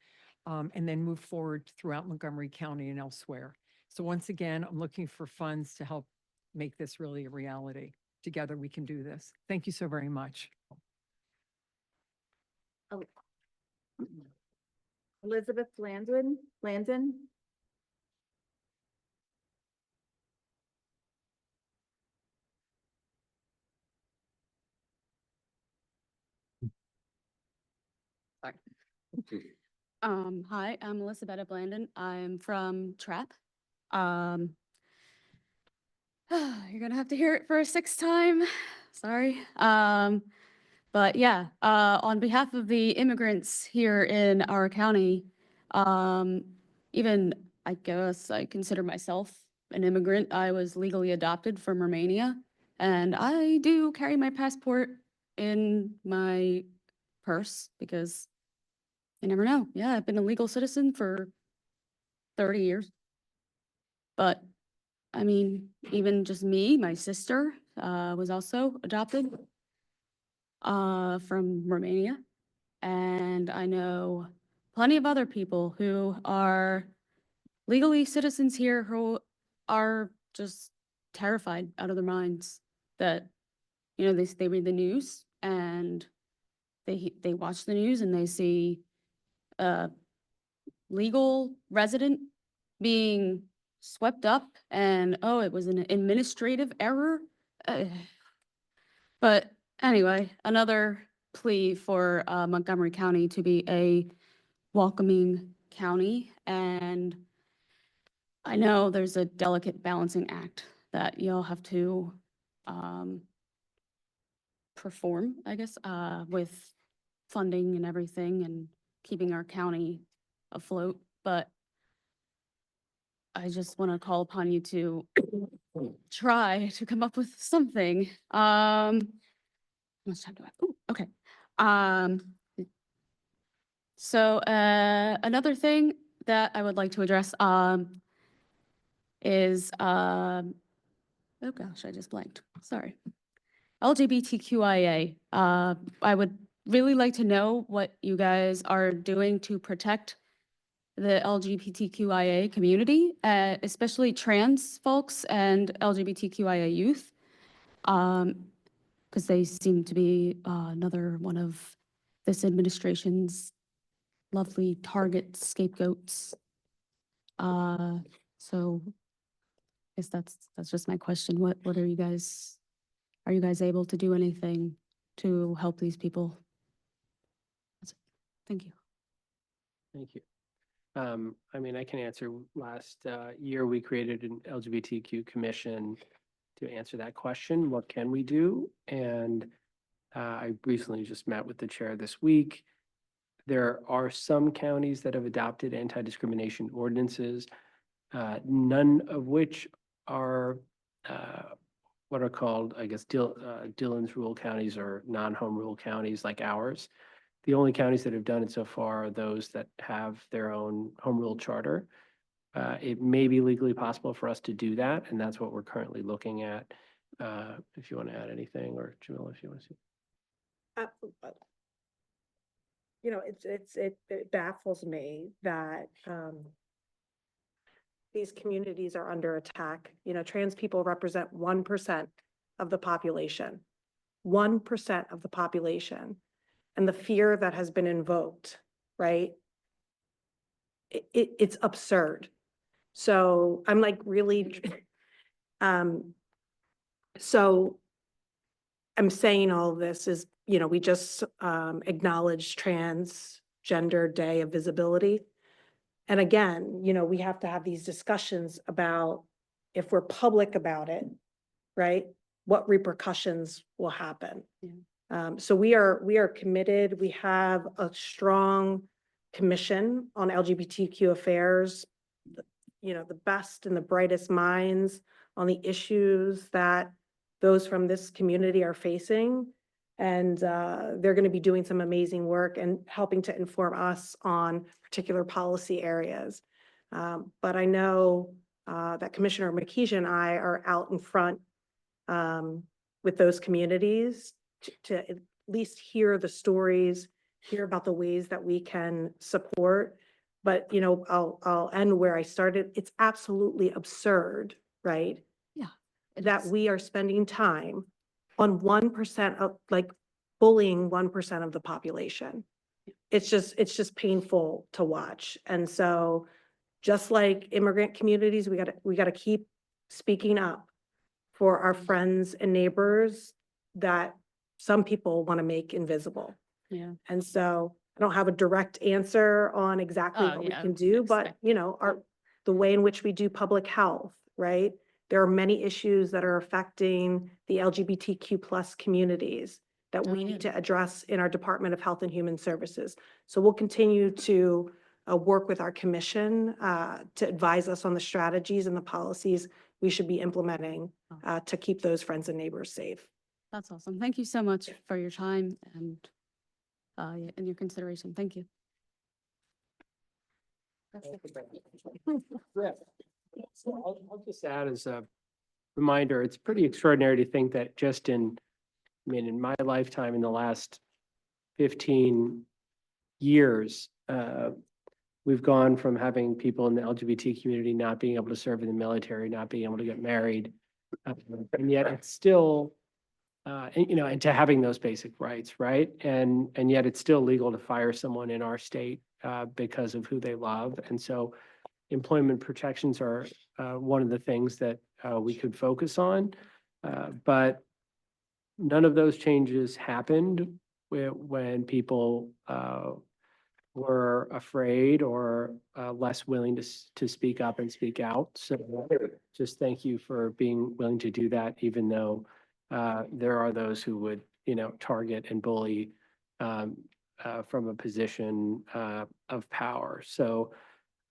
and then move forward throughout Montgomery County and elsewhere. So once again, I'm looking for funds to help make this really a reality. Together we can do this. Thank you so very much. Elizabeth Landon. Hi, I'm Elizabeth Blandon. I'm from Trap. You're gonna have to hear it for a sixth time. Sorry. But yeah, on behalf of the immigrants here in our county, even I guess I consider myself an immigrant. I was legally adopted from Romania, and I do carry my passport in my purse because you never know. Yeah, I've been a legal citizen for 30 years. But I mean, even just me, my sister was also adopted from Romania. And I know plenty of other people who are legally citizens here who are just terrified out of their minds that, you know, they read the news and they watch the news and they see a legal resident being swept up and, oh, it was an administrative error. But anyway, another plea for Montgomery County to be a welcoming county. And I know there's a delicate balancing act that y'all have to perform, I guess, with funding and everything and keeping our county afloat. But I just want to call upon you to try to come up with something. How much time do I have? Ooh, okay. So another thing that I would like to address is oh gosh, I just blanked. Sorry. LGBTQIA. I would really like to know what you guys are doing to protect the LGBTQIA community, especially trans folks and LGBTQIA youth, because they seem to be another one of this administration's lovely target scapegoats. So I guess that's just my question. What are you guys able to do anything to help these people? That's it. Thank you. Thank you. I mean, I can answer. Last year, we created an LGBTQ commission to answer that question. What can we do? And I recently just met with the chair this week. There are some counties that have adopted anti-discrimination ordinances, none of which are what are called, I guess, Dillon's rule counties or non-home rule counties like ours. The only counties that have done it so far are those that have their own home rule charter. It may be legally possible for us to do that, and that's what we're currently looking at. If you want to add anything, or Jamila, if you want to see. You know, it baffles me that these communities are under attack. You know, trans people represent 1% of the population, 1% of the population. And the fear that has been invoked, right? It's absurd. So I'm like really, so I'm saying all this is, you know, we just acknowledged Transgender Day of Visibility. And again, you know, we have to have these discussions about if we're public about it, right? What repercussions will happen. Yeah. So we are committed. We have a strong commission on LGBTQ affairs, you know, the best and the brightest minds on the issues that those from this community are facing. And they're going to be doing some amazing work and helping to inform us on particular policy areas. But I know that Commissioner McKeesia and I are out in front with those communities to at least hear the stories, hear about the ways that we can support. But, you know, I'll end where I started. It's absolutely absurd, right? Yeah. That we are spending time on 1% of, like, bullying 1% of the population. It's just painful to watch. And so just like immigrant communities, we gotta keep speaking up for our friends and neighbors that some people want to make invisible. Yeah. And so I don't have a direct answer on exactly what we Yeah, can do, but expect- you know, the way in which we do public health, right? There are many issues that are affecting the LGBTQ plus communities that we need to address in our Department of Health and Human Services. So we'll continue to work with our commission to advise us on the strategies and the policies we should be implementing to keep those friends and neighbors safe. That's awesome. Thank you so much for your time and your consideration. Thank you. So I'll just add as a reminder, it's pretty extraordinary to think that just in my lifetime, in the last 15 years, we've gone from having people in the LGBT community not being able to serve in the military, not being able to get married, and yet it's still, you know, and to having those basic rights, right? And yet it's still legal to fire someone in our state because of who they love. And so employment protections are one of the things that we could focus on. But none of those changes happened when people were afraid or less willing to speak up and speak out. So just thank you for being willing to do that, even though there are those who would, target and bully from a position of power. So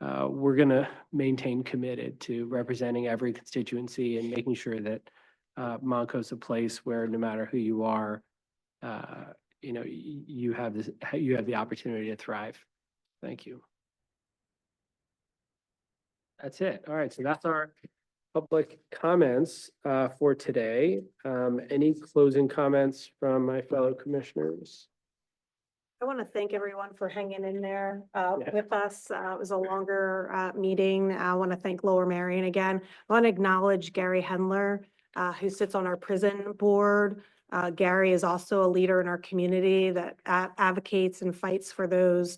we're going to maintain committed to representing every constituency and making sure that Monco's a place where no matter who you are, you have the opportunity to thrive. Thank you. That's it. All right. So that's our public comments for today. Any closing comments from my fellow commissioners? I want to thank everyone for hanging in there Yeah. with us. It was a longer meeting. I want to thank Lower Merion again. I want to acknowledge Gary Hendler, who sits on our prison board. Gary is also a leader in our community that advocates and fights for those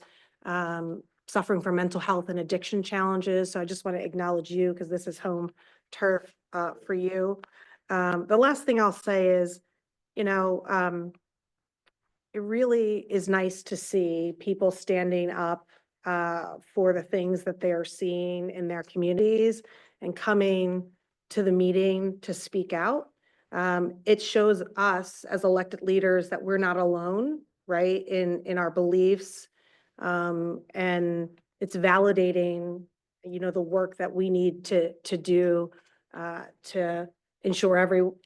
suffering from mental health and addiction challenges. So I just want to acknowledge you because this is home turf for you. The last thing I'll say is, it really is nice to see people standing up for the things that they are seeing in their communities and coming to the meeting to speak out. It shows us as elected leaders that we're not alone, right, in our beliefs. And it's validating, the work that we need to do to ensure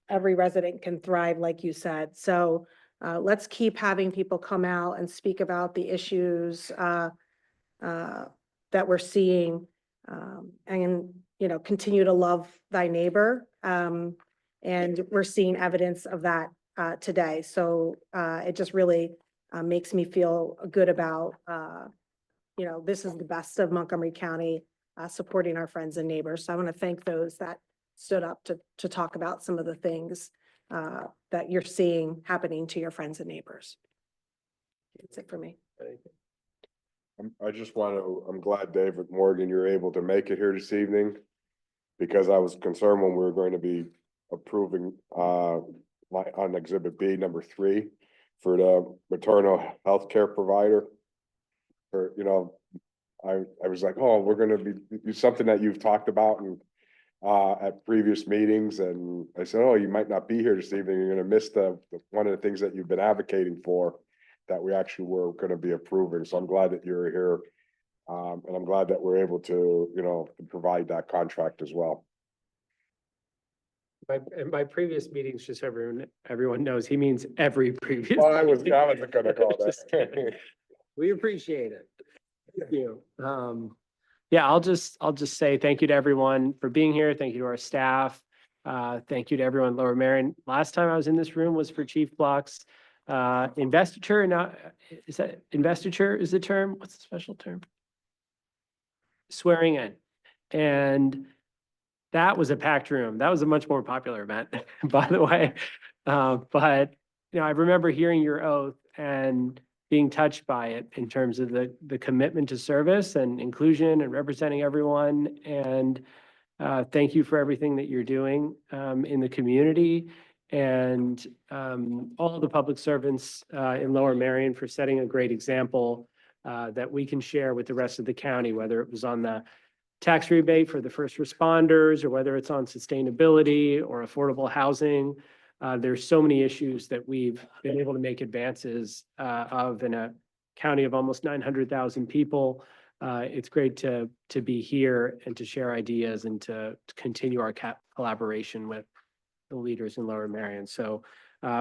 every resident can thrive, like you said. So let's keep having people come out and speak about the issues that we're seeing, and continue to love thy neighbor. And we're seeing evidence of that today. So it just really makes me feel good about this is the best of Montgomery County supporting our friends and neighbors. So I want to thank those that stood up to talk about some of the things that you're seeing happening to your friends and neighbors. That's it for me. I just want to, I'm glad, David Morgan, you're able to make it here this evening, because I was concerned when we were going to be approving on Exhibit B, number 3, for the maternal health care provider. Or, I was like, oh, we're going to be something that you've talked about and at previous meetings, and I said, oh, you might not be here this evening. You're going to miss the one of the things that you've been advocating for, that we actually were going to be approving. So I'm glad that you're here, and I'm glad that we're able to, to provide that contract as well. By previous meetings, just everyone knows, he means every previous. Well, I wasn't going to call that. We appreciate it. Thank you. Yeah, I'll just say thank you to everyone for being here. Thank you to our staff. Thank you to everyone in Lower Merion. Last time I was in this room was for Chief Block's investiture. Now, is that investiture is the term? What's the special term? Swearing in. And that was a packed room. That was a much more popular event, by the way. But I remember hearing your oath and being touched by it in terms of the commitment to service and inclusion and representing everyone. And thank you for everything that you're doing in the community, and all the public servants in Lower Merion for setting a great example that we can share with the rest of the county, whether it was on the tax rebate for the first responders, or whether it's on sustainability or affordable housing. There's so many issues that we've been able to make advances of in a county of almost 900,000 people. It's great to be here and to share ideas and to continue our collaboration with the leaders in Lower Merion. So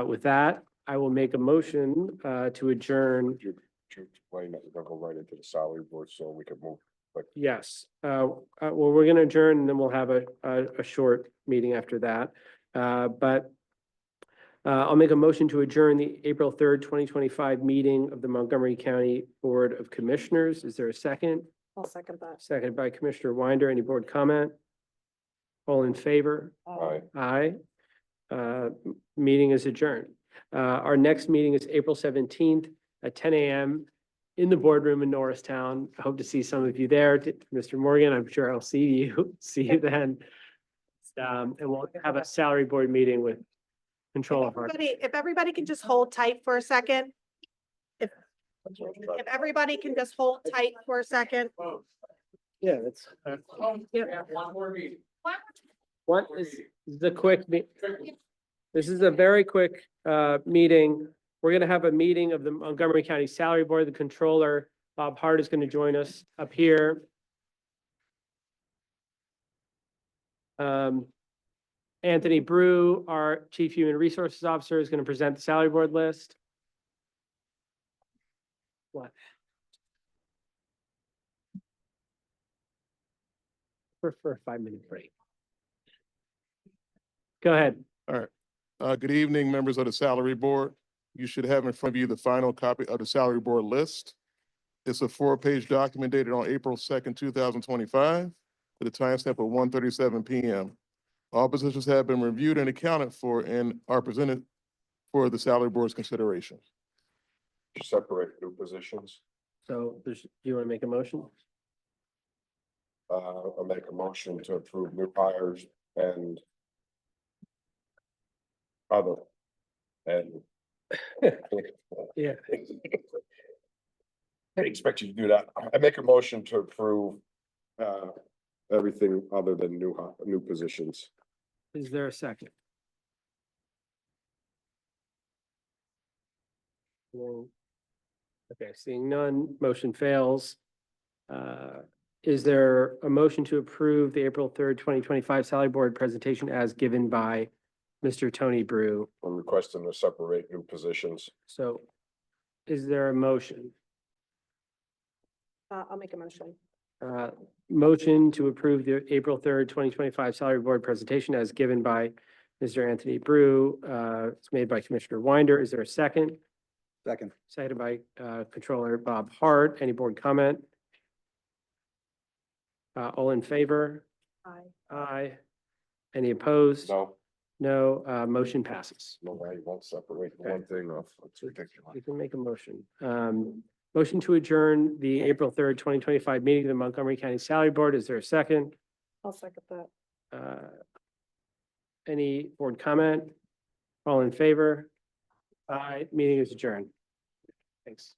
with that, I will make a motion to adjourn. To explain that we're going to go right into the salary board so we can move. Yes. Well, we're going to adjourn and then we'll have a short meeting after that. But I'll make a motion to adjourn the April 3rd, 2025 meeting of the Montgomery County Board of Commissioners. Is there a second? I'll second that. Seconded by Commissioner Winder. Any board comment? All in favor? Aye. Aye. Meeting is adjourned. Our next meeting is April 17th at 10 a.m. in the boardroom in Norristown. I hope to see some of you there. Mr. Morgan, I'm sure I'll see you then. And we'll have a salary board meeting with control of our. If everybody can just hold tight for a second. If everybody can just hold tight for a second. Yeah, that's. One more meeting. What is the quick, this is a very quick meeting. We're gonna have a meeting of the Montgomery County Salary Board. The controller, Bob Hart, is gonna join us up here. Anthony Brew, our Chief Human Resources Officer, is gonna present the salary board list. What? For a 5-minute break. Go ahead. All right. Good evening, members of the Salary Board. You should have in front of you the final copy of the Salary Board list. It's a 4-page document dated on April 2nd, 2025, with a timestamp of 1:37 p.m. All positions have been reviewed and accounted for and are presented for the Salary Board's consideration. Separate new positions. So do you want to make a motion? I'll make a motion to approve new hires and other. And Yeah. I expect you to do that. I make a motion to approve everything other than new positions. Is there a second? No. Okay, seeing none, motion fails. Is there a motion to approve the April 3rd, 2025 salary board presentation as given by Mr. Tony Brew? I'm requesting to separate new positions. So is there a motion? I'll make a motion. Motion to approve the April 3rd, 2025 salary board presentation as given by Mr. Anthony Brew. It's made by Commissioner Winder. Is there a second? Second. Seconded by Controller Bob Hart. Any board comment? All in favor? Aye. Aye. Any opposed? No, No, motion passes. no, I won't separate one thing off. It's ridiculous. You can make a motion. Motion to adjourn the April 3rd, 2025 meeting of the Montgomery County Salary Board. Is there a second? I'll second that. Any board comment? All in favor? Aye, meeting is adjourned. Thanks.